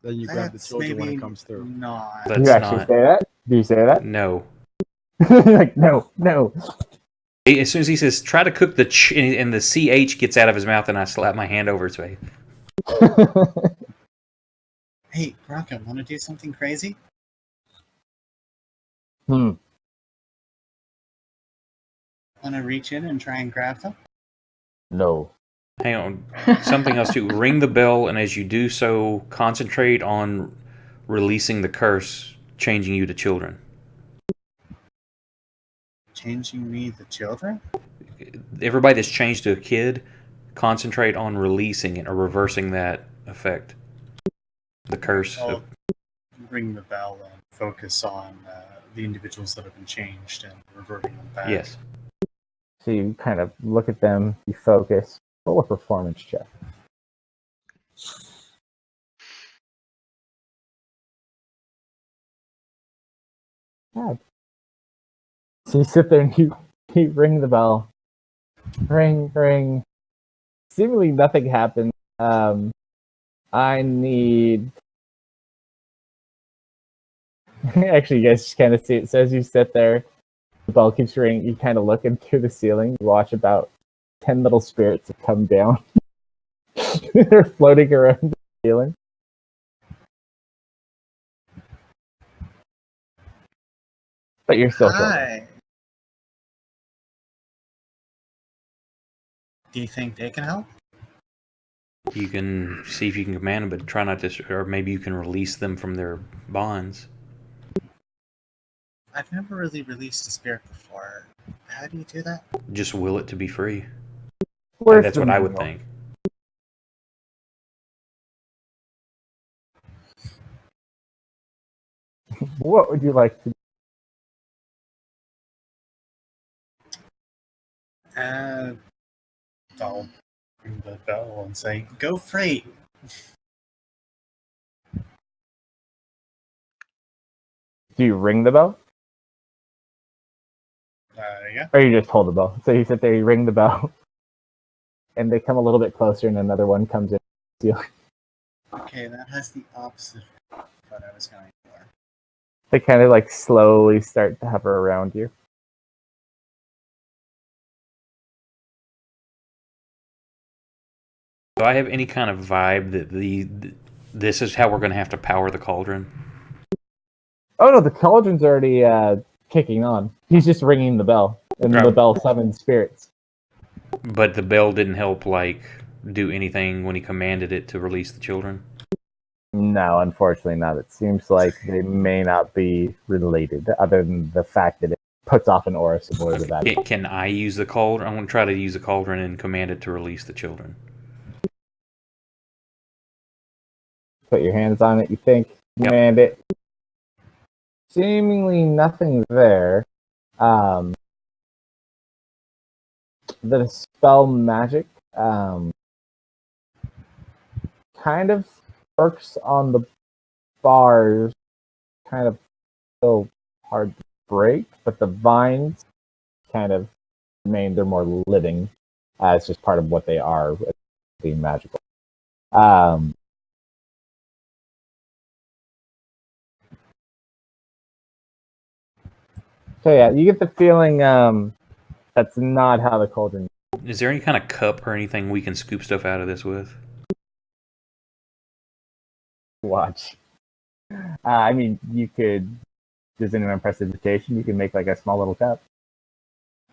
Then you grab the That's children when maybe it comes through. not. Do That's you actually not. say that? Do you say that? No. Like, no, no. As soon as he says, try to cook the and the CH gets out of his mouth, and I slap my hand over his face. Hey, Bronco, want to do something crazy? Hmm. Want to reach in and try and grab them? No. Hang on. Something else too. Ring the bell, and as you do so, concentrate on releasing the curse, changing you to children. Changing me the children? Everybody that's changed to a kid, concentrate on releasing it or reversing that effect. The curse. I'll ring the bell and focus on the individuals that have been changed and reverting them back. Yes. So you kind of look at them, you focus. Roll a performance check. God. So you sit there and you ring the bell. Ring, ring. Seemingly nothing happens. I need. Actually, you guys just kind of see it. So as you sit there, the bell keeps ringing. You kind of look into the ceiling. You watch about 10 little spirits come down. They're floating around the ceiling. But you're still floating. Hi. Do you think they can help? You can see if you can command them, but try not to, or maybe you can release them from their bonds. I've never really released a spirit before. How do you do that? Just will it to be free. Worse That's what than I would usual. think. What would you like to do? I'll ring the bell and say, "Go freight." Do you ring the bell? Yeah. Or you just hold the bell? So you sit there, you ring the bell, and they come a little bit closer, and another one comes in. Okay, that has the opposite of what I was going for. They kind of like slowly start to hover around you. Do I have any kind of vibe that this is how we're going to have to power the cauldron? Oh no, the cauldron's already kicking on. He's just ringing the bell, and the bell summons spirits. But the bell didn't help, like, do anything when he commanded it to release the children? No, unfortunately not. It seems like they may not be related, other than the fact that it puts off an aura similar to that. Can I use the cauldron? I'm going to try to use the cauldron and command it to release the children. Put your hands on it, you think, command it. Seemingly nothing there. The spell magic kind of works on the bars, kind of still hard to break, but the vines kind of remain, they're more living. It's just part of what they are, being magical. So yeah, you get the feeling that's not how the cauldron. Is there any kind of cup or anything we can scoop stuff out of this with? Watch. I mean, you could, does anyone press education? You can make like a small little cup.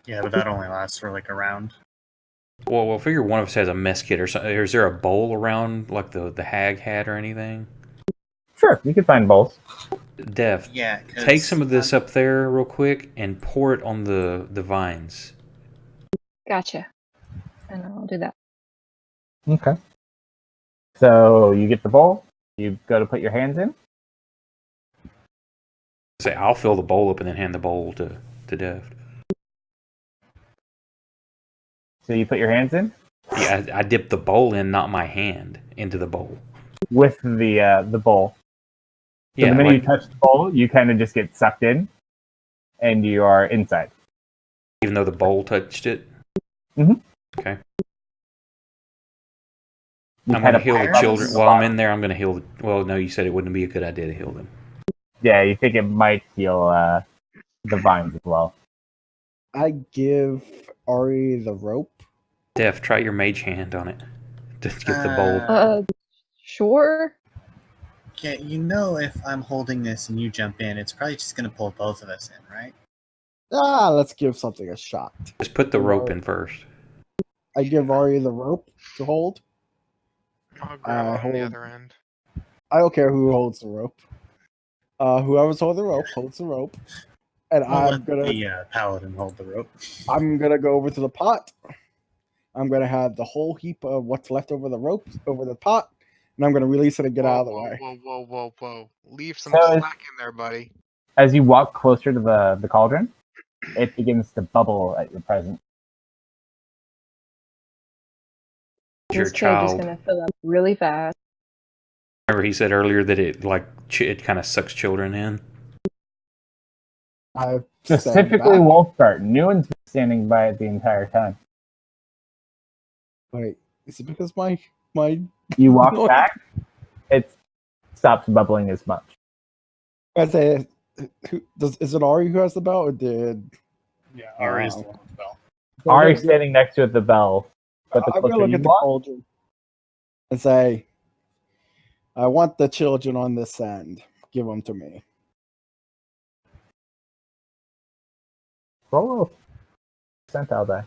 Yeah, but that only lasts for like a round. Well, we'll figure one of us has a mess kit or something. Is there a bowl around, like the hag hat or anything? Sure, you can find bowls. Def, Yeah, take some of this up there real quick and pour it on the vines. Gotcha. And I'll do that. Okay. So you get the bowl. You go to put your hands in. Say, I'll fill the bowl up and then hand the bowl to Def. So you put your hands in? Yeah, I dip the bowl in, not my hand, into the bowl. With the bowl. So Yeah, the minute like, you touch the bowl, you kind of just get sucked in, and you are inside. even though the bowl touched it? Mhm. Okay. You I'm going to kind of heal the pop up children. to the While I'm bottom. in there, I'm going to heal... Well, no, you said it wouldn't be a good idea to heal them. Yeah, you think it might heal the vines as well. I give Ari the rope. Def, try your mage hand on it to get the bowl. Sure. Yeah, you know if I'm holding this and you jump in, it's probably just going to pull both of us in, right? Let's give something a shot. Just put the rope in first. I give Ari the rope to hold. I'll grab on the other end. I don't care who holds the rope. Whoever's holding the rope holds the rope, and I'll I'm let gonna the paladin hold the rope. I'm gonna go over to the pot. I'm gonna have the whole heap of what's left over the rope over the pot, and I'm gonna release it and get out of the way. Whoa. Leave some So slack in there, buddy. as you walk closer to the cauldron, it begins to bubble at your presence. Your This cage is child. gonna fill up really fast. Remember he said earlier that it kind of sucks children in? I Specifically, Wolfguard. Newen's been standing by it the entire time. Wait, is it because my You walk back, it stops bubbling as much. I say, is it Ari who has the bell, or did Yeah, Ari's the one with the bell. Ari's standing next to it, the bell. But the I'm gonna closer look you at the walk, cauldron and say, I want the children on this end. Give them to me. roll a percentile die.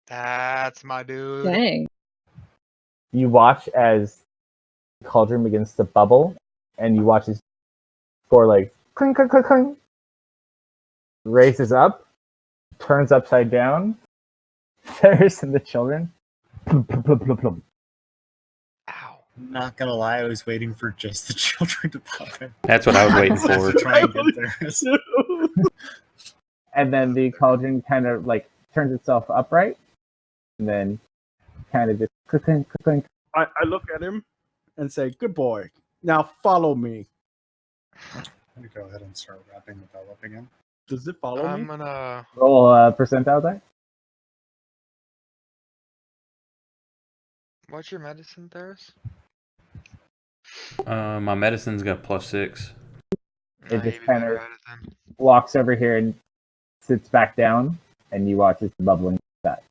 That's my dude. Dang. You watch as the cauldron begins to bubble, and you watch as 4 legs clink, clink, clink, clink, raises up, turns upside down, Ferris and the children. Plum, plum, plum, plum, plum. Ow. Not gonna lie, I was waiting for just the children to pop in. That's what I was waiting for. To try and get theirs. And then the cauldron kind of like turns itself upright, and then kind of just clink, clink, clink. I look at him and say, "Good boy. Now follow me." I'm gonna go ahead and start wrapping the bell up again. Does it follow I'm me? gonna. Roll a percentile die. What's your medicine, Theris? My medicine's got +6. It Nah, just you'd be kinda- better at it then. Walks over here and sits back down, and you watch as the bubbling that.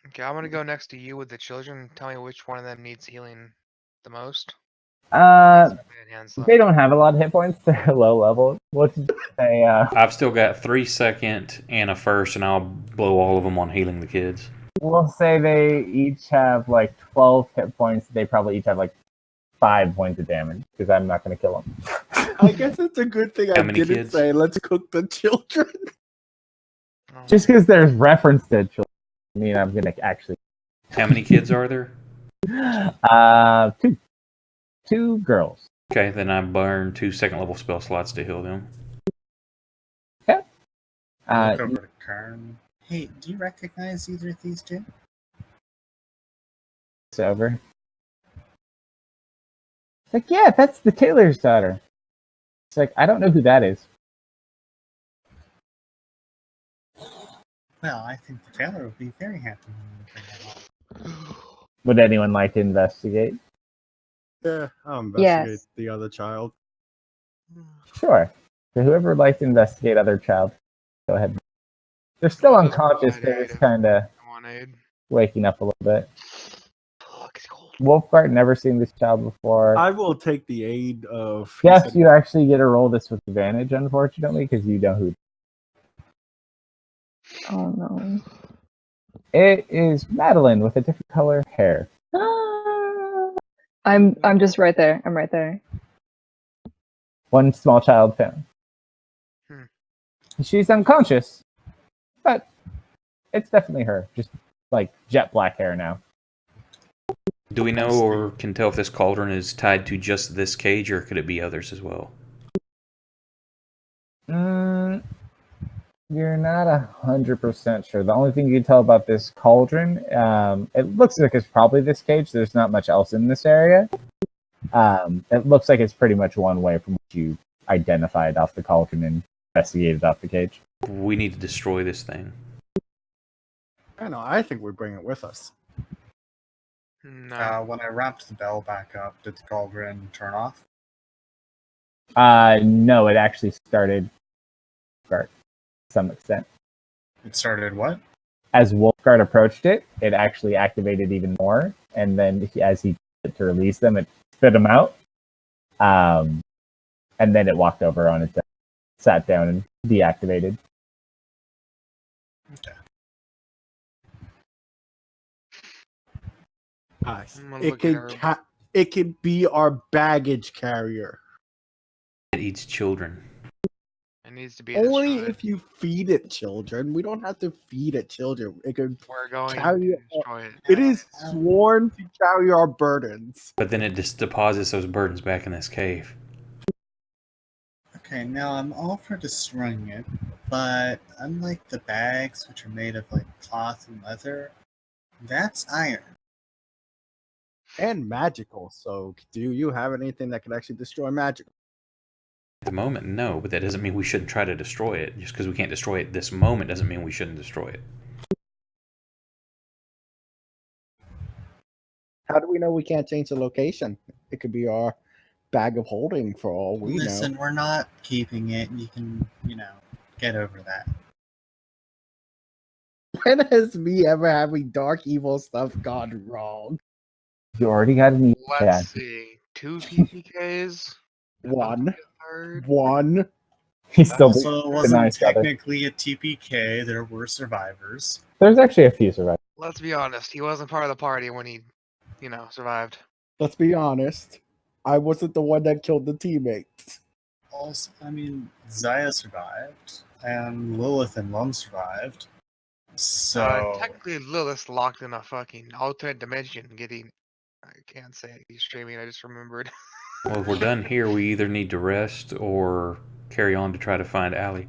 Okay, I'm gonna go next to you with the children. Tell me which one of them needs healing the most. Hands They don't have a lot of hit points. They're low level. What did you say? I've still got 3 second and a first, and I'll blow all of them on healing the kids. We'll say they each have like 12 hit points. They probably each have like 5 points of damage because I'm not going to kill them. I guess it's a good thing How I many didn't kids? say, "Let's cook the children." Oh. Just because there's reference to children, I mean, I'm going to actually. How many kids are there? 2. 2 girls. Okay, then I burn 2 second level spell slots to heal them. Look over to Karn. Hey, do you recognize either of these two? It's over. It's like, yeah, that's the tailor's daughter. It's like, I don't know who that is. Well, I think the tailor would be very happy when you bring that up. Would anyone like to investigate? Yeah, I'll investigate Yes. the other child. Sure. So whoever would like to investigate other child, go ahead. They're still unconscious. They're just kind of I want aid. waking up a little bit. Fuck, it's cold. Wolfguard never seen this child before. I will take the aid of. Yes, you actually get to roll this with advantage, unfortunately, because you know who. Oh no. It is Madeline with a different color hair. Ah. I'm just right there. I'm right there. One small child found. Hmm. She's unconscious, but it's definitely her. Just like jet black hair now. Do we know or can tell if this cauldron is tied to just this cage, or could it be others as well? You're not 100% sure. The only thing you can tell about this cauldron, it looks like it's probably this cage. There's not much else in this area. It looks like it's pretty much one way from what you identified off the cauldron and investigated off the cage. We need to destroy this thing. I know. I think we bring it with us. No. When I wrapped the bell back up, did the cauldron turn off? No, it actually started to some extent. It started what? As Wolfguard approached it, it actually activated even more, and then as he did to release them, it spit them out. And then it walked over on its own, sat down, and deactivated. Okay. Nice. I'm gonna It look at could her. it could be our baggage carrier. It eats children. It needs to be Only destroyed. if you feed it children. We don't have to feed it children. It could. We're going carry to it- destroy it. It is sworn to carry our burdens. But then it just deposits those burdens back in this cave. Okay, now I'm all for destroying it, but unlike the bags, which are made of like cloth and leather, that's iron. And magical. So, do you have anything that can actually destroy magic? At the moment, no, but that doesn't mean we shouldn't try to destroy it. Just because we can't destroy it this moment doesn't mean we shouldn't destroy it. How do we know we can't change the location? It could be our bag of holding for all we Listen, know. we're not keeping it. You can, get over that. When has me ever having dark evil stuff gone wrong? You already got an Let's see. 2 TPKs. One. A third. One. He's still Also, it the wasn't nice brother. technically a TPK. There were survivors. There's actually a few survivors. Let's be honest. He wasn't part of the party when he, survived. Let's be honest. I wasn't the one that killed the teammates. Also, Zaya survived, and Lilith and Lum survived. So, Technically, Lilith's locked in a fucking alternate dimension getting. I can't say it. He's streaming. I just remembered. Well, if we're done here, we either need to rest or carry on to try to find Allie.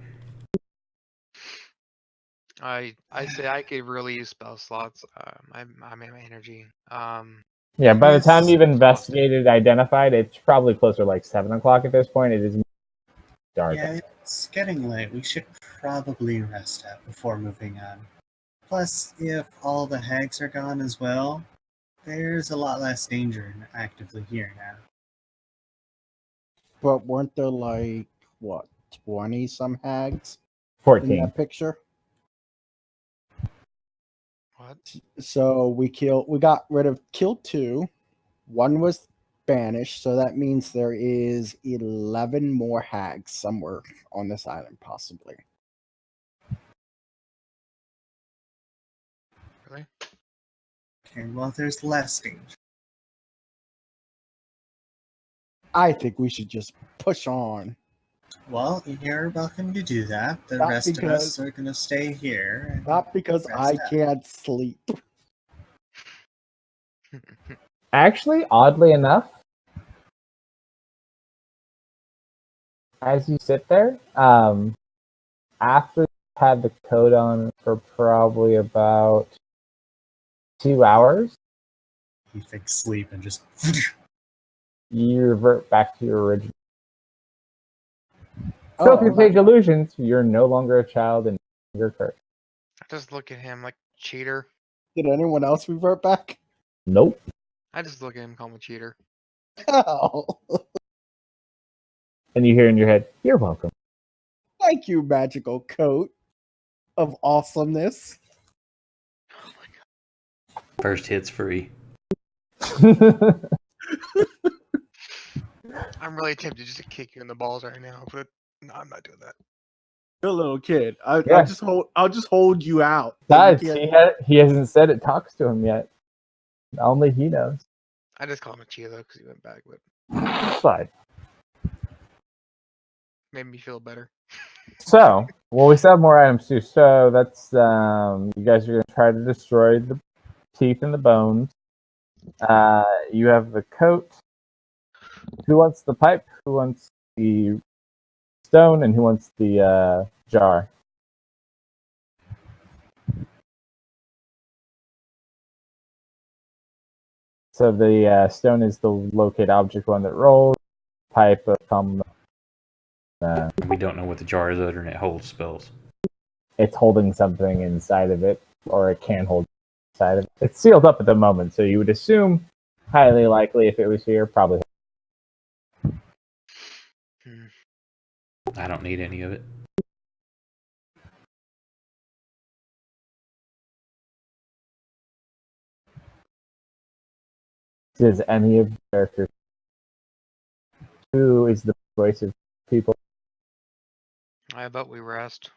I say I could really use spell slots. I'm at my energy. Yeah, by the time Yes. you've investigated, identified, it's probably closer to like 7 o'clock at this point. It is dark. yeah, it's getting late. We should probably rest up before moving on. Plus, if all the hags are gone as well, there's a lot less danger actively here now. But weren't there like, what, 20 some hags in 14. that picture? What? So we got rid of killed 2. 1 was banished, so that means there is 11 more hags somewhere on this island, possibly. Really? Okay, well, there's less danger. I think we should just push on. Well, you're welcome to do that. The Not rest of because- us are going to stay here. and Not because rest I up. can't sleep. Actually, oddly enough, as you sit there, after you had the code on for probably about 2 hours, You think sleep and just. you revert back to your original. So if you Oh, take illusions, you're no longer a child and you're cursed. I just look at him like cheater. did anyone else revert back? Nope. I just look at him, call him a cheater. Oh, And you hear in your head, "You're welcome." thank you, magical coat of awesomeness. Oh my god. First hit's free. I'm really tempted just to kick you in the balls right now, but no, I'm not doing that. You're a little kid. I'll Yeah. just hold you out. Guys, You can't- he hasn't said it talks to him yet. Only he knows. I just call him a cheater though because he went back, but It's fine. made me feel better. So, well, we still have more items too. So that's you guys are gonna try to destroy the teeth and the bones. You have the coat. Who wants the pipe? Who wants the stone? And who wants the jar? So the stone is the locate object one that rolls. Pipe come. And we don't know what the jar is other than it holds spells. It's holding something inside of it, or it can hold inside of it. It's sealed up at the moment, so you would assume, highly likely, if it was here, probably. I don't need any of it. Does any of the characters? Who is the persuasive people? I bet we rest.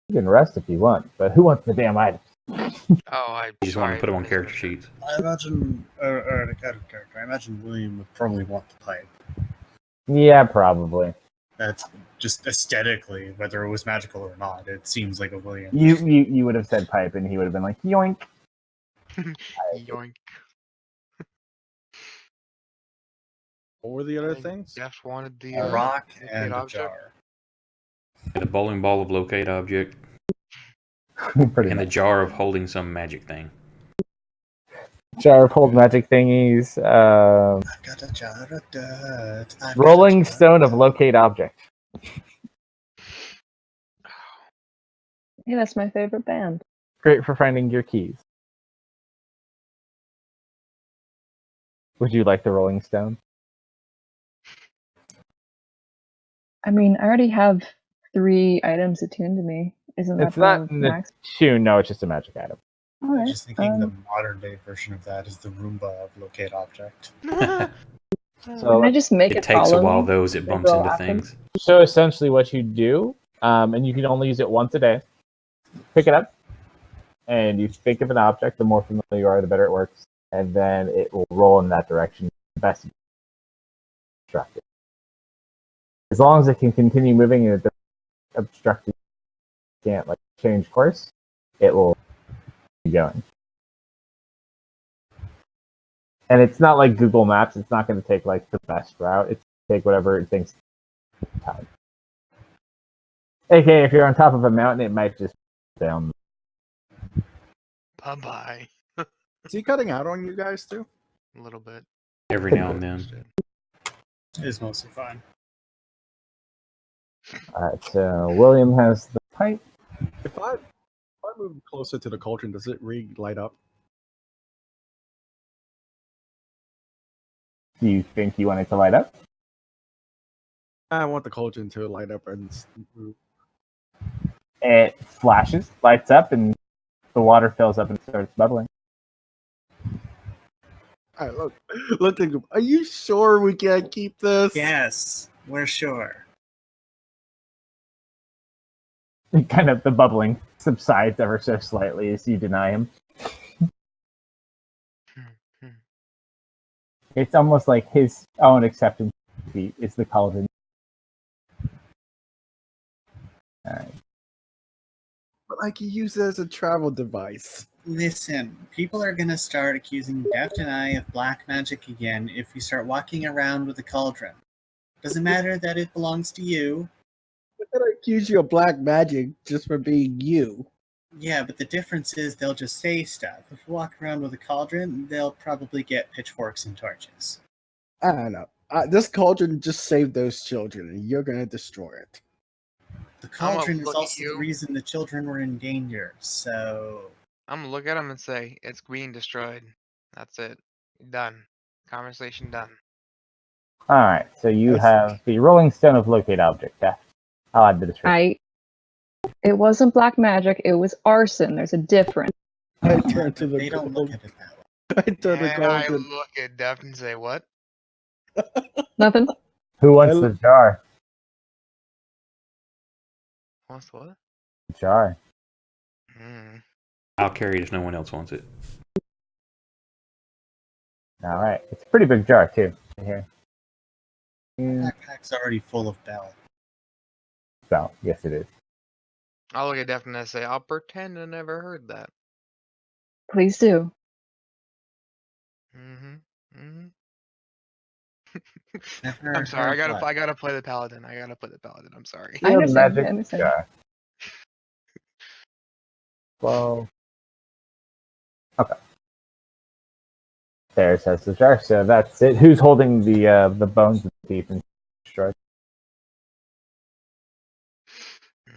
You can rest if you want, but who wants the damn items? Oh, I You just want to sorry, put them on but- character sheets. I imagine, or the character. I imagine William would probably want the pipe. Yeah, probably. That's just aesthetically, whether it was magical or not. It seems like a William. You would have said pipe, and he would have been like yoink. Yoink. What were the I other think things? Jeff wanted the A rock locate and a object. jar. And a bowling ball of locate object. Pretty And the much. jar of holding some magic thing. jar of hold magic thingies. I've got a jar of dirt. I've got a Rolling jar stone of locate object. Yeah, that's my favorite band. Great for finding your keys. Would you like the rolling stone? I mean, I already have 3 items attuned to me. Isn't that It's not the in the max? tune. No, it's just a magic item. I'm Alright. just thinking the modern day version of that is the Roomba of locate object. So Can I just make It it takes a follow while me? though as it bumps Overall into action? things. So essentially, what you do, and you can only use it once a day. Pick it up, and you think of an object. The more familiar you are, the better it works, and then it will roll in that direction. The best obstructed. As long as it can continue moving and it doesn't obstruct, you can't like change course. It will keep going. And it's not like Google Maps. It's not going to take like the best route. It's take whatever it thinks. Time. Okay, if you're on top of a mountain, it might just down. Bye bye. Is he cutting out on you guys too? A little bit. Every now and then. It is mostly fine. All right, so William has the pipe. If I move closer to the cauldron, does it light up? Do you think you want it to light up? I want the cauldron to light up and move. It flashes, lights up, and the water fills up and starts bubbling. All right, look at him. Are you sure we can't keep this? Yes, we're sure. Kind of the bubbling subsides ever so slightly as you deny him. It's almost like his own acceptance feat is the cauldron. Alright. But like you use it as a travel device. Listen, people are gonna start accusing Deft and I of black magic again if we start walking around with a cauldron. Doesn't matter that it belongs to you. But then I accuse you of black magic just for being you. Yeah, but the difference is they'll just say stuff. If we walk around with a cauldron, they'll probably get pitchforks and torches. I don't know. This cauldron just saved those children, and you're gonna destroy it. The cauldron is look at also the you. reason the children were in danger, so... I'm gonna look at him and say, it's being destroyed. That's it. Done. Conversation done. Alright, so you have the Rolling Stone of Locate Object. I'll add the description. It wasn't black magic, it was arson. There's a difference. I turn to the They don't look cauldron. at it that way. I turn the And I cauldron. look at Deft and say, what? Nothing. Who wants the jar? What's what? Jar. Mm. I'll carry it if no one else wants it. Alright, it's a pretty big jar too. Right here. Backpack's already full of bell. So, yes it is. I'll look at Deft and I say, I'll pretend I never heard that. Please do. Mm-hmm. Mm-hmm. Never I'm sorry. heard I gotta play the paladin. I'm sorry. I Shield understand, magic I understand. jar. Well, okay. There says the jar. So that's it. Who's holding the bones of the thief and destroyed?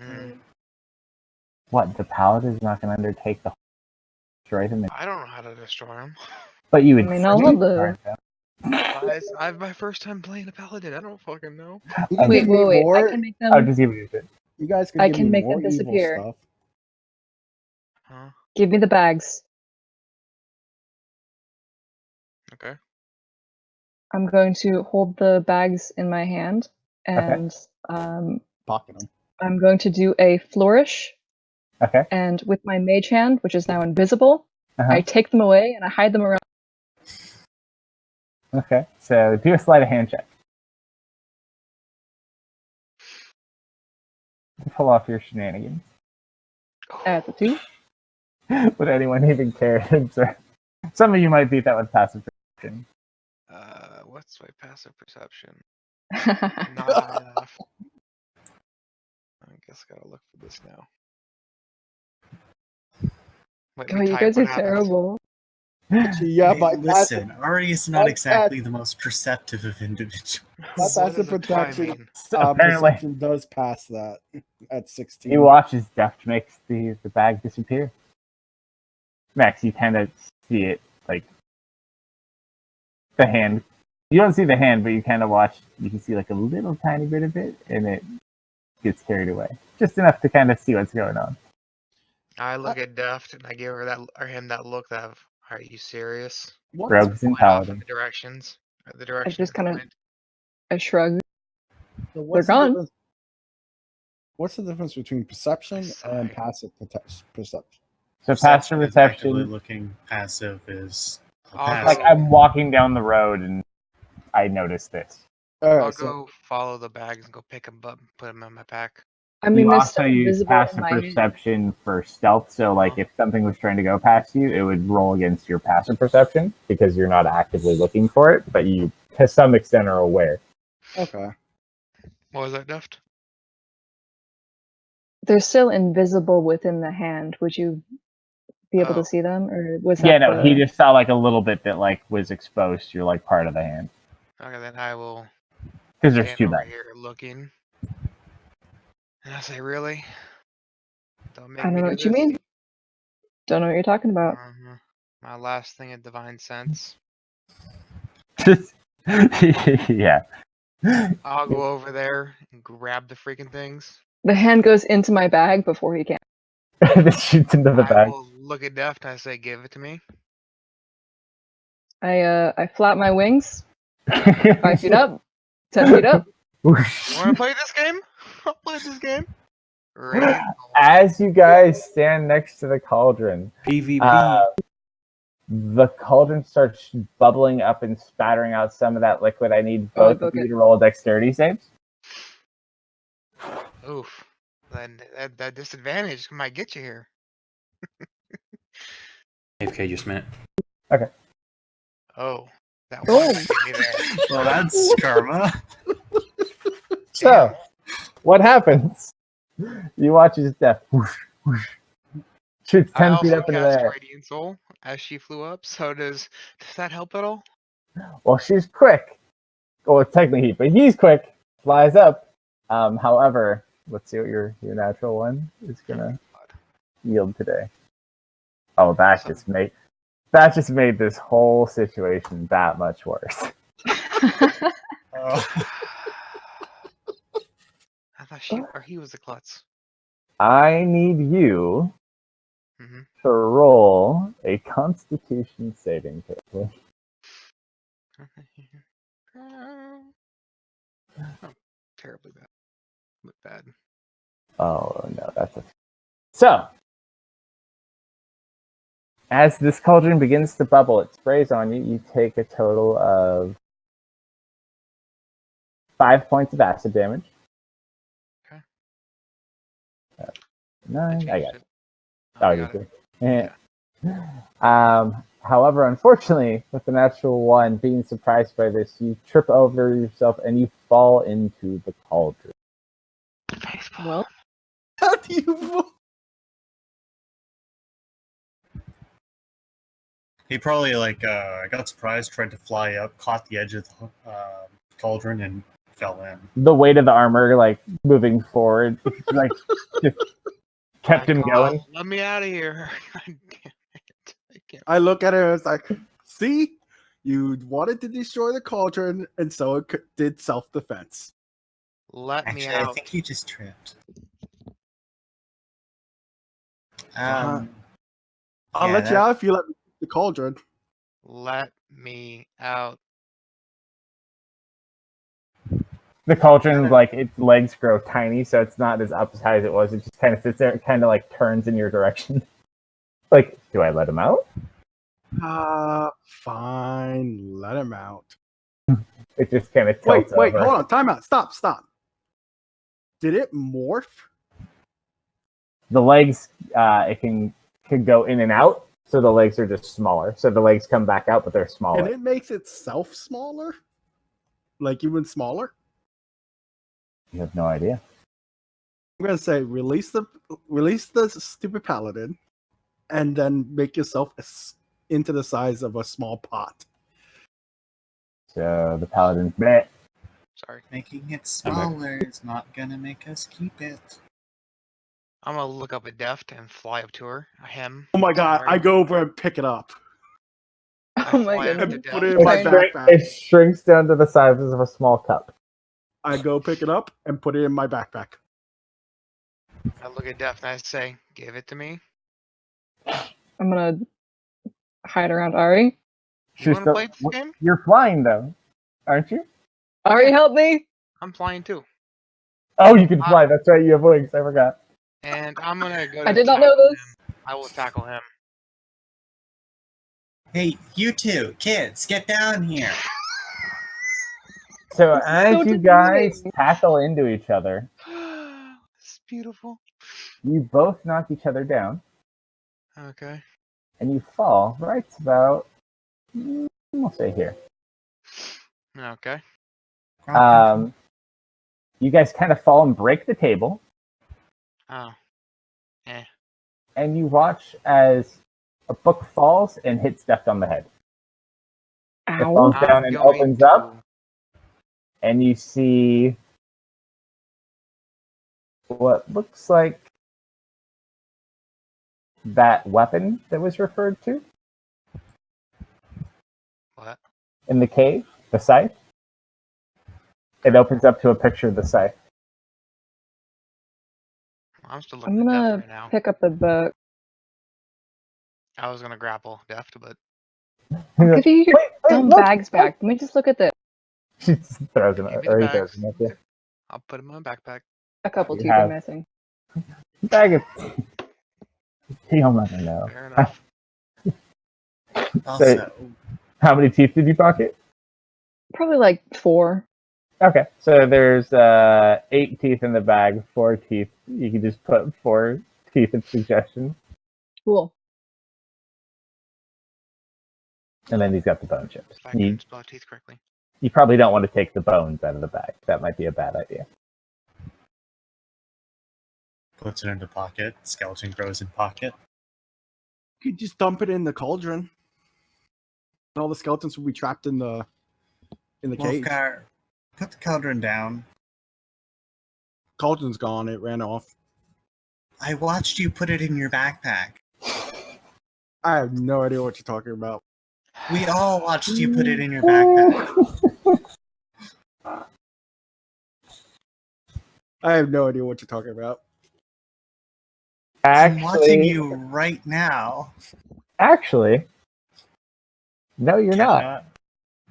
Mm. What? The paladin is not going to undertake the destroy them. I don't know how to destroy him. But you would. I mean, I'll hold the- aren't you? I have my first time playing a paladin. I don't fucking know. You can Wait, give me wait. more. I can make I'll them. just give you it. You guys can I give can me make more them evil disappear. stuff. Huh? Give me the bags. Okay. I'm going to hold the bags in my hand, and Pocket them. I'm going to do a flourish. Okay. And with my mage hand, which is now invisible, I take them away and I hide them around. Okay. So do a sleight of hand check. To pull off your shenanigans. At the 2. Would anyone even care? Some of you might beat that with passive perception. What's my passive perception? Not high enough. I guess I gotta look for this now. Wait, Oh, you guys are terrible. Yeah, Hey, my listen, Ari is not my exactly the most perceptive of individuals. What passive does the tie protection mean? Apparently, perception does pass that at 16. you watch as Deft makes the bag disappear. Max, you kind of see it, like the hand. You don't see the hand, but you kind of watch. You can see like a little tiny bit of it, and it gets carried away, just enough to kind of see what's going on. I look at Deft and I give her that or him that look that of, are you serious? What's, Rogues and Point off in paladins. the directions. The I direction. just kind of point. I shrug. so They're gone. What's the difference between perception and Sigh. passive perception? So passive is actively perception, looking. Passive is a I'll passive. like go- I'm walking down the road and I notice this. All I'll right, so go follow the bags and go pick them up and put them in my pack. I mean, You they're also still use invisible in passive my hand. perception for stealth, so like if something was trying to go past you, it would roll against your passive perception because you're not actively looking for it, but you to some extent are aware. okay. What was that, Deft? They're still invisible within the hand. Would you be able Oh. to see them, or was Yeah, that no, he the... just saw like a little bit that like was exposed to like part of the hand Okay, then I will because there's stand two over bags. here looking. And I say, really? Don't make I don't me know do what you this? mean. Don't know what you're talking about. Mhm. My last thing at Divine Sense. Yeah. I'll go over there and grab the freaking things. The hand goes into my bag before he can. This shoots into the I bag. will look at Deft and I say, give it to me. I flap my wings, 5 feet up, 10 feet up. You want to play this game? I'll play this game. Radiant. As you guys stand next to the cauldron, PvP. the cauldron starts bubbling up and spattering out some of that liquid. I need Oh, both of you okay. to roll dexterity saves. Oof. Then that disadvantage might get you here. AFK just a minute. Oh. That Boom. one hit me there. Well, that's karma. So, what happens? You watch his death. Whoosh, whoosh. Shoots I 10 feet also up into the cast air. Radiant Soul as she flew up, so does that help at all? Well, she's quick. Well, technically, but he's quick. Flies up. However, let's see what your natural one is gonna yield today. Oh, that just made this whole situation that much worse. I thought she or he was the klutz. I need you Mhm. to roll a Constitution saving throw. Oh, terribly bad. But bad. Oh no, that's a so. As this cauldron begins to bubble, it sprays on you. You take a total of 5 points of acid damage. Okay. 9. I got changed it. it. Oh, I you got it. did. However, unfortunately, with the natural one, being surprised by this, you trip over yourself and you fall into the cauldron. Well, How do you? He probably got surprised, tried to fly up, caught the edge of the cauldron, and fell in. The weight of the armor, like moving forward, like just kept him going. Let me out of here. God damn it. I can't. I look at it and it's like, see, you wanted to destroy the cauldron, and so it did self-defense. Let me Actually, I out. think he just tripped. I'll let you that- out if you let me keep the cauldron. Let me out. The cauldron, like its legs grow tiny, so it's not as up as high as it was. It just kind of sits there, kind of like turns in your direction. Like, do I let him out? Fine, let him out. It just kind of Wait, tilts over. hold on, time out, stop. Did it morph? The legs, it can go in and out, so the legs are just smaller. So the legs come back out, but they're smaller. And it makes itself smaller? Like even smaller? You have no idea. I'm gonna say release the stupid paladin, and then make yourself into the size of a small pot. So the paladin's bleh. Sorry. Making it smaller is not gonna make us keep it. I'm gonna look up at Deft and fly up to her. Him. Oh my god! Sorry. I go over and pick it up Oh my fly up goodness. to and put it Deft. in my Fine. backpack. It shrinks down to the size of a small cup. I go pick it up and put it in my backpack. I look at Deft and I say, "Give it to me." I'm gonna hide around Ari. You want to play this game? You're flying though, aren't you? Ari, help me! I'm flying too, Oh, you can fly. That's right. You have wings. I forgot. and I'm gonna go. I To did not know tackle this. him. I will tackle him. Hey, you two, kids, get down here. So This is as so you guys demeaning. tackle into each other, It's beautiful. you both knock each other down, Okay. and you fall right about, we'll say here. Okay. You guys kind of fall and break the table, Oh. and you watch as a book falls and hits Steph on the head. It Ow. falls down I'm and going opens to- up, and you see what looks like that weapon that was referred to What? in the cave, the scythe. It opens up to a picture of the scythe. I'm still I'm looking at Deft gonna right now. pick up the book. I was gonna grapple Deft, but I'll give you your dumb look, bags back. Let me just look at this. She just throws them, Give me or the he throws bags. them at you. I'll put them in my backpack. A couple You teeth are have- missing. Bag of You'll never know. Fair enough. Also, How many teeth did you pocket? Probably like 4. Okay, so there's 8 teeth in the bag, 4 teeth. You can just put 4 teeth in suggestion, Cool. and then he's got the bone chips. If I can spell teeth correctly. You probably don't want to take the bones out of the bag. That might be a bad idea. puts it into pocket. Skeleton grows in pocket. You could just dump it in the cauldron. All the skeletons will be trapped in the cage. Wolfgar, put the cauldron down. Cauldron's gone. It ran off. I watched you put it in your backpack. I have no idea what you're talking about. We all watched you put it in your backpack. I have no idea what you're talking about. I'm watching Actually, you right now. no, you're not.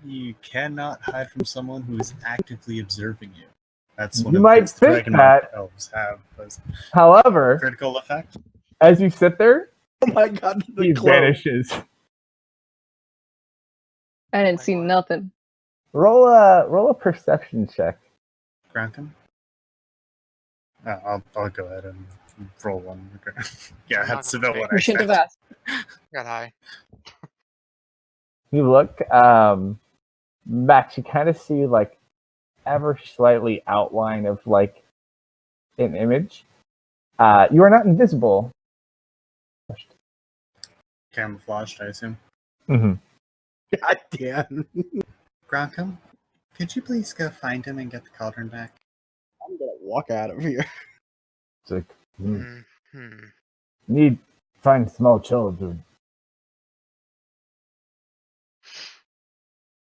You cannot hide from someone who is actively observing you. That's one You of the might things the think Dragon that. elves have as However, critical effect. as you sit there, Oh my god, the he glow. vanishes. I didn't Like see what? nothing. Roll a perception check. Grantham? I'll go ahead and roll one. Yeah, I'm not that's gonna about take what You I shouldn't said. have asked. Got high. You look, Max, you kind of see like ever slightly outline of like an image. You are not invisible. Camouflaged, I assume. Mm-hmm. God damn. Grantham, could you please go find him and get the cauldron back? I'm gonna walk out of here. It's like, Hmm. need find small children.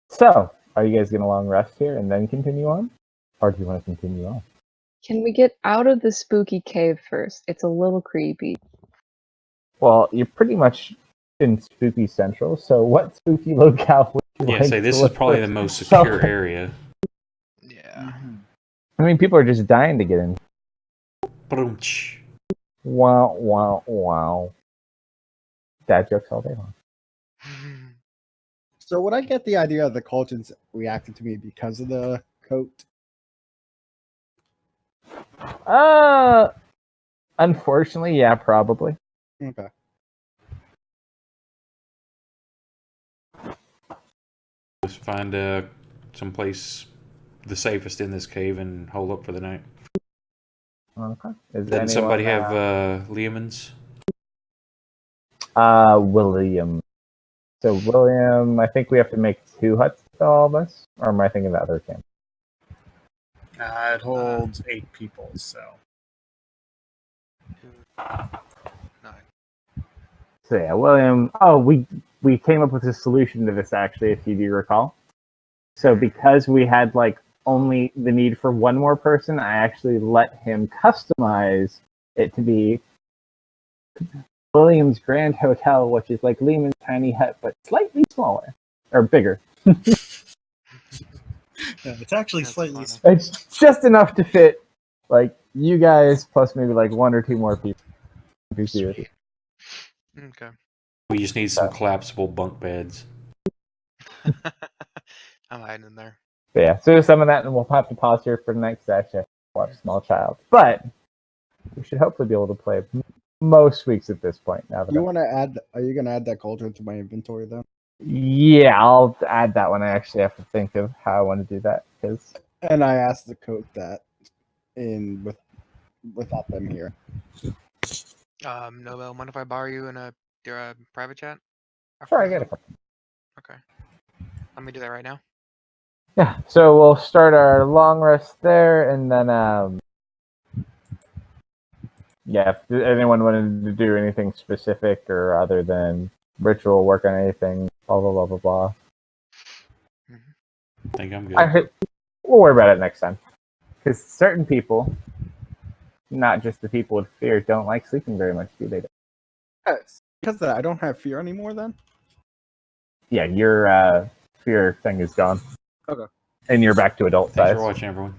So, are you guys gonna long rest here and then continue on, or do you want to continue on? Can we get out of the spooky cave first? It's a little creepy. Well, you're pretty much in Spooky Central. So, what spooky locale would you Yeah, like say to this is look probably for? the most secure So- area. Yeah. I mean, people are just dying to get in. Brunch. Wow, wow, wow. Dad jokes all day long. So would I get the idea of the cauldrons reacting to me because of the coat? Unfortunately, yeah, probably. Okay. Just find someplace the safest in this cave and hold up for the night. Okay. Is Doesn't somebody anyone, have Leomans? William? So William, I think we have to make 2 huts to all of us, or am I thinking of the other camp? It holds 8 people, so 2, 9. So yeah, William. Oh, we came up with a solution to this actually, if you do recall. So because we had like only the need for one more person, I actually let him customize it to be William's Grand Hotel, which is like Lehman's tiny hut, but slightly smaller or bigger. it's actually That's slightly. funny. It's just enough to fit like you guys plus maybe like 1 or 2 more people. Okay. We just need some collapsible bunk beds. I'm hiding in there. But yeah, so some of that, and we'll have to pause here for the next session. Watch Small Child, but we should hopefully be able to play most weeks at this point. Now that You want to add? Are you going to add that cauldron to my inventory then? yeah, I'll add that one. I actually have to think of how I want to do that because And I asked to coat that in without them here. Nobel, mind if I borrow you in a private chat? sure, I get a couple. Okay. Let me do that right now. Yeah, so we'll start our long rest there, and then yeah, if anyone wanted to do anything specific or other than ritual work on anything, blah blah blah blah blah. I think I'm good. We'll worry about it next time. Because certain people, not just the people with fear, don't like sleeping very much, do they? Yes. Because I don't have fear anymore then? Yeah, your fear thing is gone. Okay. And you're back to adult Thanks size. for watching, everyone.